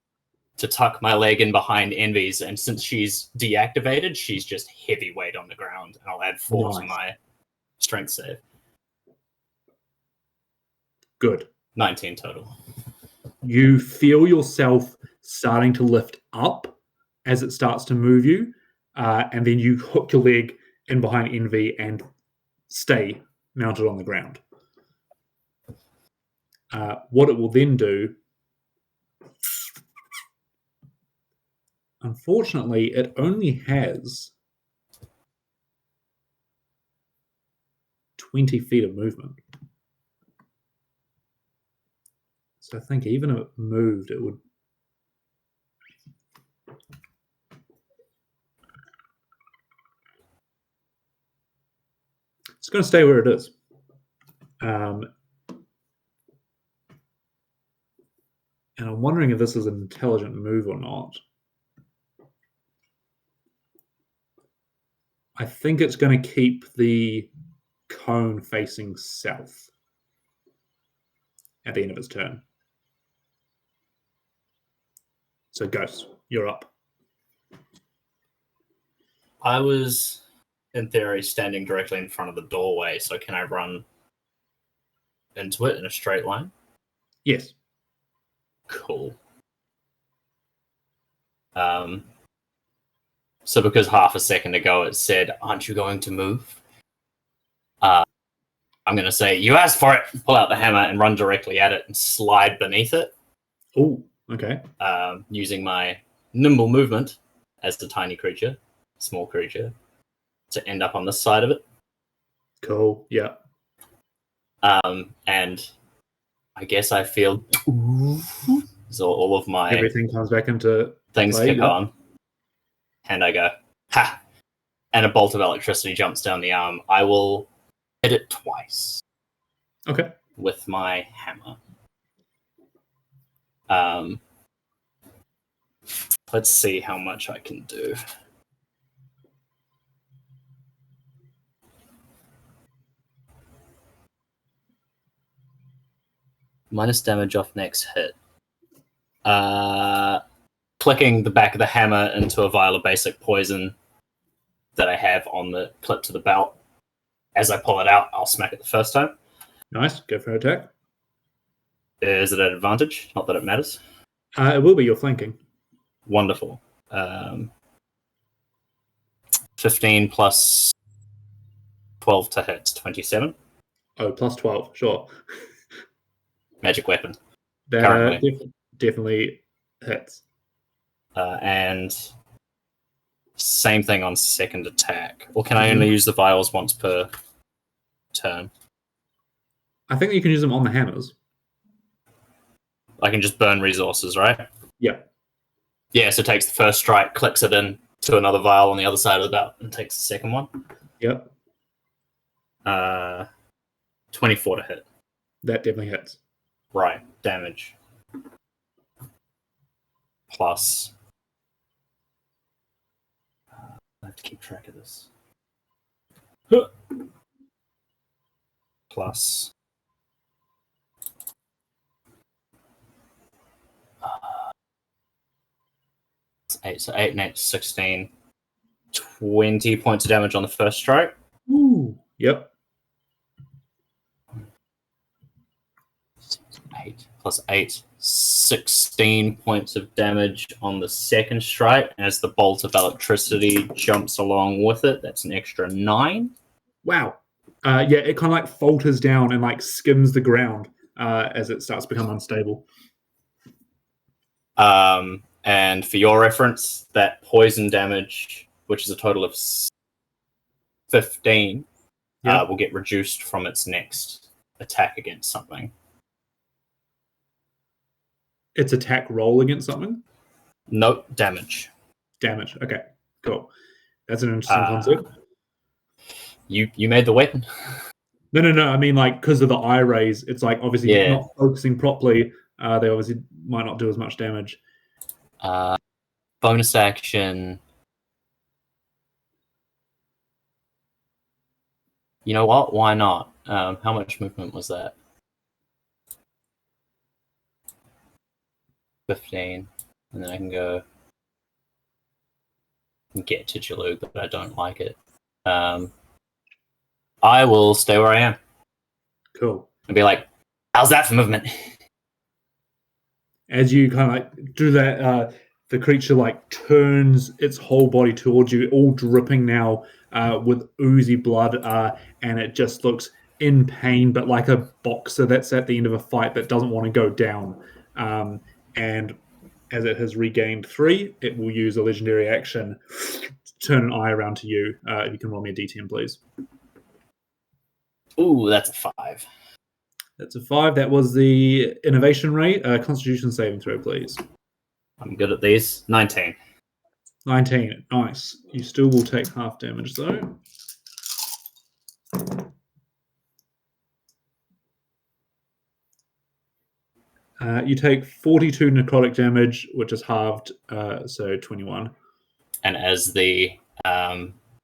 to tuck my leg in behind Envy's, and since she's deactivated, she's just heavyweight on the ground, and I'll add 4 to my strength save. Good. 19 total. You feel yourself starting to lift up as it starts to move you, and then you hook your leg in behind Envy and stay mounted on the ground. What it will then do, unfortunately, it only has 20 feet of movement. So I think even if it moved, it would... It's going to stay where it is. And I'm wondering if this is an intelligent move or not. I think it's going to keep the cone facing south at the end of its turn. So Ghost, you're up. I was, in theory, standing directly in front of the doorway, so can I run into it in a straight line? Yes. Cool. So because half a second ago it said, aren't you going to move? I'm going to say, you asked for it. Pull out the hammer and run directly at it and slide beneath it. Oh, okay. Using my nimble movement as the tiny creature, small creature, to end up on this side of it. Cool, yeah. And I guess I feel so all of my... Everything comes back into things play, kick on. And I go, ha! And a bolt of electricity jumps down the arm. I will hit it twice. Okay. With my hammer. Let's see how much I can do. Minus damage off next hit. Clicking the back of the hammer into a vial of basic poison that I have on the clip to the belt. As I pull it out, I'll smack it the first time. Nice. Go for an attack. Is it an advantage? Not that it matters. It will be. You're flanking. Wonderful. 15 plus 12 to hit, 27. Oh, plus 12. Sure. Magic weapon. That definitely hits. And same thing on second attack. Or can I only use the vials once per turn? I think you can use them on the hammers. I can just burn resources, right? Yeah. Yeah, so it takes the first strike, clicks it in to another vial on the other side of the belt, and takes the second one. Yep. 24 to hit. That definitely hits. Right, damage. Plus... I have to keep track of this. Plus... Eight, so 8 and 8, 16. 20 points of damage on the first strike. Ooh. Yep. 8 plus 8, 16 points of damage on the second strike. As the bolt of electricity jumps along with it, that's an extra 9. Wow. Yeah, it kind of like falters down and like skims the ground as it starts to become unstable. And for your reference, that poison damage, which is a total of 15, will get reduced from its next attack against something. Its attack roll against something? Nope, damage. Damage. Okay, cool. That's an interesting concept. You made the weapon. No. I mean, like, because of the eye rays, it's like obviously not focusing properly. They obviously might not do as much damage. Bonus action. You know what? Why not? How much movement was that? 15. And then I can go and get to Jaloo, but I don't like it. I will stay where I am. Cool. And be like, how's that for movement? As you kind of like do that, the creature like turns its whole body towards you, all dripping now with oozy blood, and it just looks in pain, but like a boxer that's at the end of a fight that doesn't want to go down. And as it has regained 3, it will use a legendary action to turn an eye around to you. If you can roll me a d10, please. Ooh, that's a 5. That's a 5. That was the innovation rate. Constitution saving throw, please. I'm good at these. 19. 19. Nice. You still will take half damage, though. You take 42 necrotic damage, which is halved, so 21. And as the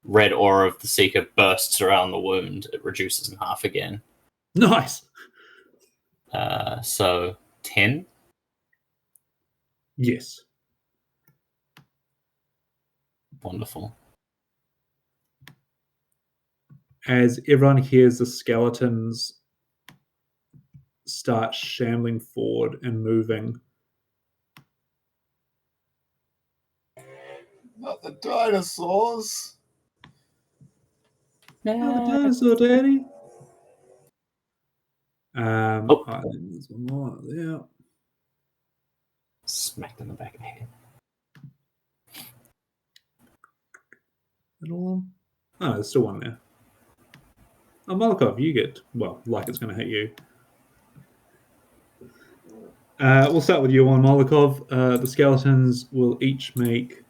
red aura of the Seeker bursts around the wound, it reduces in half again. Nice. So 10? Yes. Wonderful. As everyone hears the skeletons start shambling forward and moving. Not the dinosaurs. Not the dinosaur, Daddy. I think there's one more there. Smacked in the back of the head. Little one. Oh, there's still one there. Oh, Molokov, you get, well, like it's going to hit you. We'll start with you on Molokov. The skeletons will each make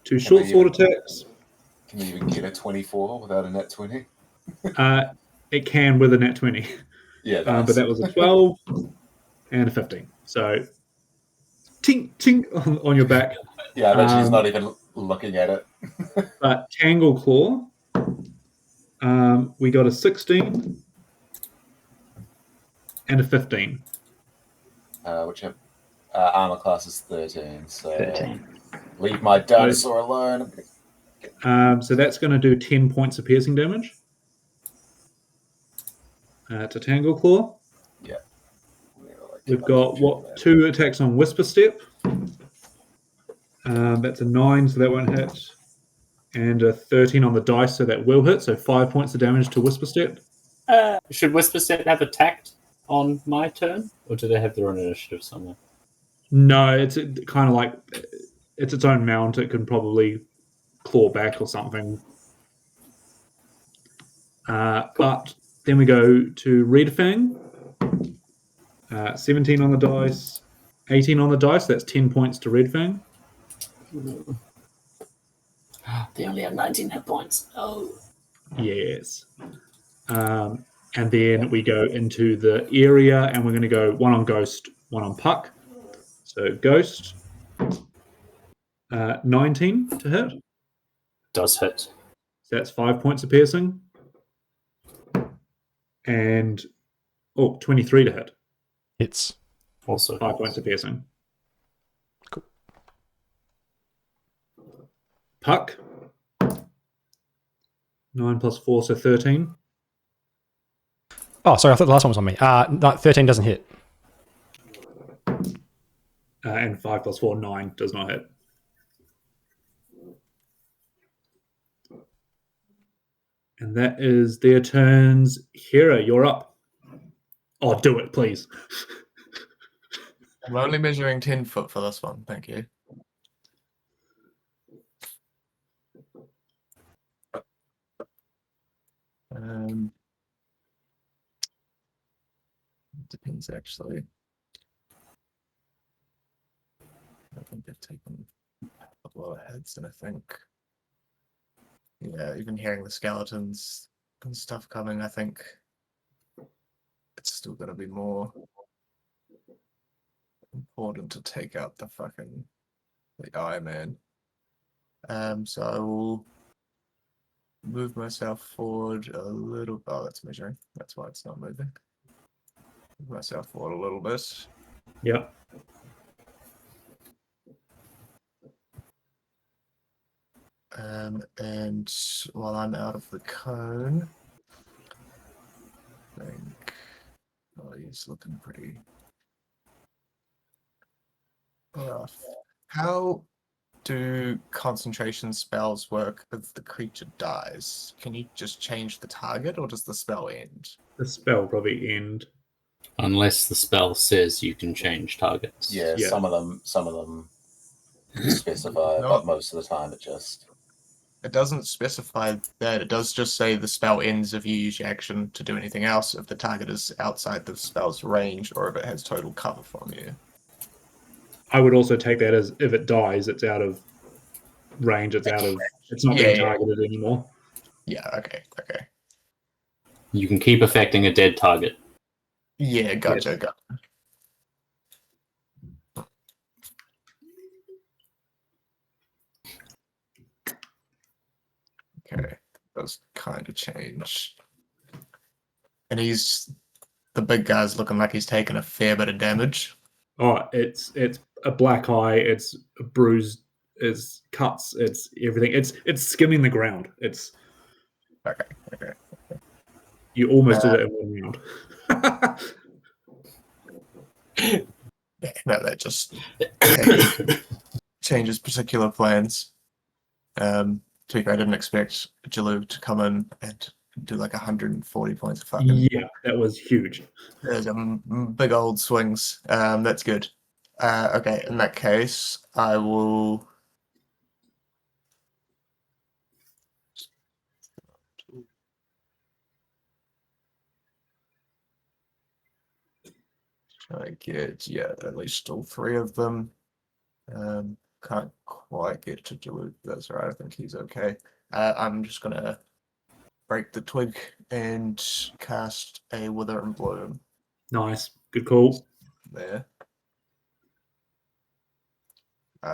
2 short sword attacks. Can you even get a 24 without a nat 20? It can with a nat 20. Yeah, nice. But that was a 12 and a 15. So, tink, tink on your back. Yeah, I bet she's not even looking at it. But Tangle Claw, we got a 16 and a 15. Which armor class is 13. So 13. Leave my dinosaur alone. So that's going to do 10 points of piercing damage to Tangle Claw. Yeah. We've got 2 attacks on Whisper Step. That's a 9, so that won't hit. And a 13 on the dice, so that will hit. So 5 points of damage to Whisper Step. Should Whisper Step have attacked on my turn? Or do they have their own initiative somewhere? No, it's kind of like it's its own mount. It can probably claw back or something. But then we go to Red Fang. 17 on the dice, 18 on the dice. That's 10 points to Red Fang. They only have 19 hit points. Oh. Yes. And then we go into the area, and we're going to go 1 on Ghost, 1 on Puck. So Ghost, 19 to hit. Does hit. So that's 5 points of piercing. And 23 to hit. Hits. Also 5 points of piercing. Cool. Puck, 9 plus 4, so 13. Oh, sorry, I thought the last one was on me. 13 doesn't hit. And 5 plus 4, 9 does not hit. And that is their turns. Hera, you're up. Oh, do it, please. I'm only measuring 10 foot for this one. Thank you. Depends, actually. I think they've taken a couple of heads, and I think, yeah, even hearing the skeletons and stuff coming, I think it's still going to be more important to take out the Eye Man. So I will move myself forward a little. Oh, that's measuring. That's why it's not moving. Move myself forward a little bit. Yep. And while I'm out of the cone, I think he's looking pretty How do concentration spells work if the creature dies? Can you just change the target, or does the spell end? The spell probably end. Unless the spell says you can change targets. Yeah, some of them specify, but most of the time it doesn't specify that. It does just say the spell ends if you use your action to do anything else, if the target is outside the spell's range, or if it has total cover from you. I would also take that as if it dies, it's out of range, it's not being targeted anymore. Yeah, okay. You can keep affecting a dead target. Yeah, gotcha. Okay, does kind of change. And the big guy's looking like he's taken a fair bit of damage. Oh, it's a black eye, it's a bruised, it's cuts, it's everything. It's skimming the ground. It's okay. You almost did it in one round. No, that just changes particular plans. To be fair, I didn't expect Jalu to come in and do like 140 points of fucking. Yeah, that was huge. There's big old swings. That's good. Okay, in that case, I will. Try to get at least all three of them. Can't quite get to Jalu. That's all right. I think he's okay. I'm just gonna break the twig and cast a Wither and Bloom. Nice, good call. There.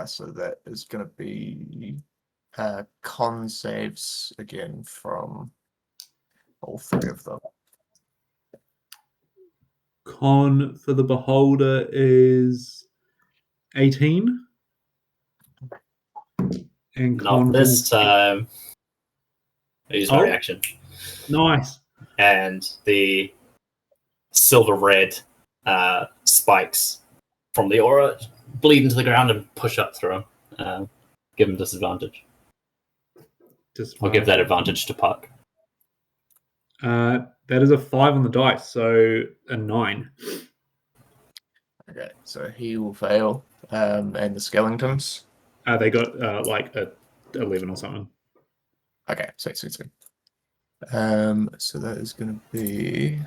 So that is gonna be con saves again from all three of them. Con for the Beholder is 18. And not this time. I use my reaction. Nice. And the silver red spikes from the aura bleed into the ground and push up through him. Give him disadvantage. I'll give that advantage to Puck. That is a 5 on the dice, so a 9. Okay, so he will fail. And the skeletons? They got like a 11 or something. Okay, sweet. So that is going to be.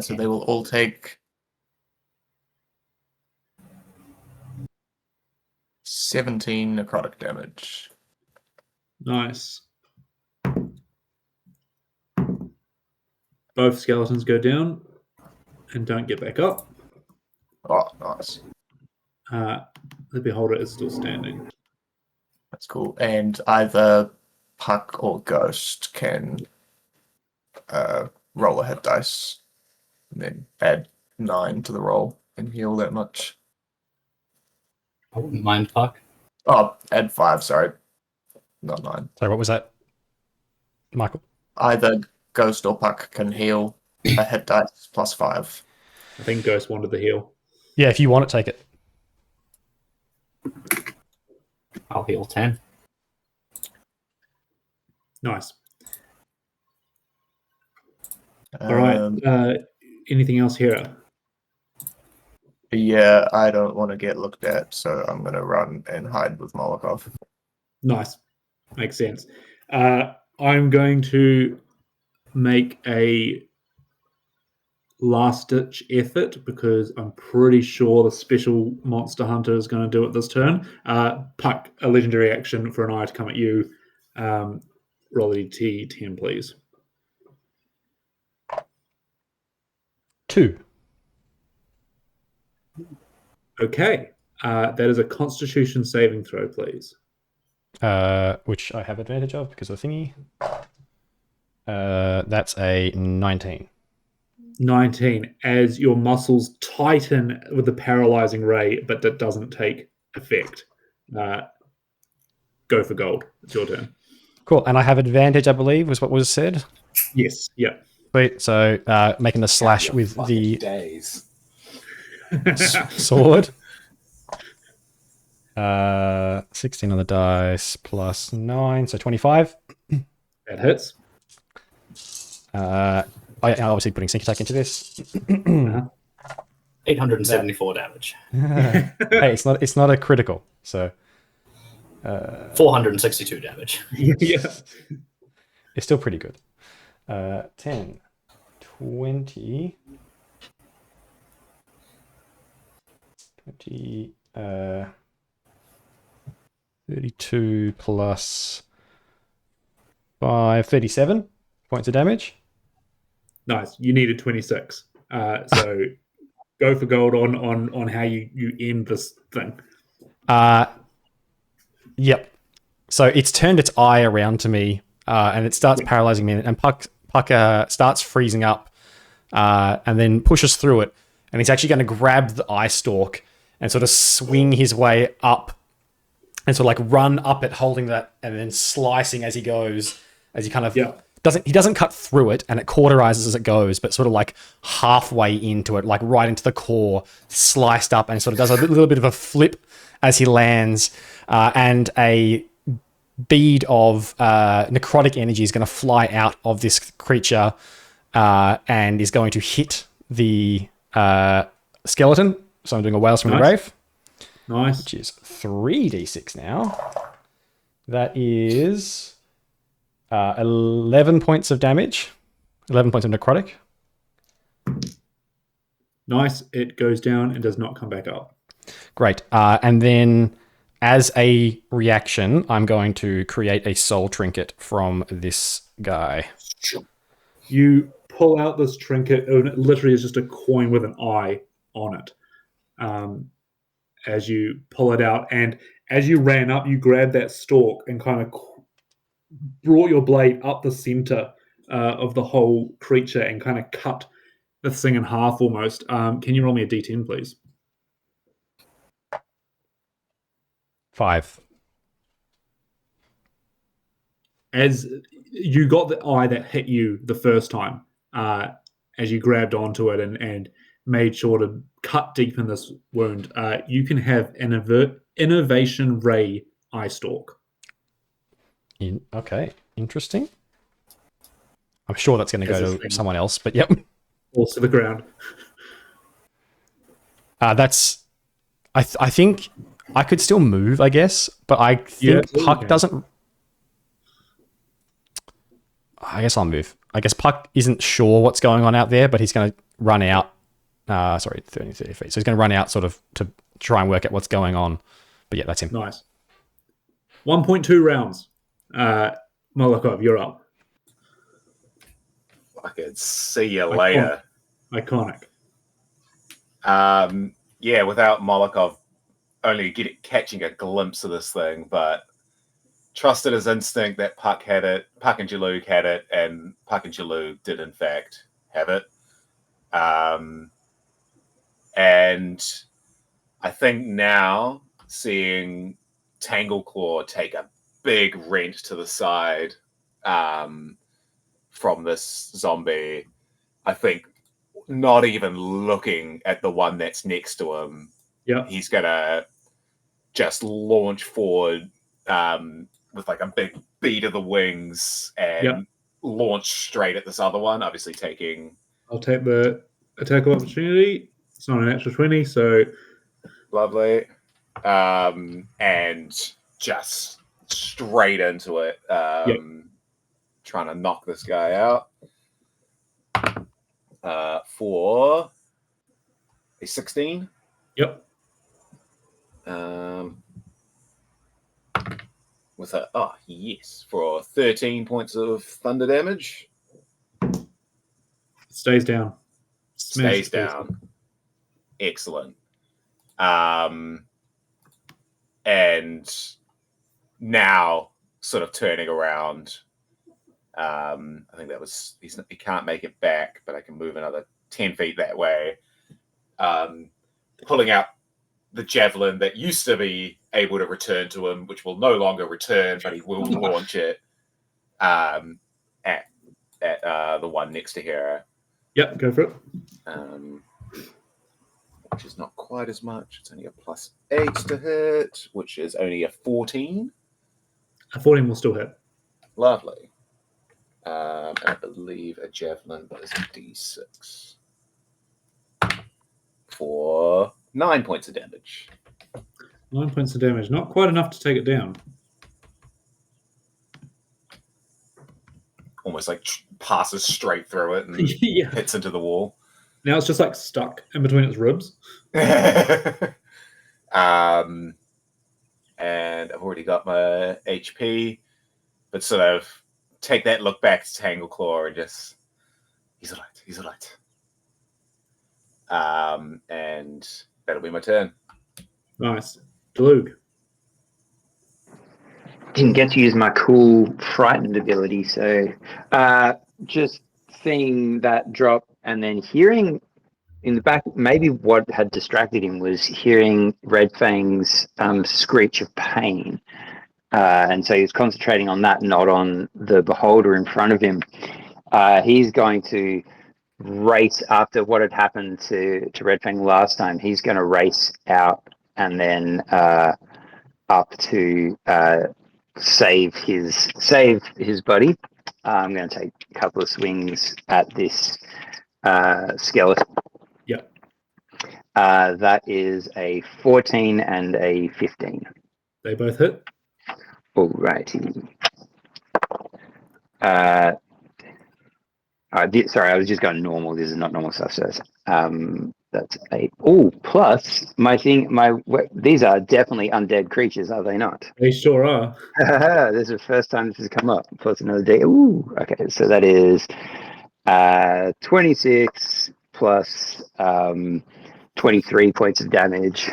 So they will all take 17 necrotic damage. Nice. Both skeletons go down and don't get back up. Oh, nice. The Beholder is still standing. That's cool. And either Puck or Ghost can roll a hit dice and then add 9 to the roll and heal that much. I wouldn't mind Puck. Oh, add 5, sorry. Not 9. Sorry, what was that, Michael? Either Ghost or Puck can heal a hit dice plus 5. I think Ghost wanted the heal. Yeah, if you want it, take it. I'll heal 10. Nice. All right. Anything else here? Yeah, I don't want to get looked at, so I'm going to run and hide with Molotov. Nice. Makes sense. I'm going to make a last-ditch effort because I'm pretty sure the special monster hunter is going to do it this turn. Puck, a legendary action for an eye to come at you. Roll a T10, please. 2. Okay. That is a Constitution saving throw, please. Which I have advantage of because of the thingy. That's a 19. 19. As your muscles tighten with the paralyzing ray, but that doesn't take effect. Go for gold. It's your turn. Cool. And I have advantage, I believe, was what was said. Yes. Yeah. Sweet. So making the slash with the days. sword. 16 on the dice plus 9, so 25. That hits. I'm obviously putting sneak attack into this. 874 damage. Hey, it's not a critical, so 462 damage. Yeah. It's still pretty good. 10, 20, 32 plus 5, 37 points of damage. Nice. You needed 26. So go for gold on how you end this thing. Yep. So it's turned its eye around to me, and it starts paralyzing me, and Puck starts freezing up, and then pushes through it, and he's actually going to grab the eye stalk and sort of swing his way up, and sort of like run up it, holding that, and then slicing as he goes, as he kind of doesn't cut through it, and it cauterizes as it goes, but sort of like halfway into it, like right into the core, sliced up, and sort of does a little bit of a flip as he lands, and a bead of necrotic energy is going to fly out of this creature and is going to hit the skeleton. So I'm doing a Whales from the Grave. Nice. Which is 3d6 now. That is 11 points of damage. 11 points of necrotic. Nice. It goes down and does not come back up. Great. And then as a reaction, I'm going to create a soul trinket from this guy. You pull out this trinket, and it literally is just a coin with an eye on it. As you pull it out, and as you ran up, you grabbed that stalk and kind of brought your blade up the center of the whole creature and kind of cut the thing in half almost. Can you roll me a d10, please? 5. As you got the eye that hit you the first time, as you grabbed onto it and made sure to cut deep in this wound, you can have an innovation ray eye stalk. Okay, interesting. I'm sure that's going to go to someone else, but yep. Falls to the ground. That's. I think I could still move, I guess, but I think Puck doesn't. I guess I'll move. I guess Puck isn't sure what's going on out there, but he's going to run out. 30 feet. So he's going to run out sort of to try and work out what's going on. But yeah, that's him. Nice. 1.2 rounds. Molokov, you're up. I could see you later. Iconic. Yeah, without Molokov only catching a glimpse of this thing, but trusted his instinct that Puck had it, Puck and Jalug had it, and Puck and Jalug did in fact have it. And I think now seeing Tangleclaw take a big rent to the side from this zombie, I think not even looking at the one that's next to him, he's gonna just launch forward with like a big beat of the wings and launch straight at this other one, obviously taking... I'll take the attack of opportunity. It's not an actual 20, so... Lovely. And just straight into it. Trying to knock this guy out. For a 16. Yep. With a for 13 points of thunder damage. Stays down. Stays down. Excellent. And now sort of turning around, I think that was he can't make it back, but I can move another 10 feet that way. Pulling out the javelin that used to be able to return to him, which will no longer return, but he will launch it at the one next to Hera. Yep, go for it. Which is not quite as much. It's only a +8 to hit, which is only a 14. A 14 will still hit. Lovely. I believe a javelin is a D6 for 9 points of damage. 9 points of damage. Not quite enough to take it down. Almost like passes straight through it and hits into the wall. Now it's just like stuck in between its ribs. And I've already got my HP, but sort of take that look back to Tangleclaw and just, he's all right. And that'll be my turn. Nice. Delug. Didn't get to use my cool frightened ability, so just seeing that drop and then hearing in the back, maybe what had distracted him was hearing Red Fang's screech of pain. And so he was concentrating on that, not on the beholder in front of him. He's going to race after what had happened to Red Fang last time. He's going to race out and then up to save his buddy. I'm going to take a couple of swings at this skeleton. Yep. That is a 14 and a 15. They both hit. Alrighty. Sorry, I was just going normal. This is not normal stuff. So that's 8. Oh, plus my thing. These are definitely undead creatures, are they not? They sure are. This is the first time this has come up. Plus another day. Ooh. Okay, so that is 26 plus 23 points of damage.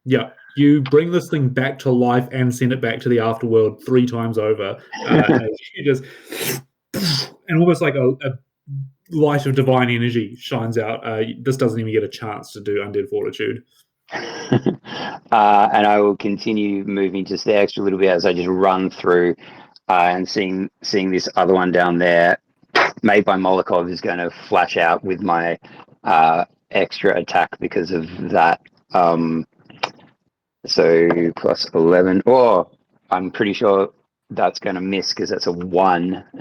Yeah. You bring this thing back to life and send it back to the afterworld 3 times over. You just, and almost like a light of divine energy shines out. This doesn't even get a chance to do Undead Fortitude. And I will continue moving just the extra little bit as I just run through and seeing this other one down there made by Molokov is going to flash out with my extra attack because of that. So plus 11. Oh, I'm pretty sure that's going to miss because that's a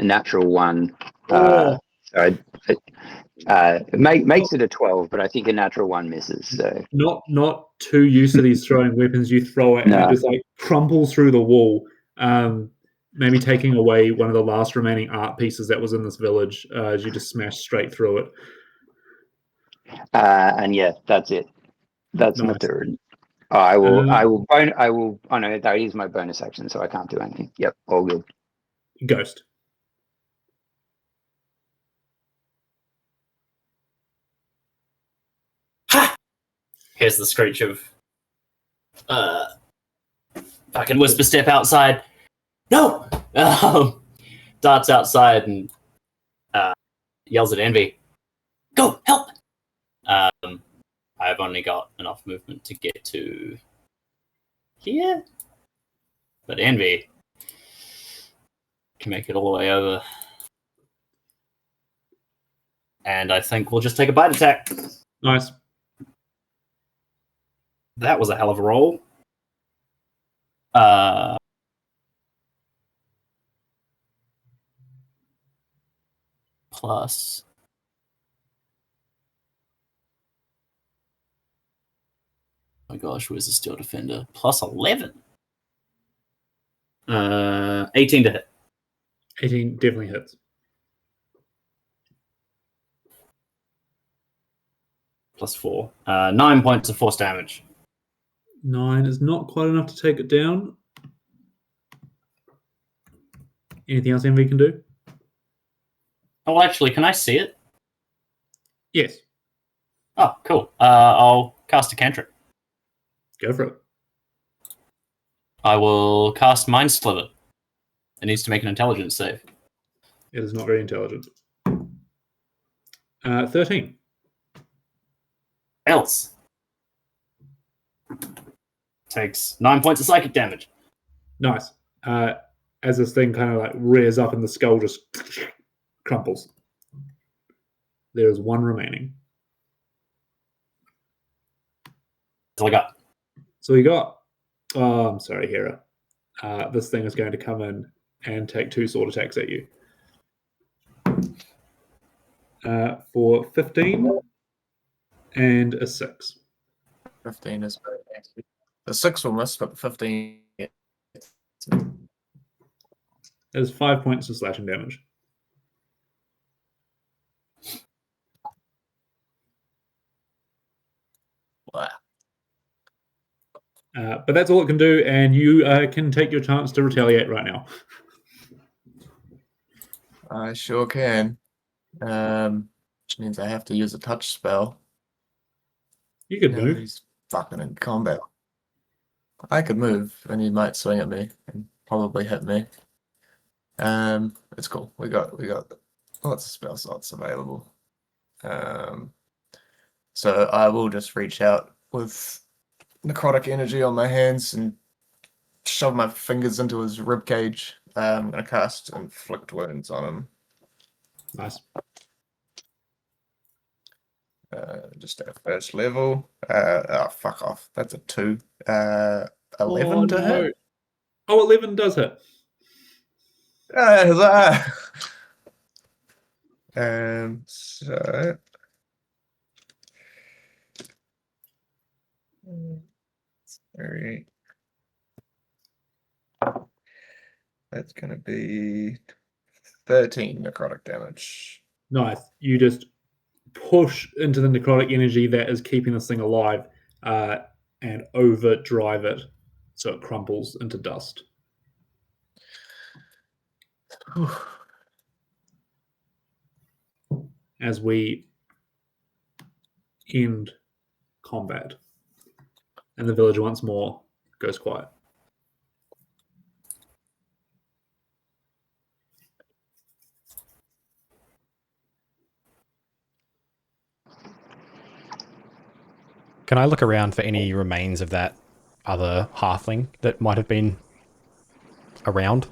natural 1. So it makes it a 12, but I think a natural 1 misses. So not too used to these throwing weapons. You throw it and it just like crumples through the wall. Maybe taking away one of the last remaining art pieces that was in this village as you just smash straight through it. And yeah, that's it. That's my turn. I will. Oh no, that is my bonus action, so I can't do anything. Yep, all good. Ghost. Ha! Here's the screech of fucking whisper step outside. No! Darts outside and yells at Envy. Go, help! I've only got enough movement to get to here. But Envy can make it all the way over. And I think we'll just take a bite attack. Nice. That was a hell of a roll. Plus... Oh my gosh, where's the Steel Defender? Plus 11. 18 to hit. 18 definitely hits. Plus 4. 9 points of force damage. 9 is not quite enough to take it down. Anything else Envy can do? Oh, actually, can I see it? Yes. Oh, cool. I'll cast a cantrip. Go for it. I will cast Mind Sliver. It needs to make an intelligence save. It is not very intelligent. 13. Else takes 9 points of psychic damage. Nice. As this thing kind of like rears up and the skull just crumples. There is one remaining. That's all I got. So you got. Oh, I'm sorry, Hera. This thing is going to come in and take 2 sword attacks at you. For 15 and a 6. 15 is very nasty. The 6 will miss, but the 15. That is 5 points of slashing damage. Wow. But that's all it can do, and you can take your chance to retaliate right now. I sure can. Which means I have to use a touch spell. You could move. He's fucking in combat. I could move, and he might swing at me and probably hit me. It's cool. We got lots of spell slots available. So I will just reach out with necrotic energy on my hands and shove my fingers into his ribcage. I'm gonna cast inflict wounds on him. Nice. Just at first level. Fuck off. That's a 2. 11 to hit. Oh, 11 does hit. So sorry. That's gonna be 13 necrotic damage. Nice. You just push into the necrotic energy that is keeping this thing alive and overdrive it so it crumples into dust. As we end combat and the village once more goes quiet. Can I look around for any remains of that other halfling that might have been around?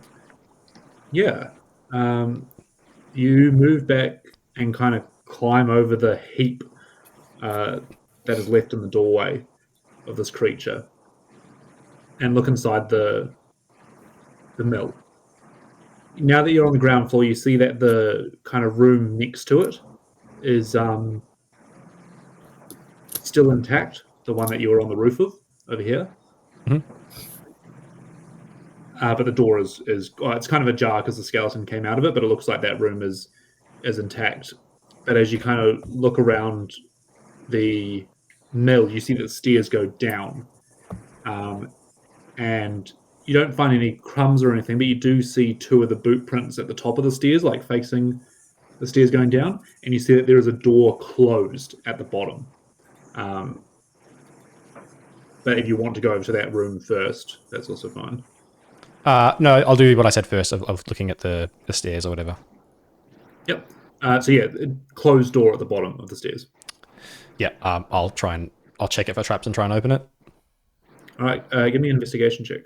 Yeah. You move back and kind of climb over the heap that is left in the doorway of this creature and look inside the mill. Now that you're on the ground floor, you see that the kind of room next to it is still intact, the one that you were on the roof of over here. Mm-hmm. But the door is it's kind of ajar because the skeleton came out of it, but it looks like that room is intact. But as you kind of look around the mill, you see that the stairs go down. And you don't find any crumbs or anything, but you do see 2 of the boot prints at the top of the stairs, like facing the stairs going down, and you see that there is a door closed at the bottom. But if you want to go over to that room first, that's also fine. No, I'll do what I said first of looking at the stairs or whatever. Yep. So yeah, closed door at the bottom of the stairs. Yeah, I'll check it for traps and try and open it. All right, give me an investigation check.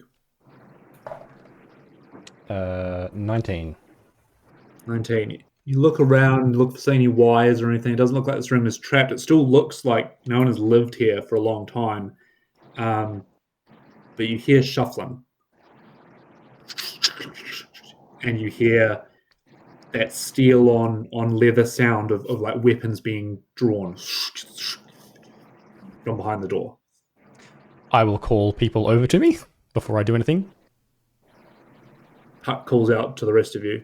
19. 19. You look around, look for any wires or anything. It doesn't look like this room is trapped. It still looks like no one has lived here for a long time. But you hear shuffling. And you hear that steel on leather sound of like weapons being drawn from behind the door. I will call people over to me before I do anything. Puck calls out to the rest of you.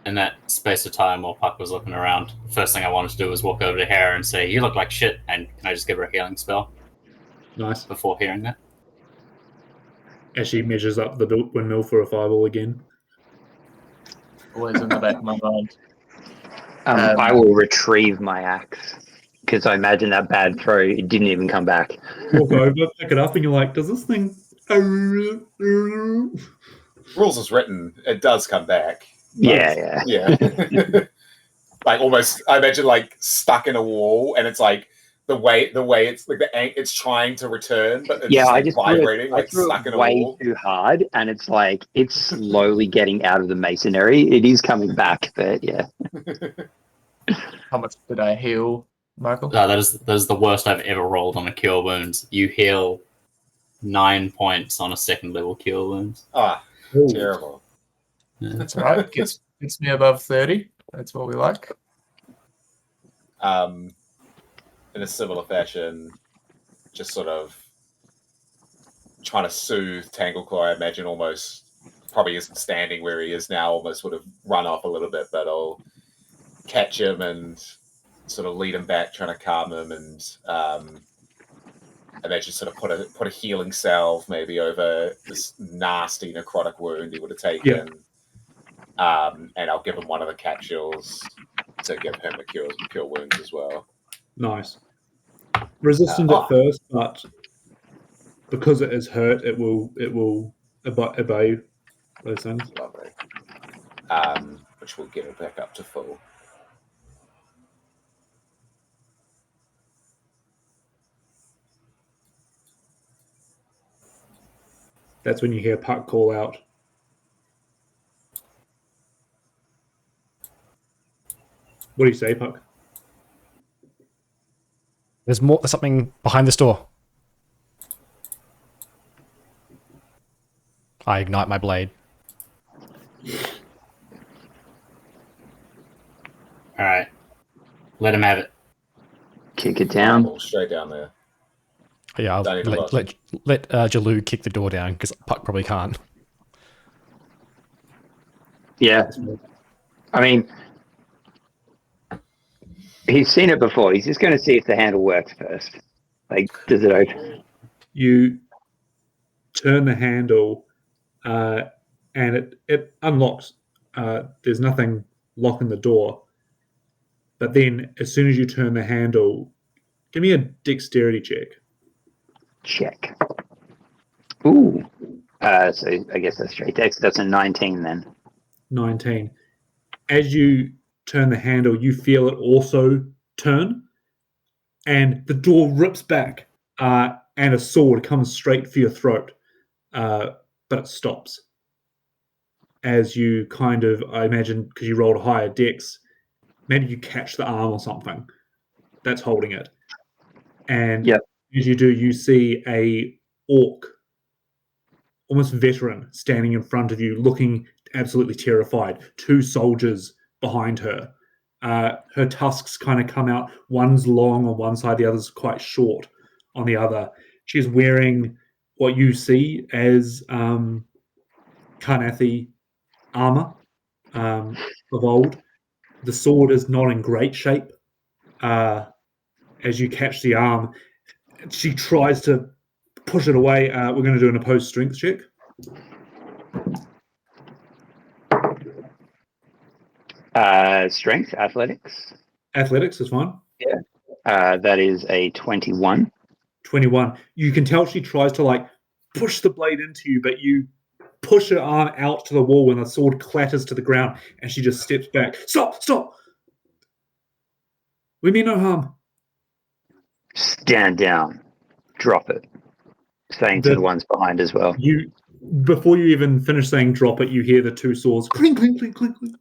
In that space of time while Puck was looking around, the first thing I wanted to do was walk over to Hera and say, "You look like shit," and can I just give her a healing spell? Nice. Before hearing that. As she measures up the windmill for a fireball again. Always in the back of my mind. I will retrieve my axe because I imagine that bad throw, it didn't even come back. Walk over, pick it up, and you're like, does this thing... Rules is written, it does come back. Yeah. Like almost, I imagine like stuck in a wall, and it's like the way it's like it's trying to return, but it's I like just vibrating, I like threw stuck it in a way wall. too hard, and it's like it's slowly getting out of the masonry. It is coming back, but yeah. How much did I heal, Michael? That is the worst I've ever rolled on a cure wounds. You heal 9 points on a second level cure wounds. Terrible. Yeah. That's all right. Gets me above 30. That's what we like. In a similar fashion, just sort of trying to soothe Tangleclaw, I imagine almost probably isn't standing where he is now, almost would have run off a little bit, but I'll catch him and sort of lead him back, trying to calm him, and imagine sort of put a healing salve maybe over this nasty necrotic wound he would have taken. And I'll give him one of the capsules to give him a cure wounds as well. Nice. Resistant at first, but because it is hurt, it will obey those things. Lovely. Which will get it back up to full. That's when you hear Puck call out. What do you say, Puck? There's something behind this door. I ignite my blade. All right, let him have it. Kick it down. Straight down there. Yeah, I'll let Jalou kick the door down because Puck probably can't. Yeah. I mean, he's seen it before. He's just going to see if the handle works first. Like, does it open? You turn the handle, and it unlocks. There's nothing locking the door. But then, as soon as you turn the handle, give me a dexterity check. Check. Ooh. So I guess that's straight dex. That's a 19 then. 19. As you turn the handle, you feel it also turn, and the door rips back, and a sword comes straight for your throat, but it stops. As you kind of, I imagine, because you rolled a higher dex, maybe you catch the arm or something that's holding it. And as you do, you see a orc, almost veteran, standing in front of you, looking absolutely terrified. 2 soldiers behind her. Her tusks kind of come out. One's long on one side, the other's quite short on the other. She's wearing what you see as Karnathi armor of old. The sword is not in great shape. As you catch the arm, she tries to push it away. We're going to do an opposed strength check. Strength, athletics. Athletics is fine. Yeah. That is a 21. 21. You can tell she tries to push the blade into you, but you push her arm out to the wall when the sword clatters to the ground, and she just steps back. Stop! We mean no harm. Stand down. Drop it. Saying to the ones behind as well. Before you even finish saying drop it, you hear the 2 swords clink, clink, clink, clink, clink.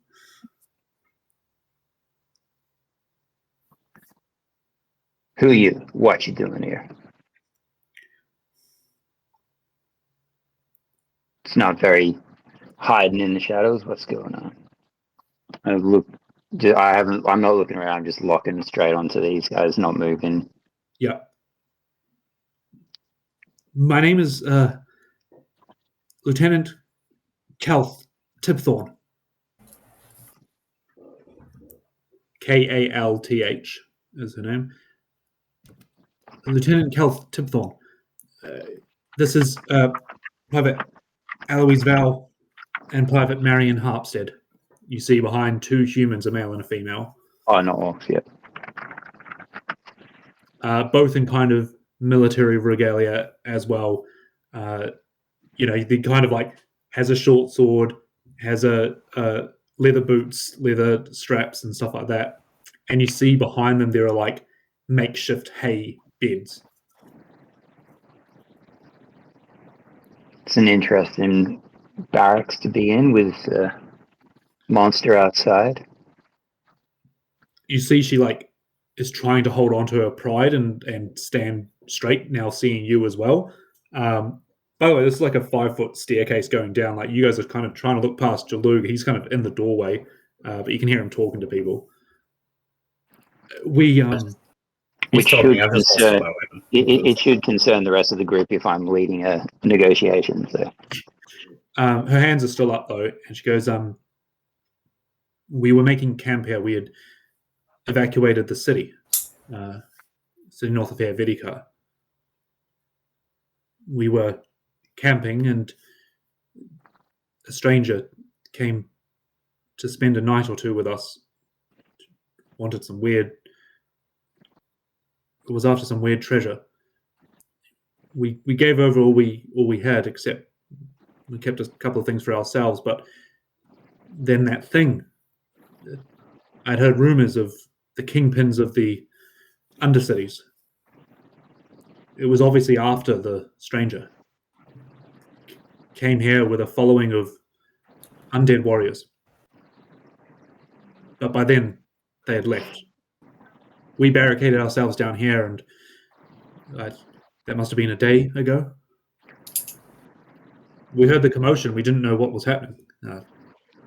Who are you? What you doing here? It's not very hiding in the shadows. What's going on? I'm not looking around. I'm just locking straight onto these guys, not moving. Yeah. My name is Lieutenant Kalth Tipthorn. Kalth is her name. Lieutenant Kalth Tipthorn. This is Private Eloise Val and Private Marion Harpstead. You see behind 2 humans, a male and a female. Oh, not orcs yet. Both in kind of military regalia as well. The kind of has a short sword, has a leather boots, leather straps, and stuff like that. And you see behind them there are like makeshift hay beds. It's an interesting barracks to be in with a monster outside. You see she like is trying to hold on to her pride and stand straight now, seeing you as well. By the way, this is like a 5-foot staircase going down. Like you guys are kind of trying to look past Jalug. He's kind of in the doorway, but you can hear him talking to people. Which should concern, it should concern the rest of the group if I'm leading a negotiation. So. Her hands are still up though, and she goes, we were making camp here. We had evacuated the city, city north of here, Vidica. We were camping, and a stranger came to spend a night or two with us. Wanted some weird. It was after some weird treasure. We gave over all we had, except we kept a couple of things for ourselves. But then that thing, I'd heard rumors of the kingpins of the undercities. It was obviously after the stranger came here with a following of undead warriors. But by then, they had left. We barricaded ourselves down here, and that must have been a day ago. We heard the commotion. We didn't know what was happening.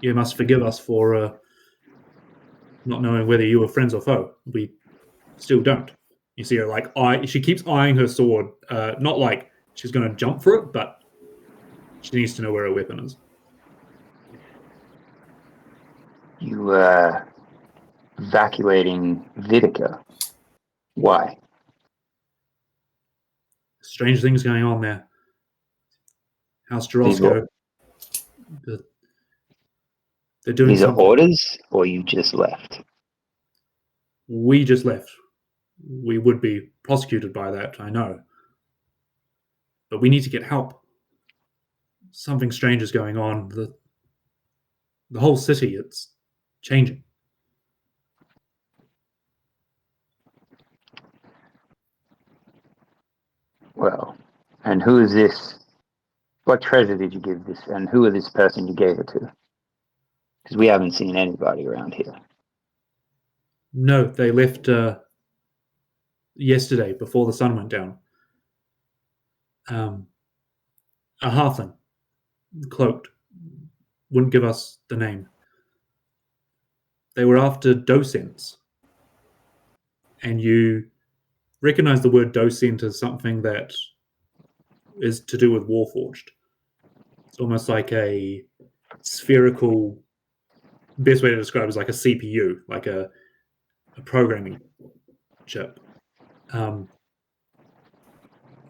You must forgive us for not knowing whether you were friends or foe. We still don't. You see her like she keeps eyeing her sword, not like she's going to jump for it, but she needs to know where her weapon is. You evacuating Vidica. Why? Strange things going on there. House Jarosco. They're doing These are something. orders, or you just left? We just left. We would be prosecuted by that, I know. But we need to get help. Something strange is going on. The whole city, it's changing. Well, and who is this? What treasure did you give this? And who is this person you gave it to? Because we haven't seen anybody around here. No, they left yesterday before the sun went down. A halfling, cloaked, wouldn't give us the name. They were after docents. And you recognize the word docent as something that is to do with Warforged. It's almost like a spherical, best way to describe it is like a CPU, like a programming chip.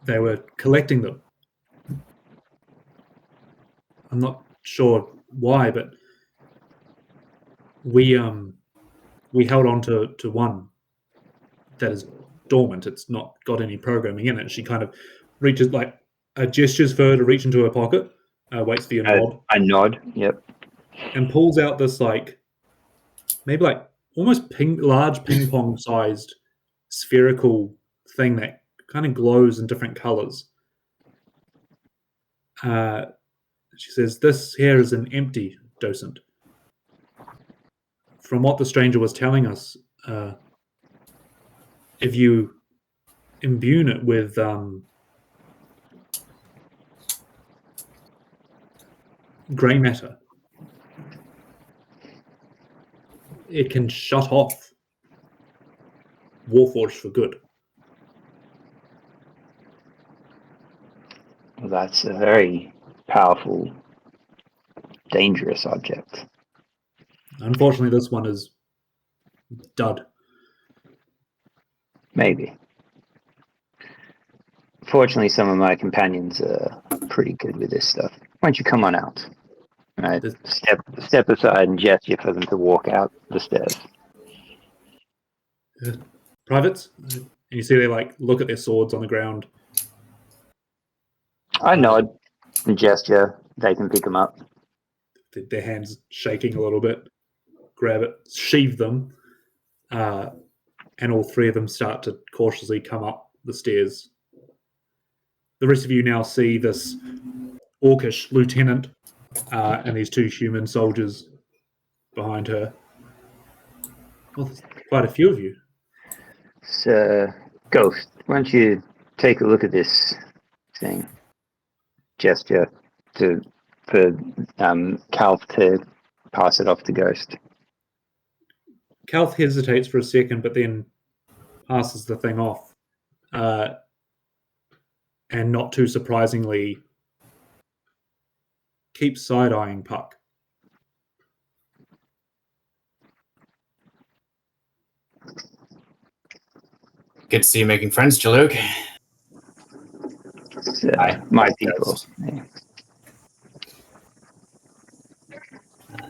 They were collecting them. I'm not sure why, but we held on to one that is dormant. It's not got any programming in it. She kind of reaches, like, gestures for her to reach into her pocket, waits for your nod. I nod, yep. And pulls out this, like, maybe like almost large ping pong sized spherical thing that kind of glows in different colors. She says, this here is an empty docent. From what the stranger was telling us, if you imbue it with grey matter, it can shut off Warforged for good. Well, that's a very powerful, dangerous object. Unfortunately, this one is dud. Maybe. Fortunately, some of my companions are pretty good with this stuff. Why don't you come on out? Right, step aside and gesture for them to walk out the stairs. Privates, and you see they like look at their swords on the ground. I nod and gesture. They can pick them up. their hands shaking a little bit, grab it, sheathe them, and all three of them start to cautiously come up the stairs. The rest of you now see this orcish lieutenant and these two human soldiers behind her. Well, there's quite a few of you. So, Ghost, why don't you take a look at this thing? Gesture for Calf to pass it off to Ghost. Calf hesitates for a second, but then passes the thing off. And not too surprisingly, keeps side-eyeing Puck. Good to see you making friends, Jaluk. My people. Yeah.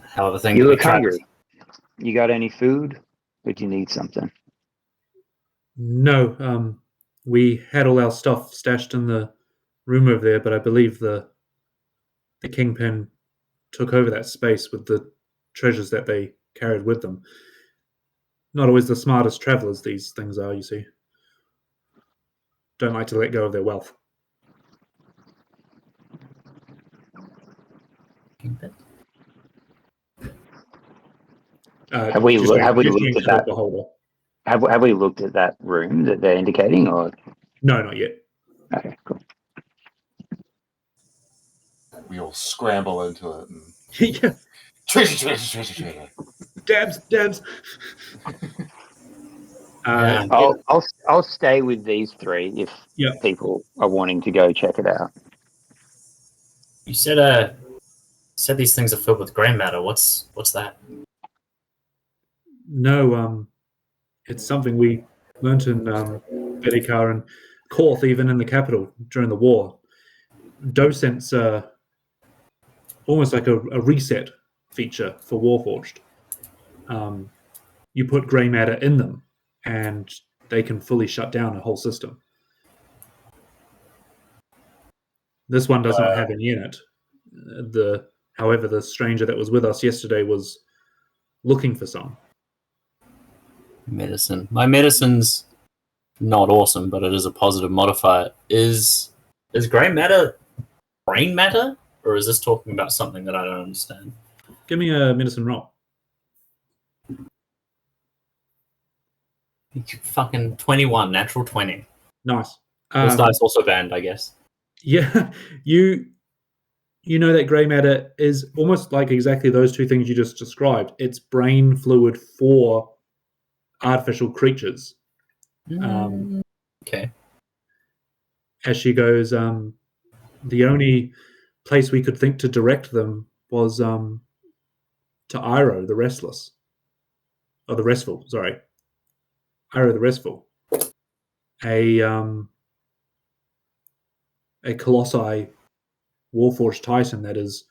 Hell of a thing. You to look be trapped. hungry. You got any food? Or do you need something? No, we had all our stuff stashed in the room over there, but I believe the Kingpin took over that space with the treasures that they carried with them. Not always the smartest travelers, these things are, you see. Don't like to let go of their wealth. Have we looked at that? Have we looked at that room that they're indicating, or no, not yet? Okay, cool. We all scramble into it. And... yeah. Treasure. Dabs. I'll stay with these three if people are wanting to go check it out. You said these things are filled with grey matter. What's that? No, it's something we learnt in Bedikar and Korth, even in the capital during the war. Docents are almost like a reset feature for Warforged. You put grey matter in them, and they can fully shut down a whole system. This one does not have any in it. However, the stranger that was with us yesterday was looking for some. Medicine. My medicine's not awesome, but it is a positive modifier. Is grey matter brain matter, or is this talking about something that I don't understand? Give me a medicine roll. Fucking 21, natural 20. Nice. This dice also banned, I guess. Yeah, you know that grey matter is almost like exactly those two things you just described. It's brain fluid for artificial creatures. Okay. As she goes, the only place we could think to direct them was to Iroh, the Restless. Or the Restful, sorry. Iroh the Restful. A Colossi Warforged Titan that is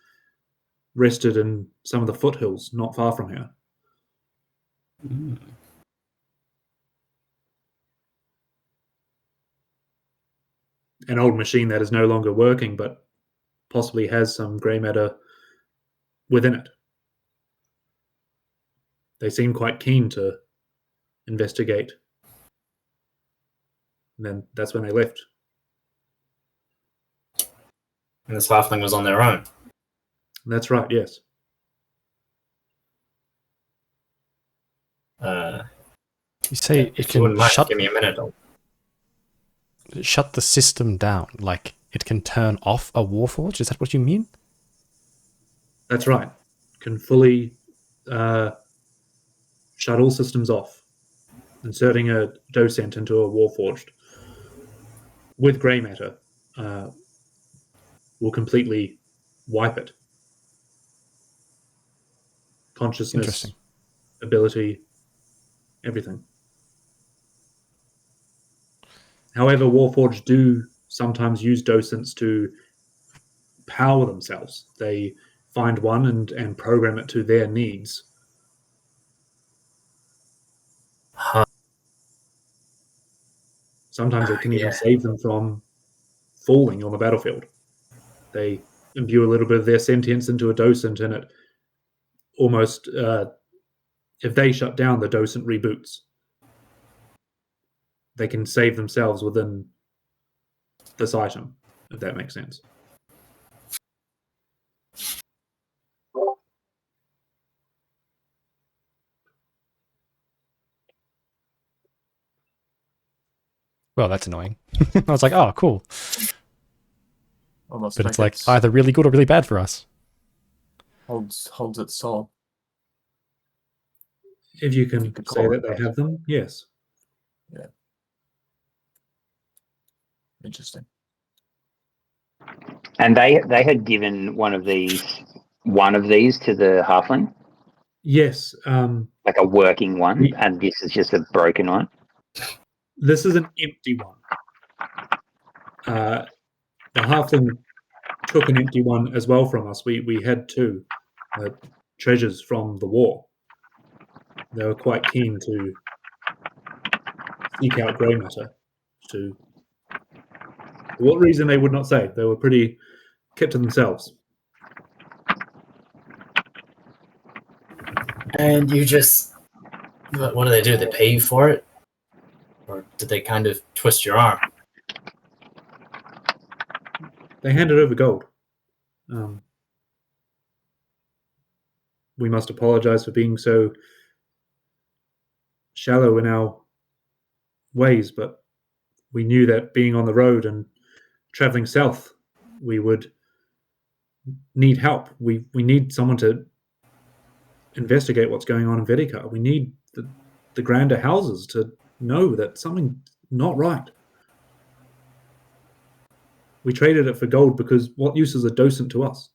rested in some of the foothills not far from here. An old machine that is no longer working, but possibly has some grey matter within it. They seem quite keen to investigate. And then that's when they left. And this halfling was on their own. That's right, yes. You say it can give me a minute. Shut the system down, like it can turn off a Warforged? Is that what you mean? That's right. Can fully shut all systems off. Inserting a docent into a Warforged with grey matter will completely wipe it. Consciousness, ability, everything. However, Warforged do sometimes use docents to power themselves. They find one and program it to their needs. Sometimes it can even save them from falling on the battlefield. They imbue a little bit of their sentience into a docent and it almost if they shut down, the docent reboots. They can save themselves within this item, if that makes sense. Well, that's annoying. I was like, oh, cool. Almost but it's like either really good or really bad for us. Holds its soul. If you can say that they have them, yes. Yeah. Interesting. And they had given one of these to the halfling. Yes. Like a working one, and this is just a broken one. This is an empty one. The halfling took an empty one as well from us. We had two treasures from the war. They were quite keen to seek out grey matter. For what reason they would not say. They were pretty kept to themselves. And you just... What do? They pay you for it? Or did they kind of twist your arm? They handed over gold. We must apologize for being so shallow in our ways, but we knew that being on the road and traveling south, we would need help. We need someone to investigate what's going on in Vedica. We need the grander houses to know that something's not right. We traded it for gold because what use is a docent to us?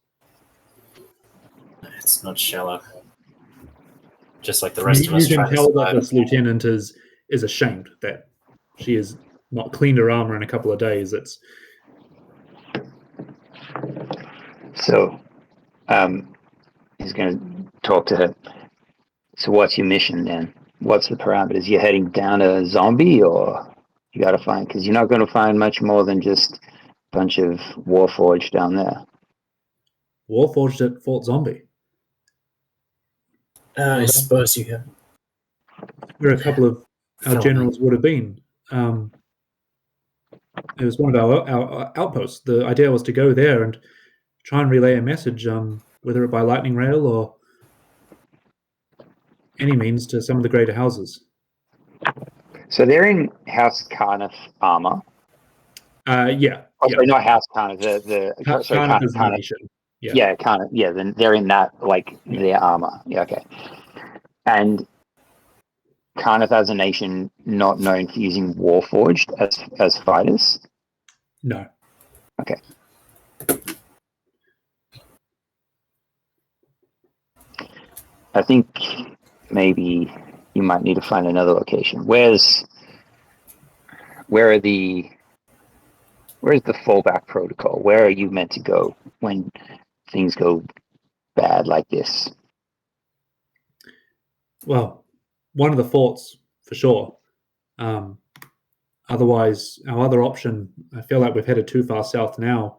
It's not shallow. Just like the rest of us. You can tell that this lieutenant is ashamed that she has not cleaned her armor in a couple of days. So, he's going to talk to her. So what's your mission then? What's the parameters? You're heading down a zombie, or you got to find... Because you're not going to find much more than just a bunch of Warforged down there. Warforged at Fort Zombie? I suppose you can. Where a couple of our generals would have been. It was one of our outposts. The idea was to go there and try and relay a message, whether it by lightning rail or any means, to some of the greater houses. So they're in House Carniff armor. Yeah. Sorry, not House Carniff. Carniff is the nation. Yeah, Carniff. Yeah, then they're in that, their armor. Yeah, okay. And Carniff as a nation not known for using Warforged as fighters? No. Okay. I think maybe you might need to find another location. Where's the fallback protocol? Where are you meant to go when things go bad like this? Well, one of the forts for sure. Otherwise, our other option, I feel like we've headed too far south now.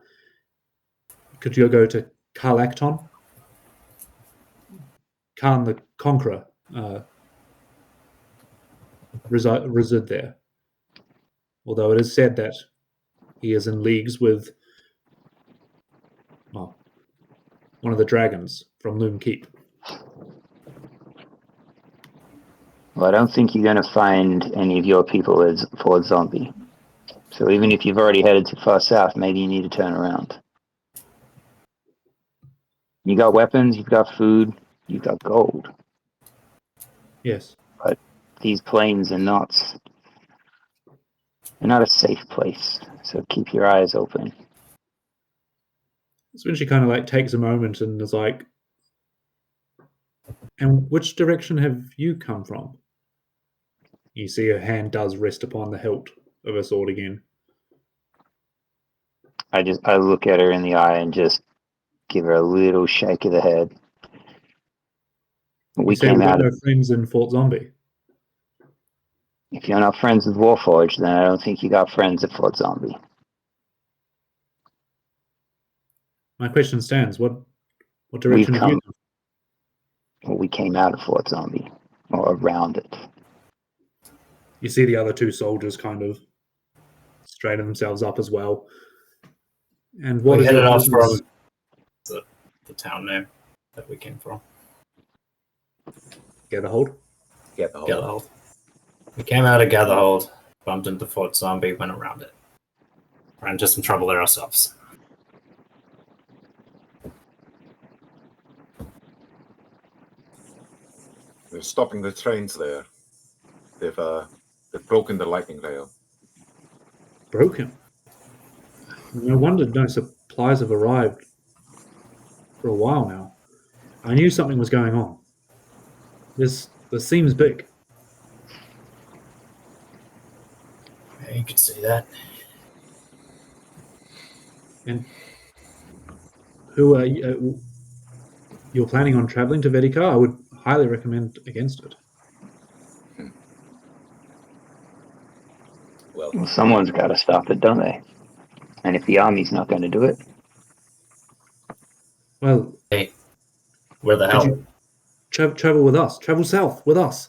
Could you go to Carlacton? Khan the Conqueror reside there. Although it is said that he is in leagues with one of the dragons from Loom Keep. Well, I don't think you're going to find any of your people as Fort Zombie. So even if you've already headed too far south, maybe you need to turn around. You got weapons, you've got food, you've got gold. Yes. But these plains are not a safe place. So keep your eyes open. It's when she kind of takes a moment and is like, and which direction have you come from? You see her hand does rest upon the hilt of her sword again. I look at her in the eye and just give her a little shake of the head. We came out of friends in Fort Zombie. If you're not friends with Warforged, then I don't think you got friends at Fort Zombie. My question stands. What direction have you come? Well, we came out of Fort Zombie, or around it. You see the other two soldiers kind of straighten themselves up as well. And what we is headed your off business? from the town name that we came from. Gatherhold? Gatherhold. We came out of Gatherhold, bumped into Fort Zombie, went around it. Ran into some trouble there ourselves. We're stopping the trains there. They've broken the lightning rail. Broken? No wonder no supplies have arrived for a while now. I knew something was going on. This seems big. Yeah, you could see that. And who are you? You're planning on traveling to Vedica? I would highly recommend against it. Well, someone's got to stop it, don't they? And if the army's not going to do it, Well, hey, where the hell? you travel with us? Travel south with us.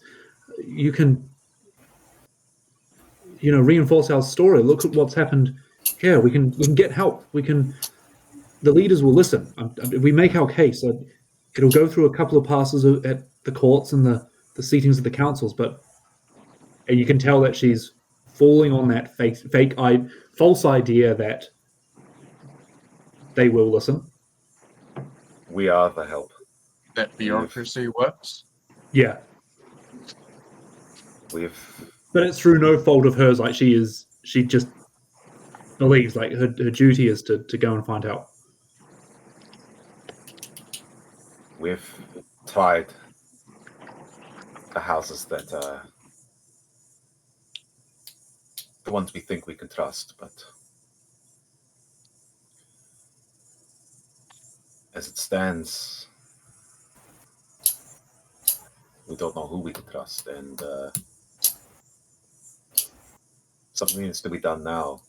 You can, reinforce our story. Look at what's happened here. We can get help. The leaders will listen. If we make our case, it'll go through a couple of passes at the courts and the seatings of the councils, but you can tell that she's falling on that false idea that they will listen. We are the help. That bureaucracy works. Yeah, but it's through no fault of hers. Like she just believes like her duty is to go and find help. We've tried the houses that the ones we think we can trust, but as it stands, we don't know who we can trust, and something needs to be done now.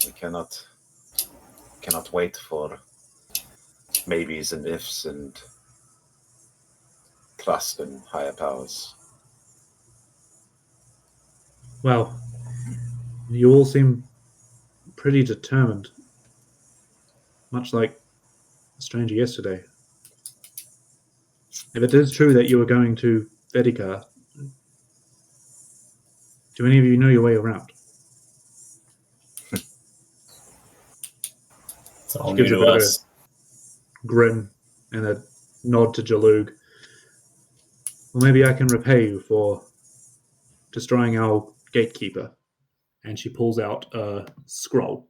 We cannot wait for maybes and ifs and trust in higher powers. Well, you all seem pretty determined, much like the stranger yesterday. If it is true that you were going to Vedica, do any of you know your way around? It's all new to us. Grin and a nod to Jalug. Well, maybe I can repay you for destroying our gatekeeper. And she pulls out a scroll.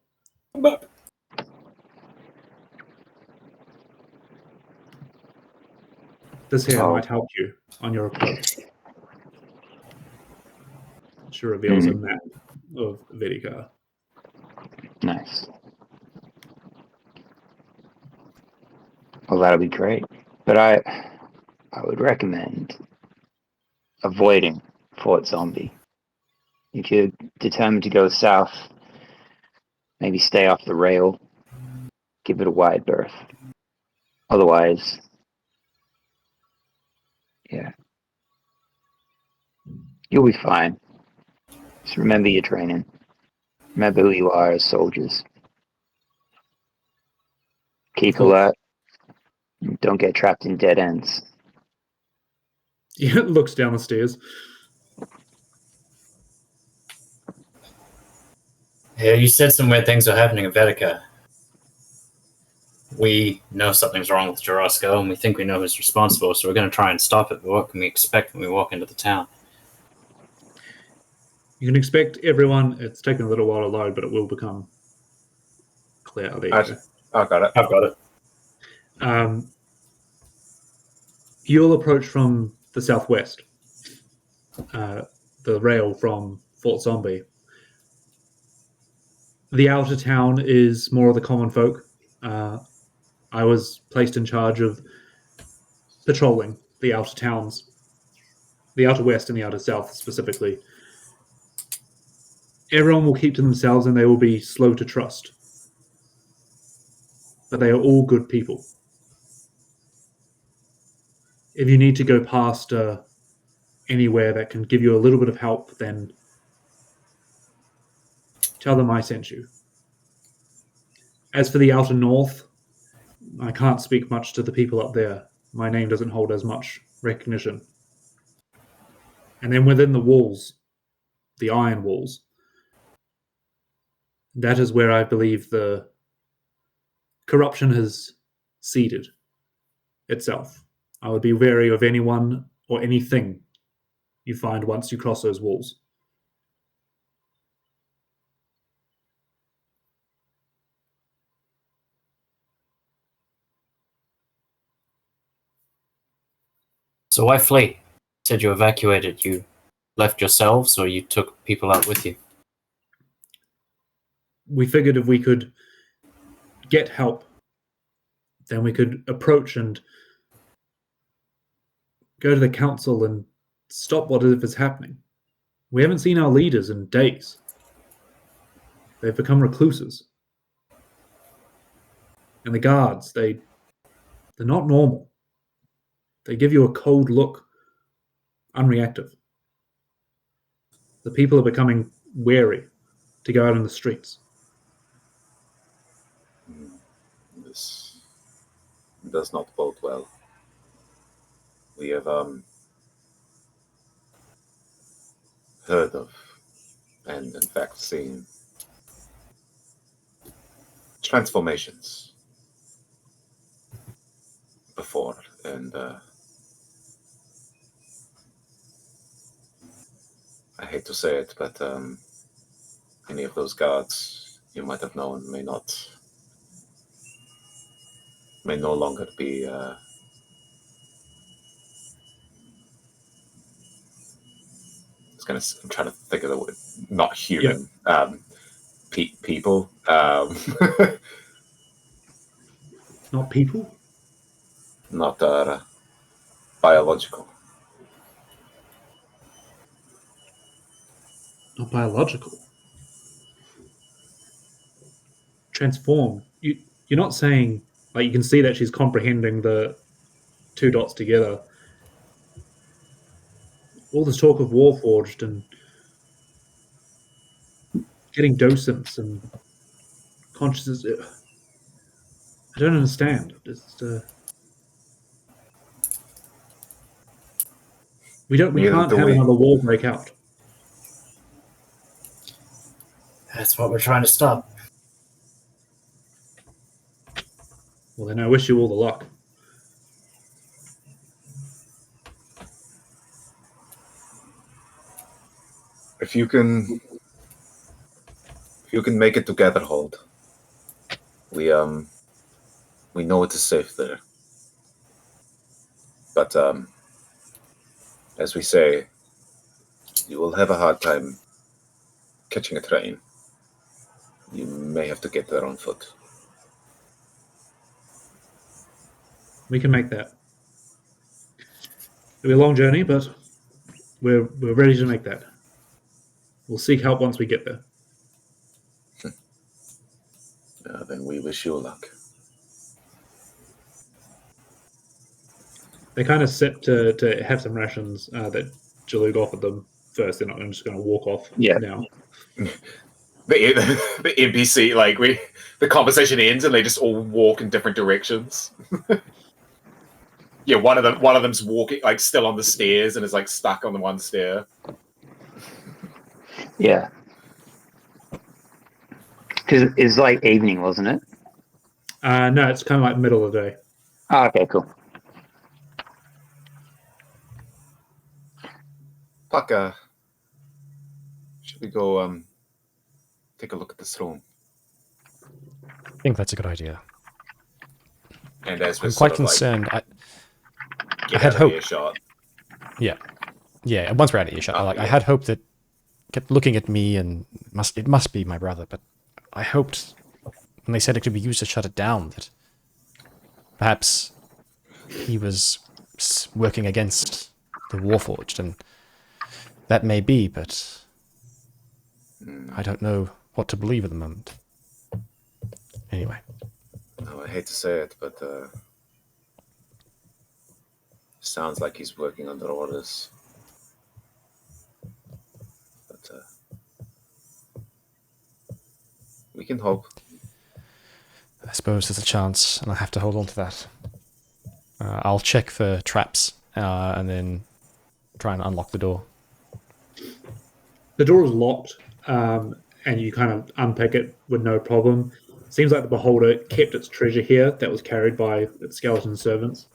This here might help you on your approach. She reveals a map of Vedica. Nice. Well, that'll be great. But I would recommend avoiding Fort Zombie. If you're determined to go south, maybe stay off the rail, give it a wide berth. Otherwise, yeah, you'll be fine. Just remember your training. Remember who you are as soldiers. Keep alert. Don't get trapped in dead ends. Yeah, looks down the stairs. Yeah, you said some weird things are happening in Vedica. We know something's wrong with Jorosko, and we think we know who's responsible, so we're going to try and stop it. But what can we expect when we walk into the town? You can expect everyone. It's taken a little while to load, but it will become clear. I've got it. You'll approach from the southwest, the rail from Fort Zombie. The outer town is more of the common folk. I was placed in charge of patrolling the outer towns, the outer west and the outer south specifically. Everyone will keep to themselves and they will be slow to trust. But they are all good people. if you need to go past anywhere that can give you a little bit of help, then tell them I sent you. As for the outer north, I can't speak much to the people up there. My name doesn't hold as much recognition. And then within the walls, the iron walls, that is where I believe the corruption has seeded itself. I would be wary of anyone or anything you find once you cross those walls. So why flee? You said you evacuated. You left yourselves, or you took people out with you? We figured if we could get help, then we could approach and go to the council and stop whatever is happening. We haven't seen our leaders in days. They've become recluses. And the guards, they're not normal. They give you a cold look, unreactive. The people are becoming wary to go out in the streets. This does not bode well. We have heard of, and in fact seen, transformations before, and I hate to say it, but any of those guards you might have known may no longer be I'm trying to think of the word, not human, people. Not people? Not biological. Not biological. Transform. You're not saying, like, you can see that she's comprehending the two dots together. All this talk of Warforged and getting docents and consciousness. I don't understand. We can't have another war break out. That's what we're trying to stop. Well, then I wish you all the luck. If you can make it to Gatherhold, we know it is safe there. But as we say, you will have a hard time catching a train. You may have to get there on foot. We can make that. It'll be a long journey, but we're ready to make that. We'll seek help once we get there. Then we wish you luck. They kind of set to have some rations that Jalug offered them first. They're not just going to walk off now. The NPC, the conversation ends and they just all walk in different directions. Yeah, one of them's walking, still on the stairs and is stuck on the one stair. Yeah. Because it's evening, wasn't it? No, it's kind of middle of the day. Oh, okay, cool. Puck, should we go take a look at this room? I think that's a good idea. And as I'm quite concerned. I had hope. Yeah. Once we're out of earshot, I had hope that kept looking at me and it must be my brother, but I hoped when they said it could be used to shut it down that perhaps he was working against the Warforged, and that may be, but I don't know what to believe at the moment. Anyway. No, I hate to say it, but Sounds like he's working under orders. But we can hope. I suppose there's a chance, and I have to hold on to that. I'll check for traps and then try and unlock the door. The door is locked, and you kind of unpick it with no problem. Seems like the Beholder kept its treasure here that was carried by its skeleton servants.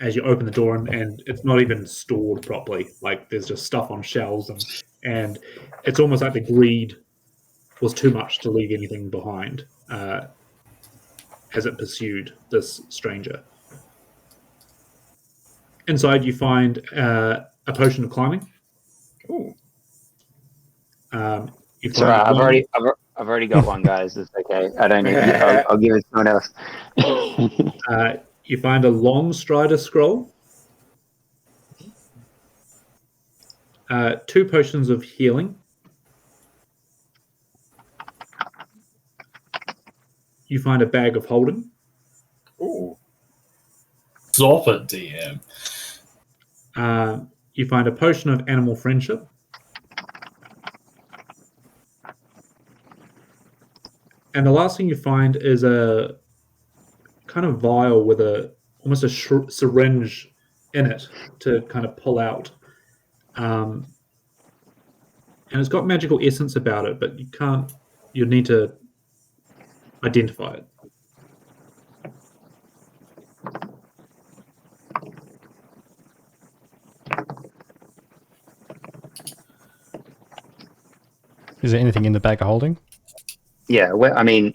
As you open the door, and it's not even stored properly. Like, there's just stuff on shelves, and it's almost like the greed was too much to leave anything behind as it pursued this stranger. Inside, you find a potion of climbing. Ooh. It's all right. I've already got one, guys. It's okay. I don't need. I'll give it to someone else. You find a long strider scroll, 2 potions of healing. You find a bag of holding. Ooh. Stop it, DM. You find a potion of animal friendship. And the last thing you find is a kind of vial with almost a syringe in it to kind of pull out. And it's got magical essence about it, but you'll need to identify it. Is there anything in the bag of holding? Yeah, well, I mean,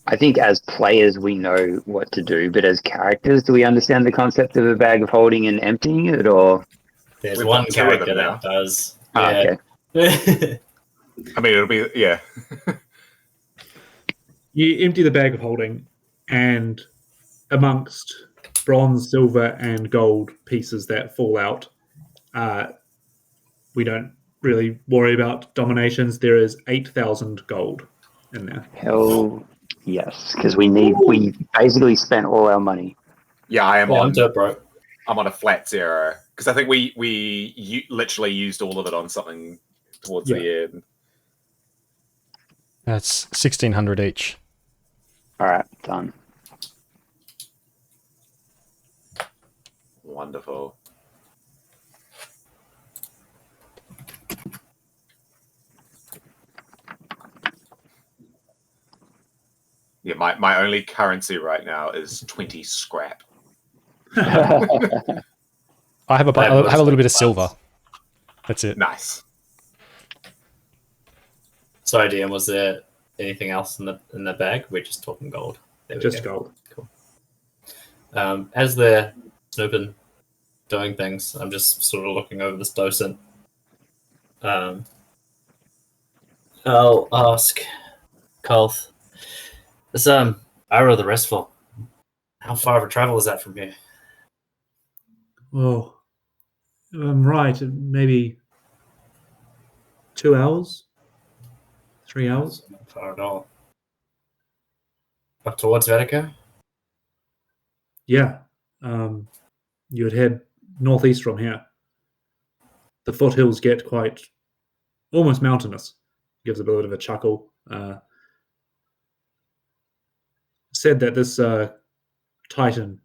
I think as players we know what to do, but as characters, do we understand the concept of a bag of holding and emptying it, or? There's We've one got 2 of character them now. that does. Okay. I mean, it'll be You empty the bag of holding, and amongst bronze, silver, and gold pieces that fall out, we don't really worry about dominations. There is 8,000 gold in there. Hell yes, because we basically spent all our money. Yeah, I am I'm dirt broke. I'm on a flat 0 because I think we literally used all of it on something towards the end. That's 1,600 each. All right, done. Wonderful. Yeah, my only currency right now is 20 scrap. I have a little bit of silver. That's it. Nice. Sorry, DM, was there anything else in the bag? We're just talking gold. Just gold. Cool. As they're snooping, doing things, I'm just sort of looking over this docent. I'll ask Kolth. This Arrow the Restful. How far of a travel is that from here? Oh, I'm right. Maybe 2 hours, 3 hours. Not far at all. Up towards Vatico? Yeah. You would head northeast from here. The foothills get quite almost mountainous. Gives a bit of a chuckle. Said that this Titan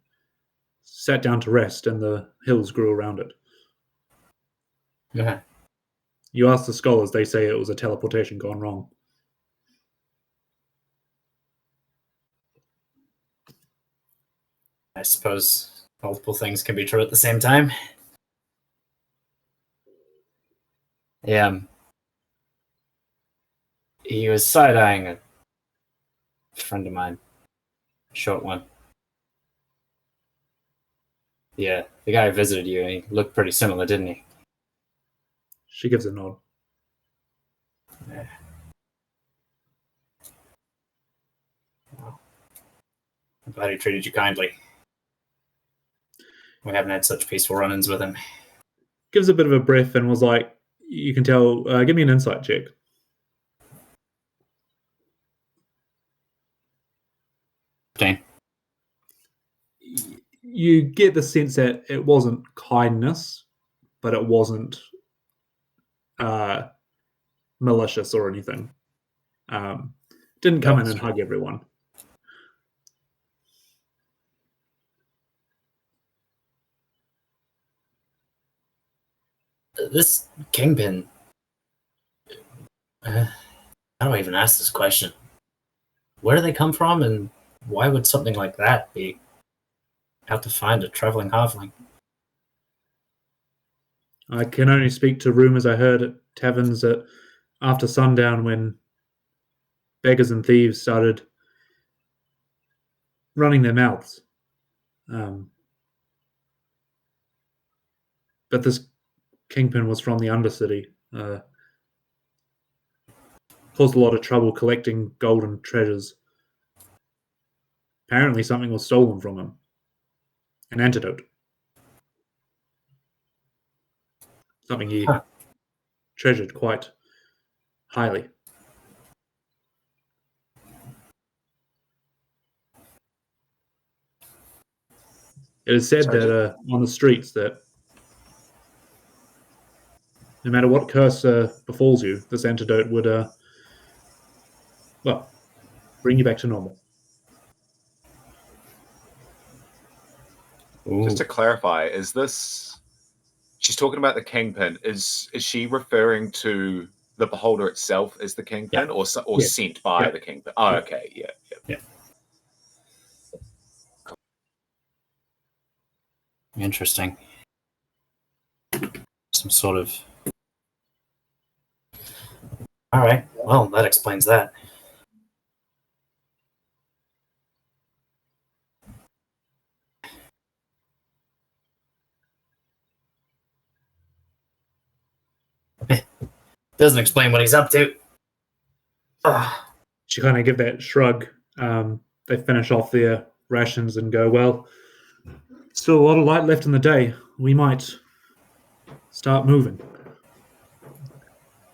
sat down to rest and the hills grew around it. Okay. You ask the scholars, they say it was a teleportation gone wrong. I suppose multiple things can be true at the same time. Yeah. He was side-eyeing a friend of mine. A short one. Yeah, the guy who visited you, he looked pretty similar, didn't he? She gives a nod. Yeah. Well, I'm glad he treated you kindly. We haven't had such peaceful run-ins with him. Gives a bit of a breath and was like, you can tell, give me an insight check. you get the sense that it wasn't kindness, but it wasn't malicious or anything. Didn't come in and hug everyone. This kingpin. I don't even ask this question. Where do they come from, and why would something like that be out to find a traveling halfling? I can only speak to rumors I heard at taverns that after sundown, when beggars and thieves started running their mouths. But this kingpin was from the Undercity. Caused a lot of trouble collecting golden treasures. Apparently something was stolen from him. An antidote. Something he treasured quite highly. It is said that on the streets that no matter what curse befalls you, this antidote would, bring you back to normal. Ooh. Just to clarify, is this... She's talking about the kingpin. Is she referring to the beholder itself as the kingpin, or sent by the kingpin? Oh, okay, yeah. Interesting. Some sort of... All right. Well, that explains that. Doesn't explain what he's up to. She kind of give that shrug. They finish off their rations and go, well, still a lot of light left in the day. We might start moving.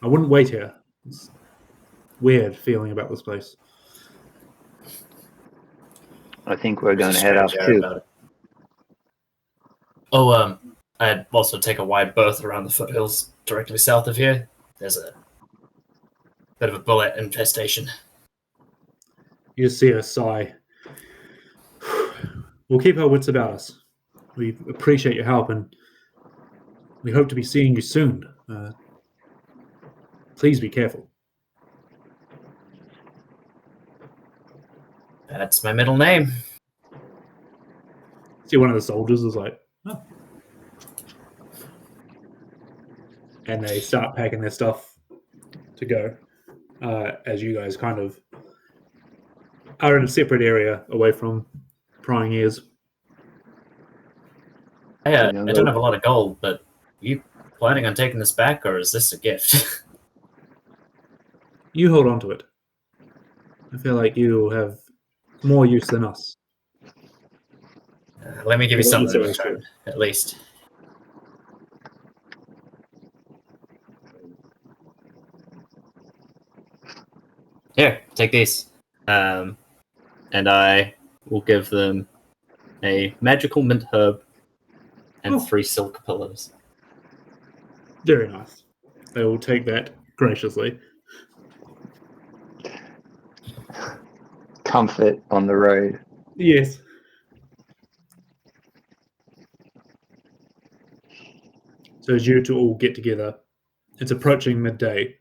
I wouldn't wait here. It's weird feeling about this place. I think we're going to head up too. I'd also take a wide berth around the foothills directly south of here. There's a bit of a bullet infestation. You see her sigh. We'll keep our wits about us. We appreciate your help, and we hope to be seeing you soon. Please be careful. That's my middle name. See, one of the soldiers is like, oh. And they start packing their stuff to go, as you guys kind of are in a separate area away from prying ears. Hey, I don't have a lot of gold, but are you planning on taking this back, or is this a gift? You hold on to it. I feel like you have more use than us. Let me give you something in return, at least. Here, take these. And I will give them a magical mint herb and 3 silk pillows. Very nice. They will take that graciously. Comfort on the road. Yes. So as you two all get together, it's approaching midday.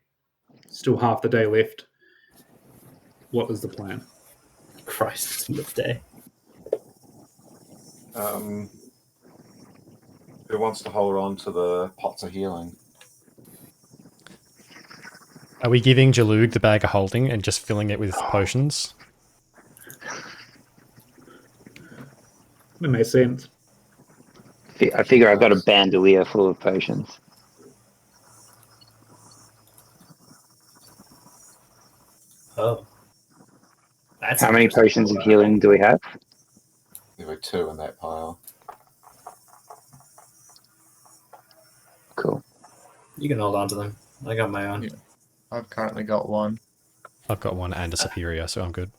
Still half the day left. What is the plan? Christ, it's midday. Who wants to hold on to the pots of healing? Are we giving Jalug the bag of holding and just filling it with potions? That makes sense. I figure I've got a bandolier full of potions. Oh. That's How many potions of healing do we have? There were 2 in that pile. Cool. You can hold on to them. I got my own. Yeah. I've currently got 1. I've got 1 and a superior, so I'm good.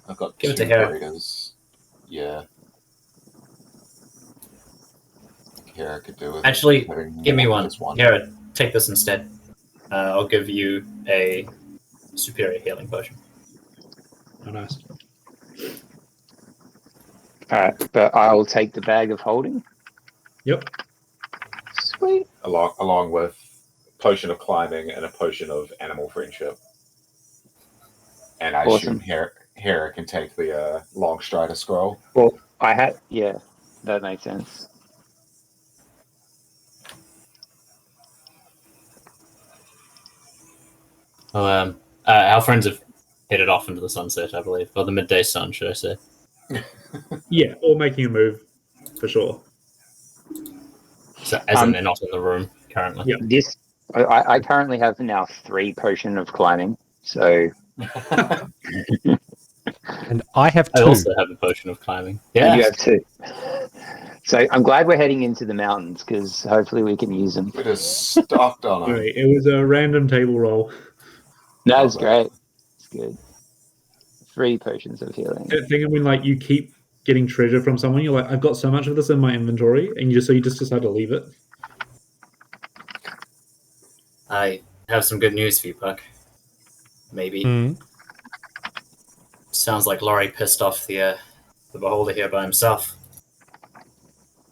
I've got Give 2 it to her. burritos. Yeah. Hera could do with Actually, having give me more than one. just one. Here, take this instead. I'll give you a superior healing potion. Oh, nice. Alright, but I'll take the bag of holding. Yep. Sweet. Along with potion of climbing and a potion of animal friendship. And I Awesome. assume Hera can take the long strider scroll. Well, yeah, that makes sense. Well, our friends have headed off into the sunset, I believe, or the midday sun, should I say? Yeah, or making a move for sure. So, as in they're not in the room currently. Yeah. I currently have now 3 potion of climbing, so And I have I 2. also have a potion of climbing. Yeah. you have 2. So I'm glad we're heading into the mountains because hopefully we can use them. We just stopped on Sorry, it was a random table roll. No, it's great. It's good. 3 potions of healing. That thing when like you keep getting treasure from someone, you're like, I've got so much of this in my inventory, and you just decide to leave it. I have some good news for you, Puck. Maybe. Sounds like Laurie pissed off the beholder here by himself.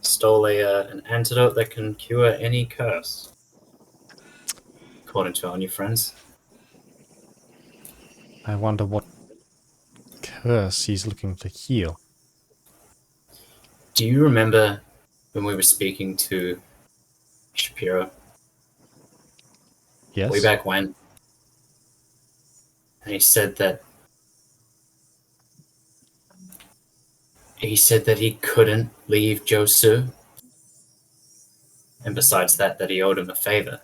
Stole an antidote that can cure any curse. According to our new friends. I wonder what curse he's looking to heal. Do you remember when we were speaking to Shapiro? Yes. Way back when? And he said that he couldn't leave Josu. And besides that he owed him a favor.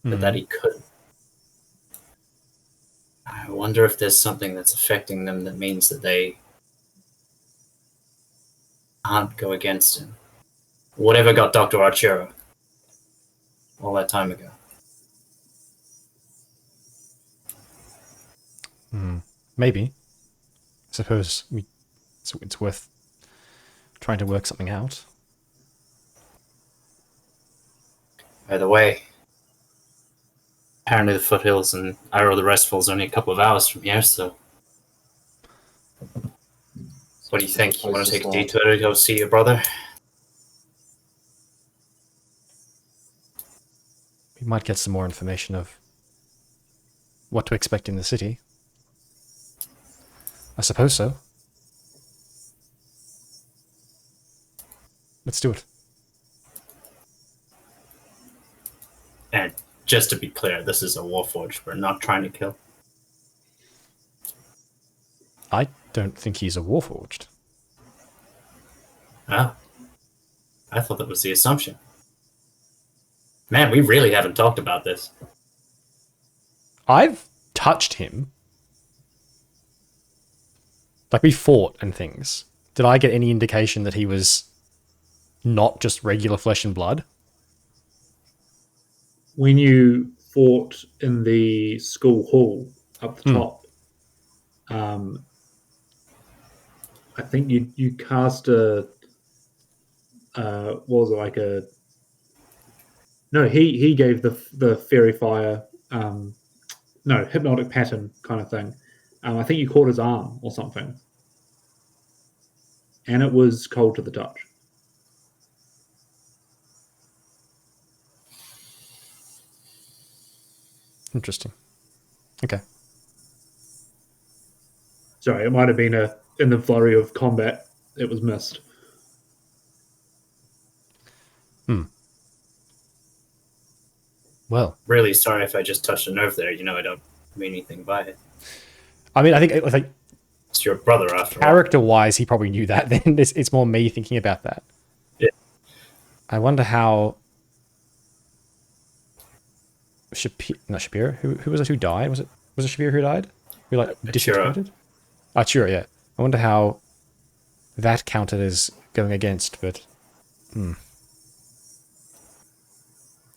But that he couldn't. I wonder if there's something that's affecting them that means that they can't go against him. Whatever got Dr. Archero all that time ago. Maybe. I suppose it's worth trying to work something out. By the way, apparently the foothills and Iroh the Restful is only a couple of hours from here, so what do you think? You want to take a detour to go see your brother? We might get some more information of what to expect in the city. I suppose so. Let's do it. And just to be clear, this is a warforged. We're not trying to kill. I don't think he's a warforged. Oh. I thought that was the assumption. Man, we really haven't talked about this. I've touched him. Like, we fought and things. Did I get any indication that he was not just regular flesh and blood? When you fought in the school hall up the top, I think you cast a what was it, like a... No, he gave the fairy fire, no, hypnotic pattern kind of thing. I think you caught his arm or something. And it was cold to the touch. Interesting. Okay. Sorry, it might have been in the flurry of combat, it was missed. Well, Really sorry if I just touched a nerve there. You know I don't mean anything by it. I mean, I think It's your brother after all. character-wise, he probably knew that. Then it's more me thinking about that. Yeah. I wonder how Shapiro. Who was it who died? Was it Shapiro who died? Who disintegrated? Achiro, yeah. I wonder how that counted as going against, but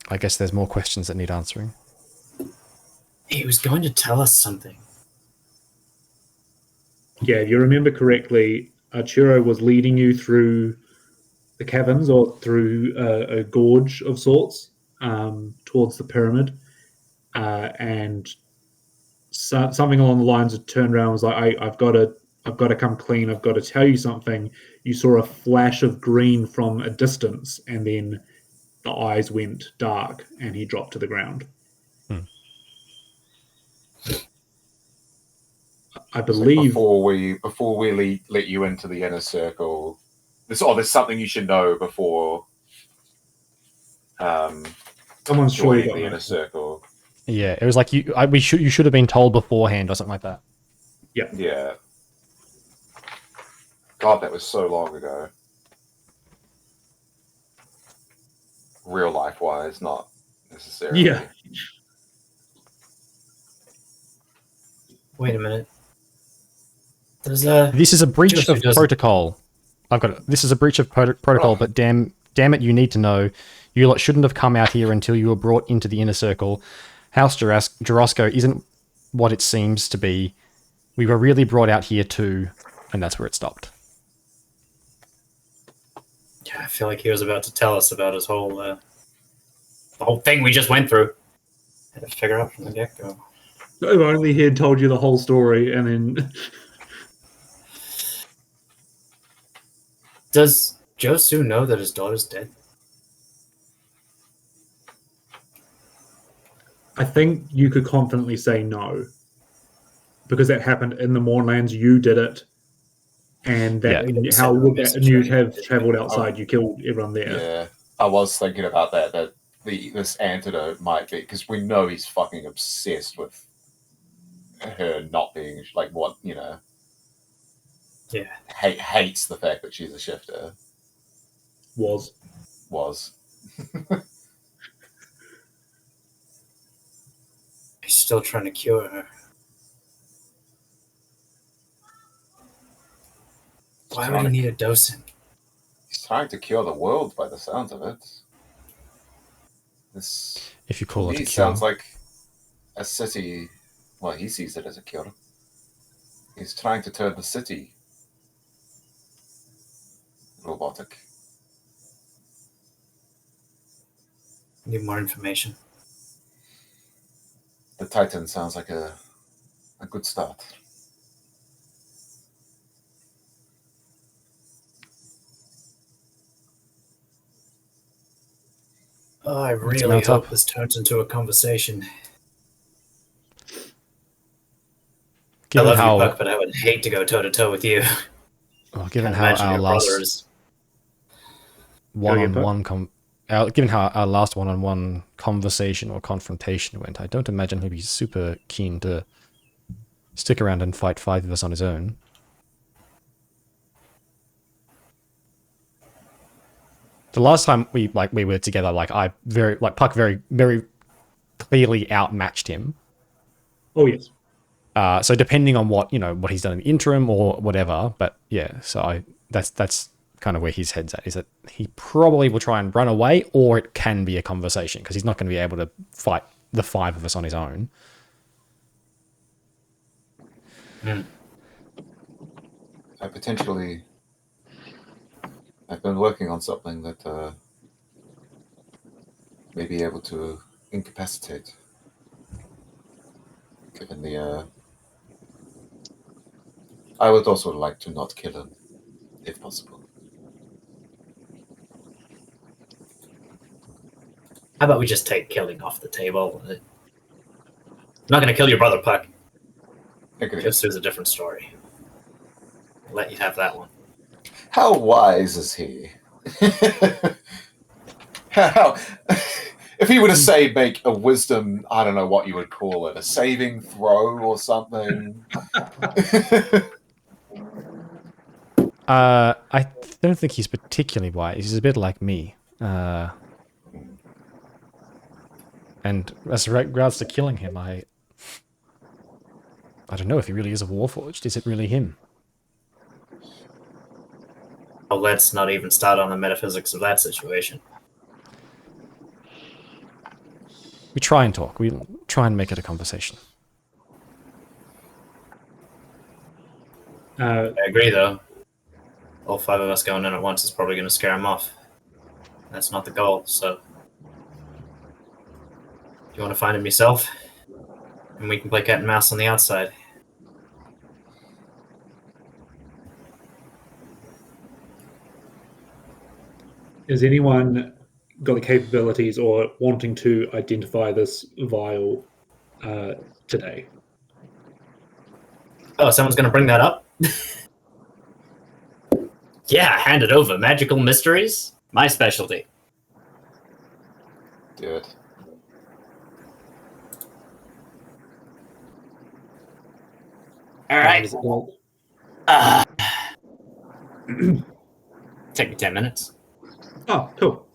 I guess there's more questions that need answering. He was going to tell us something. Yeah, if you remember correctly, Archiro was leading you through the caverns or through a gorge of sorts towards the pyramid, and something along the lines of turned around and was like, I've got to come clean. I've got to tell you something. You saw a flash of green from a distance, and then the eyes went dark, and he dropped to the ground. I believe before we let you into the inner circle, there's something you should know before someone's surely joining the inner circle. Yeah, it was like you should have been told beforehand or something like that. Yeah. God, that was so long ago. Real life wise, not necessarily. Yeah. Wait a minute. This is a breach of protocol. I've got it. This is a breach of protocol, but damn it, you need to know. You lot shouldn't have come out here until you were brought into the inner circle. House Jarosco isn't what it seems to be. We were really brought out here too, and that's where it stopped. Yeah, I feel like he was about to tell us about his whole the whole thing we just went through. Had to figure out from the get-go. If only he had told you the whole story, and then... Does Josu know that his daughter's dead? I think you could confidently say no. Because that happened in the Mournlands, you did it. And that how would that news have travelled outside? You killed everyone there. Yeah, I was thinking about that this antidote might be, because we know he's fucking obsessed with her not being, like, what, you know... Yeah. Hates the fact that she's a shifter. Was. He's still trying to cure her. Why would he need a dosing? He's trying to cure the world by the sounds of it. This, if you call it a cure. Sounds like a city. Well, he sees it as a cure. He's trying to turn the city robotic. Need more information. The Titan sounds like a good start. Oh, I really hope this turns into a conversation. I love you, Puck, but I would hate to go toe-to-toe with you. Well, given how our last one-on-one conversation or confrontation went, I don't imagine he'll be super keen to stick around and fight five of us on his own. The last time we were together, Puck very, very clearly outmatched him. Oh yes. So depending on what he's done in the interim or whatever, but yeah, so that's kind of where his head's at, is that he probably will try and run away, or it can be a conversation, because he's not going to be able to fight the five of us on his own. I've been working on something that may be able to incapacitate, given the... I would also like to not kill him, if possible. How about we just take killing off the table? I'm not going to kill your brother, Puck. Just there's a different story. I'll let you have that one. How wise is he? If he were to say, make a wisdom, I don't know what you would call it, a saving throw or something. I don't think he's particularly wise. He's a bit like me. And as regards to killing him, I don't know if he really is a Warforged. Is it really him? Oh, let's not even start on the metaphysics of that situation. We try and talk. We try and make it a conversation. I agree, though. all 5 of us going in at once is probably going to scare him off. That's not the goal, so... Do you want to find him yourself? And we can play cat and mouse on the outside. Has anyone got the capabilities or wanting to identify this vial today? Oh, someone's going to bring that up? Yeah, hand it over. Magical mysteries? My specialty. Do it. All right. Take me 10 minutes. Oh, cool.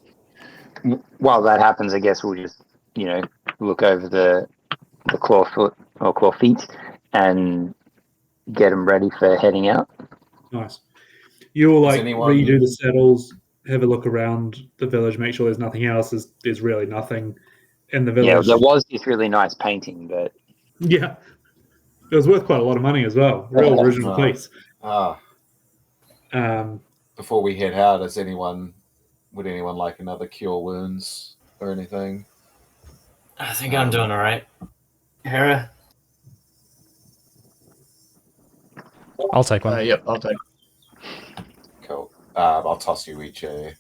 While that happens, I guess we'll just, look over the claw foot or claw feet and get them ready for heading out. Nice. You'll redo the saddles, have a look around the village, make sure there's nothing else. There's really nothing in the village. Yeah, there was this really nice painting, but yeah, it was worth quite a lot of money as well. Real original piece. Before we head out, would anyone like another cure wounds or anything? I think I'm doing all right. Hera? I'll take one. Yep, I'll take. Cool. I'll toss you each a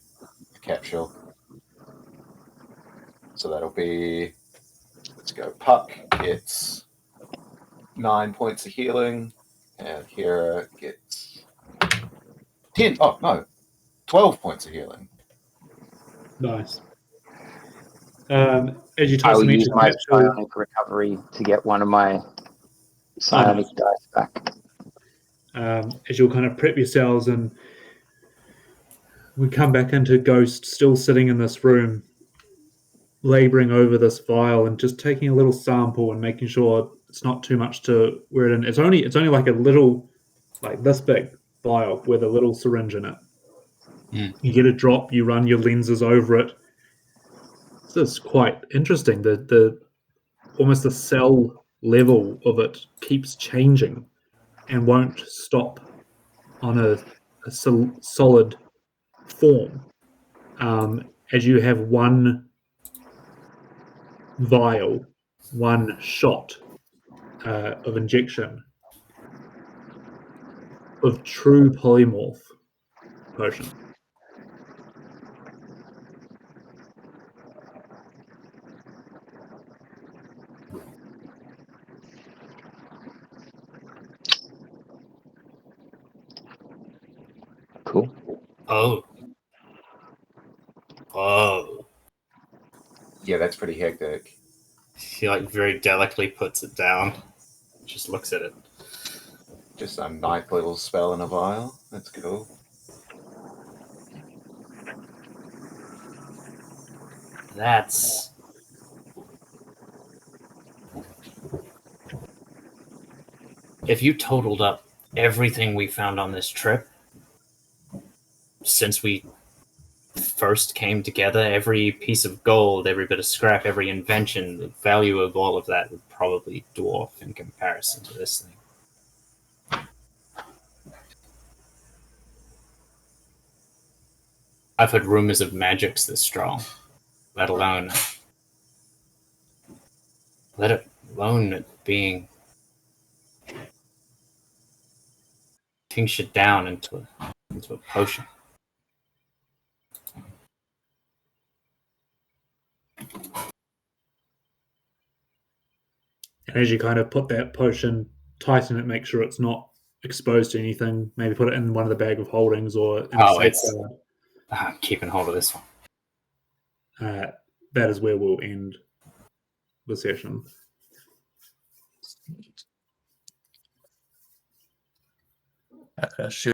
capsule. So that'll be, let's go, Puck gets 9 points of healing, and Hera gets 12 points of healing. Nice. As you I toss will them each use my capsule, psionic recovery to get one of my psionic dice back. as you'll kind of prep yourselves, and we come back into Ghost still sitting in this room, laboring over this vial and just taking a little sample and making sure it's not too much to wear it in. It's only like a little, like this big vial with a little syringe in it. You get a drop, you run your lenses over it. This is quite interesting. The almost the cell level of it keeps changing and won't stop on a solid form. As you have one vial, one shot of injection of true polymorph potion. Cool. Oh. Yeah, that's pretty hectic. He very delicately puts it down. Just looks at it. Just a 9th level spell in a vial. That's cool. That's... If you totaled up everything we found on this trip, since we first came together, every piece of gold, every bit of scrap, every invention, the value of all of that would probably dwarf in comparison to this thing. I've heard rumors of magics this strong, let alone it being tinctured down into a potion. And as you kind of put that potion, tighten it, make sure it's not exposed to anything. Maybe put it in one of the bag of holdings or in a safe guard. I'm keeping hold of this one. That is where we'll end the session. Shoot.